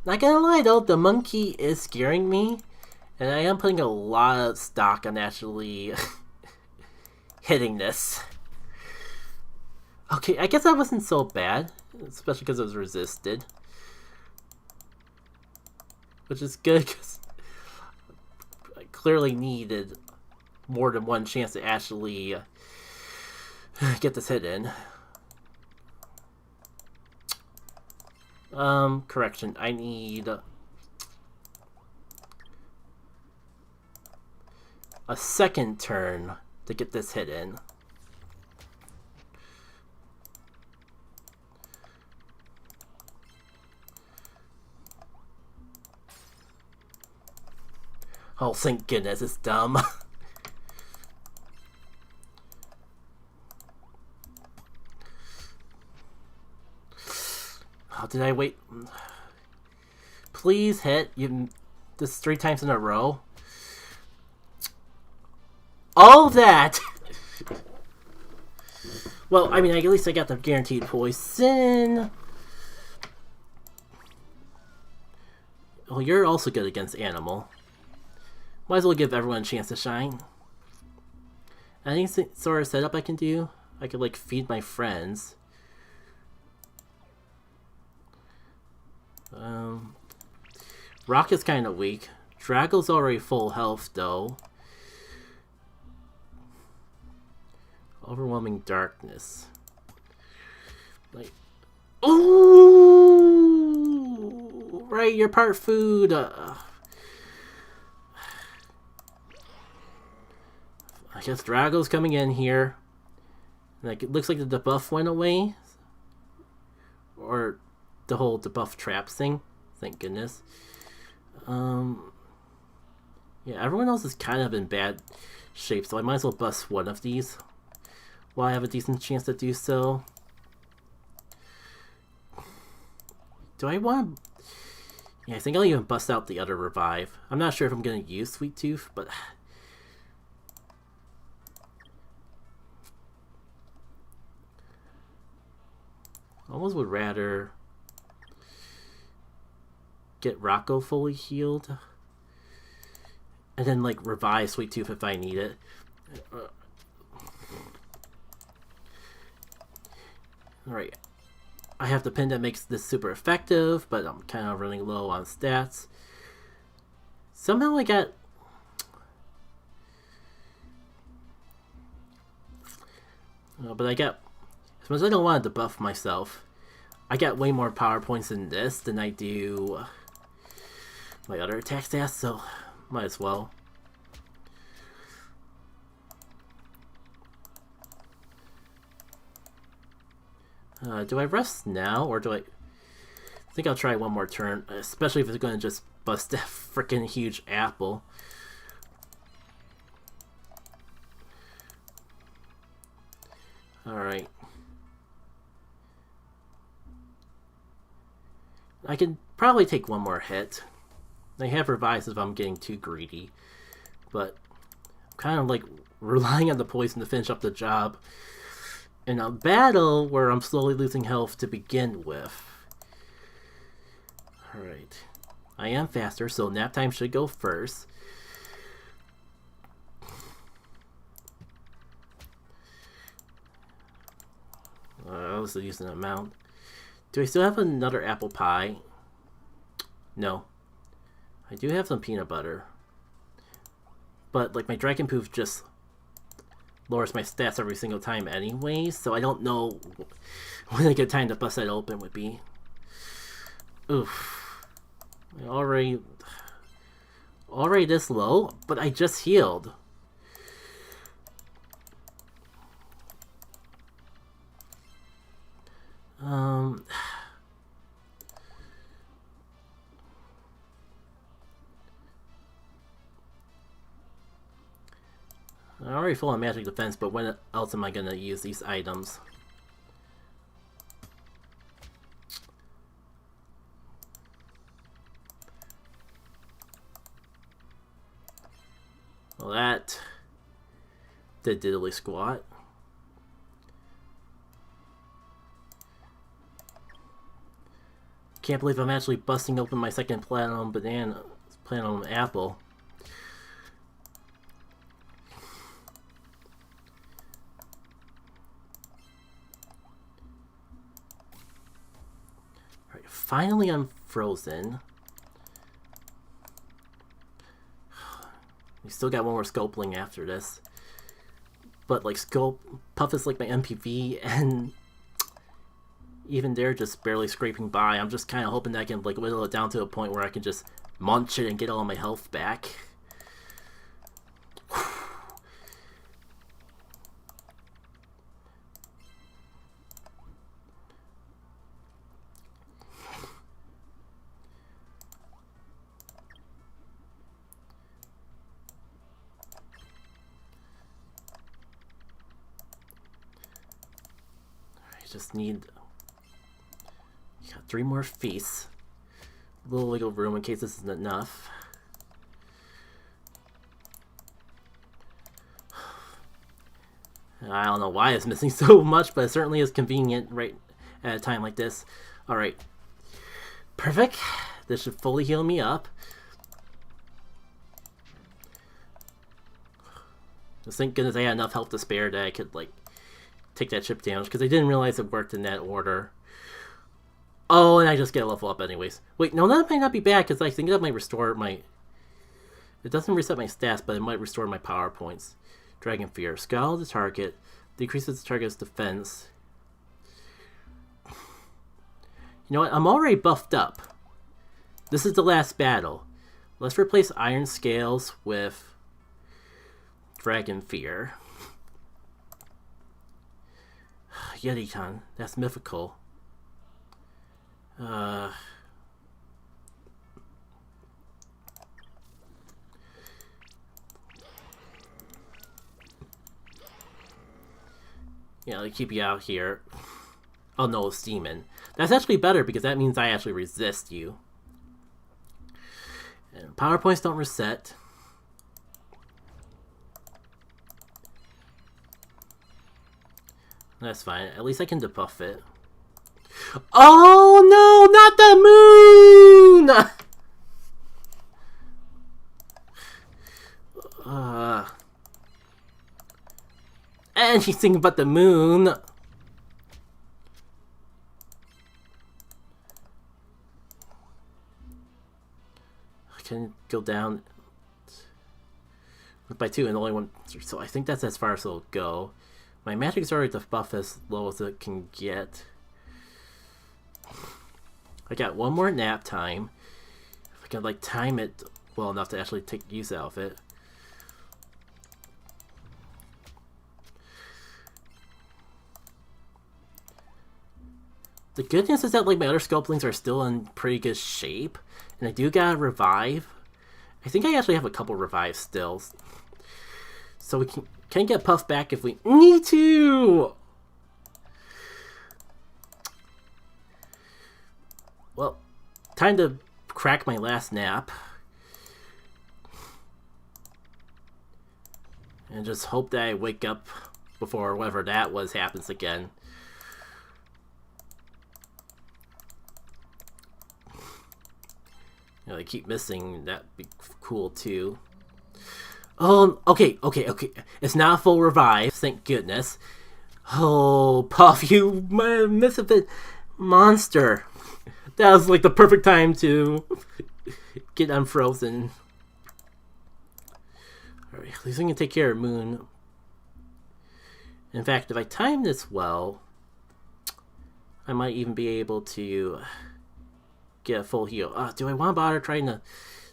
Not gonna lie though, the monkey is scaring me, and I am putting a lot of stock on actually hitting this. Okay, I guess that wasn't so bad, especially because it was resisted. Which is good, because I clearly needed more than one chance to actually get this hit in. Correction, I need a second turn to get this hit in. Oh, thank goodness, it's dumb. Oh, did I wait? Please hit. This 3 times in a row. All that! Well, I mean, at least I got the guaranteed poison. Oh, you're also good against animal. Might as well give everyone a chance to shine. Any sort of setup I can do? I could, like, feed my friends. Rock is kind of weak. Drago's already full health, though. Overwhelming darkness. Like, ooh, right, you're part food. I guess Drago's coming in here. Like, it looks like the debuff went away, or the whole debuff traps thing. Thank goodness. Yeah, everyone else is kind of in bad shape, so I might as well bust one of these while I have a decent chance to do so. Do I want to... Yeah, I think I'll even bust out the other revive. I'm not sure if I'm going to use Sweet Tooth, but... I almost would rather get Rocco fully healed and then like revive Sweet Tooth if I need it. Alright, I have the pin that makes this super effective, but I'm kind of running low on stats. Somehow I got... but I got... As much as I don't want to debuff myself, I got way more power points in this than I do my other attack stats, so might as well. Do I rest now, or do I think I'll try one more turn, especially if it's going to just bust that freaking huge apple. Alright. I can probably take one more hit. I have revised if I'm getting too greedy, but I'm kind of like relying on the poison to finish up the job in a battle where I'm slowly losing health to begin with. Alright. I am faster, so nap time should go first. I was using an amount. Do I still have another apple pie? No. I do have some peanut butter. But, like, my dragon poof just lowers my stats every single time anyway, so I don't know when a good time to bust that open would be. Oof. Already this low, but I just healed. I'm already full on magic defense, but when else am I gonna use these items? Well, that did diddly squat. Can't believe I'm actually busting open my second platinum apple. Alright, finally I'm frozen. We still got one more Sculpling after this. But like Puff is like my MPV, and even they're just barely scraping by. I'm just kind of hoping that I can like whittle it down to a point where I can just munch it and get all my health back. I just need... Got 3 more feasts. A little wiggle room in case this isn't enough. I don't know why it's missing so much, but it certainly is convenient right at a time like this. Alright. Perfect. This should fully heal me up. Just thank goodness I had enough health to spare that I could, like, take that chip damage, because I didn't realize it worked in that order. Oh, and I just get a level up anyways. Wait, no, that might not be bad, because I think that might restore my... It doesn't reset my stats, but it might restore my power points. Dragon Fear. Scowl the target. Decreases the target's defense. You know what? I'm already buffed up. This is the last battle. Let's replace Iron Scales with Dragon Fear. Yeti-tan. That's mythical. Yeah, they keep you out here. Oh no, it's Demon. That's actually better because that means I actually resist you. And power points don't reset. That's fine. At least I can debuff it. Oh no, not the moon! And she's thinking about the moon. I can go down by 2 and only one, so I think that's as far as it'll go. My magic's already debuffed as low as it can get. I got one more nap time. If I can like time it well enough to actually take use out of it. The good news is that like my other Sculplings are still in pretty good shape, and I do got a revive. I think I actually have a couple revives still, so we can get Puff back if we need to. Well, time to crack my last nap. And just hope that I wake up before whatever that was happens again. You know, I keep missing. That'd be cool too. Okay. It's not a full revive, thank goodness. Oh, Puff, you misfit monster. That was like the perfect time to get unfrozen. Alright, at least we can take care of Moon. In fact, if I time this well, I might even be able to get a full heal. Do I want to bother trying to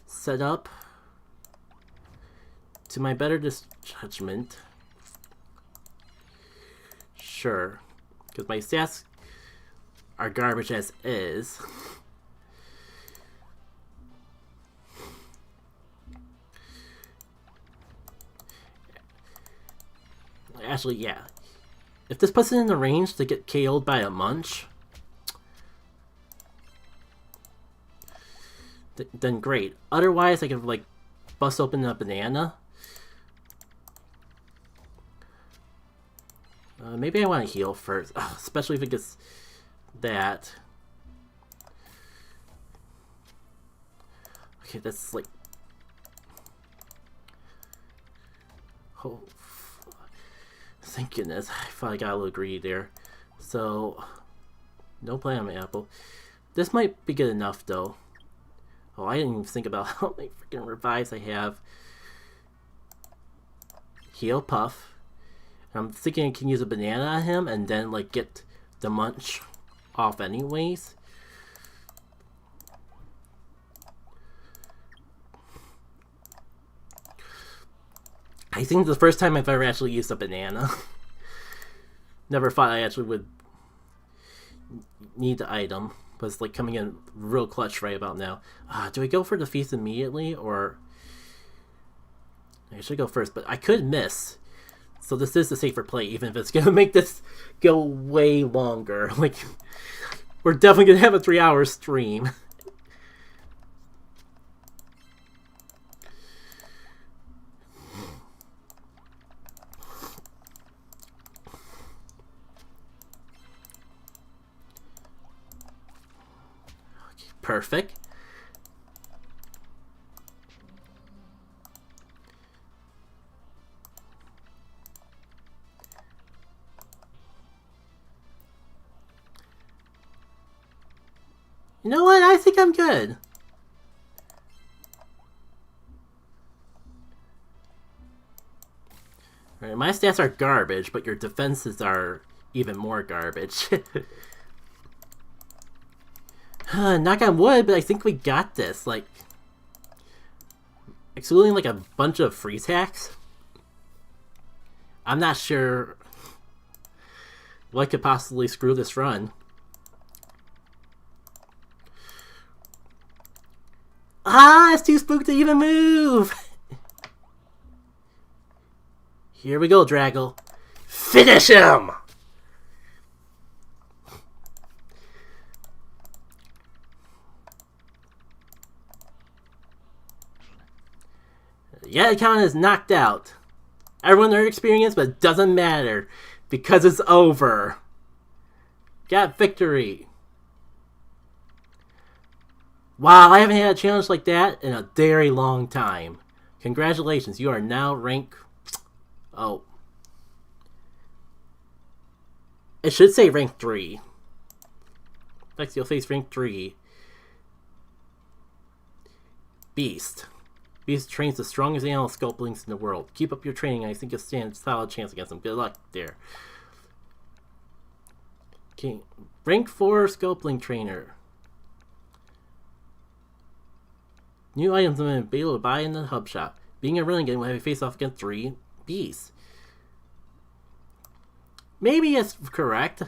set up? To my better judgment. Sure. Because my stats are garbage as is. Actually, yeah. If this puts it in the range to get KO'd by a munch, then great. Otherwise, I could like bust open a banana. Maybe I want to heal first, especially if it gets that. Okay, that's like... Oh, thank goodness. I finally got a little greedy there. So, no play on my apple. This might be good enough, though. Oh, I didn't even think about how many freaking revives I have. Heal Puff. I'm thinking I can use a banana on him and then like get the munch off anyways. I think the first time I've ever actually used a banana. Never thought I actually would need the item, but it's like coming in real clutch right about now. Do I go for the feast immediately, or I should go first? But I could miss. So this is the safer play, even if it's going to make this go way longer. Like, we're definitely going to have a 3-hour stream. Okay, perfect. You know what? I think I'm good. Right, my stats are garbage, but your defenses are even more garbage. Knock on wood, but I think we got this. Like, excluding like a bunch of freeze hacks, I'm not sure what could possibly screw this run. It's too spooked to even move! Here we go, Draggle. Finish him! Yeah, Icon is knocked out. Everyone learned experience, but it doesn't matter because it's over. Got victory. Wow, I haven't had a challenge like that in a very long time. Congratulations, you are now rank... Oh. It should say rank 3. Next, you'll face rank 3. Beast. Beast trains the strongest animal Sculplings in the world. Keep up your training, and I think you'll stand a solid chance against them. Good luck there. Okay, rank 4 Sculpling Trainer. New items have been able to buy in the hub shop. Being a renegade will have you face off against 3 beasts. Maybe it's correct.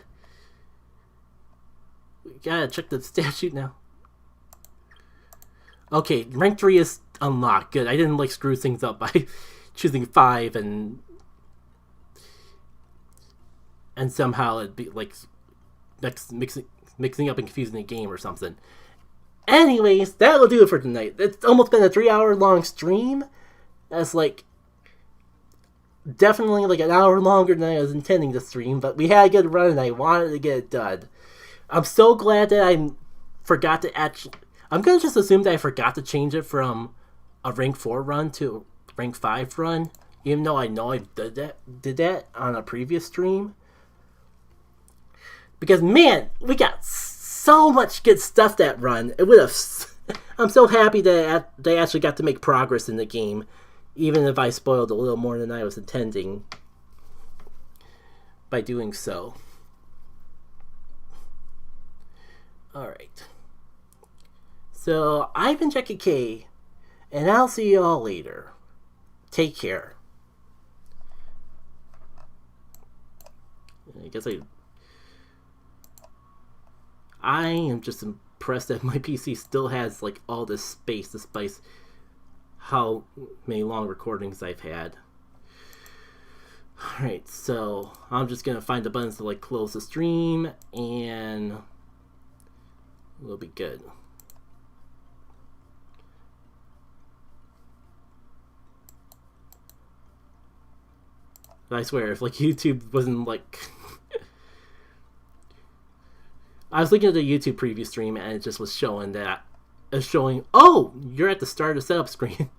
Gotta check the statute now. Okay, rank 3 is unlocked. Good. I didn't like screw things up by choosing 5 and somehow it'd be like mixing up and confusing the game or something. Anyways, that will do it for tonight. It's almost been a 3-hour long stream. That's like definitely like an hour longer than I was intending to stream, but we had a good run and I wanted to get it done. I'm so glad that I forgot to actually... I'm going to just assume that I forgot to change it from a rank 4 run to a rank 5 run, even though I know I did that on a previous stream. Because, man, we got so much good stuff that run. It would have... I'm so happy that they actually got to make progress in the game, even if I spoiled a little more than I was intending by doing so. Alright. So, I've been Jackie K, and I'll see you all later. Take care. I guess I am just impressed that my PC still has like all this space despite how many long recordings I've had. Alright, so I'm just gonna find the buttons to like close the stream and we'll be good. I swear, if like YouTube wasn't like... I was looking at the YouTube preview stream and it just was showing that... It's showing, oh, you're at the start of the setup screen.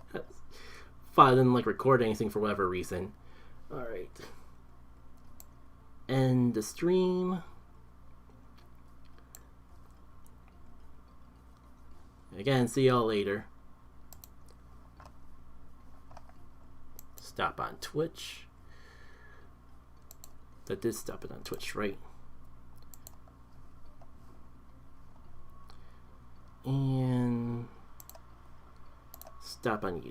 I didn't like record anything for whatever reason. Alright. End the stream. Again, see y'all later. Stop on Twitch. That did stop it on Twitch, right? And stop on YouTube.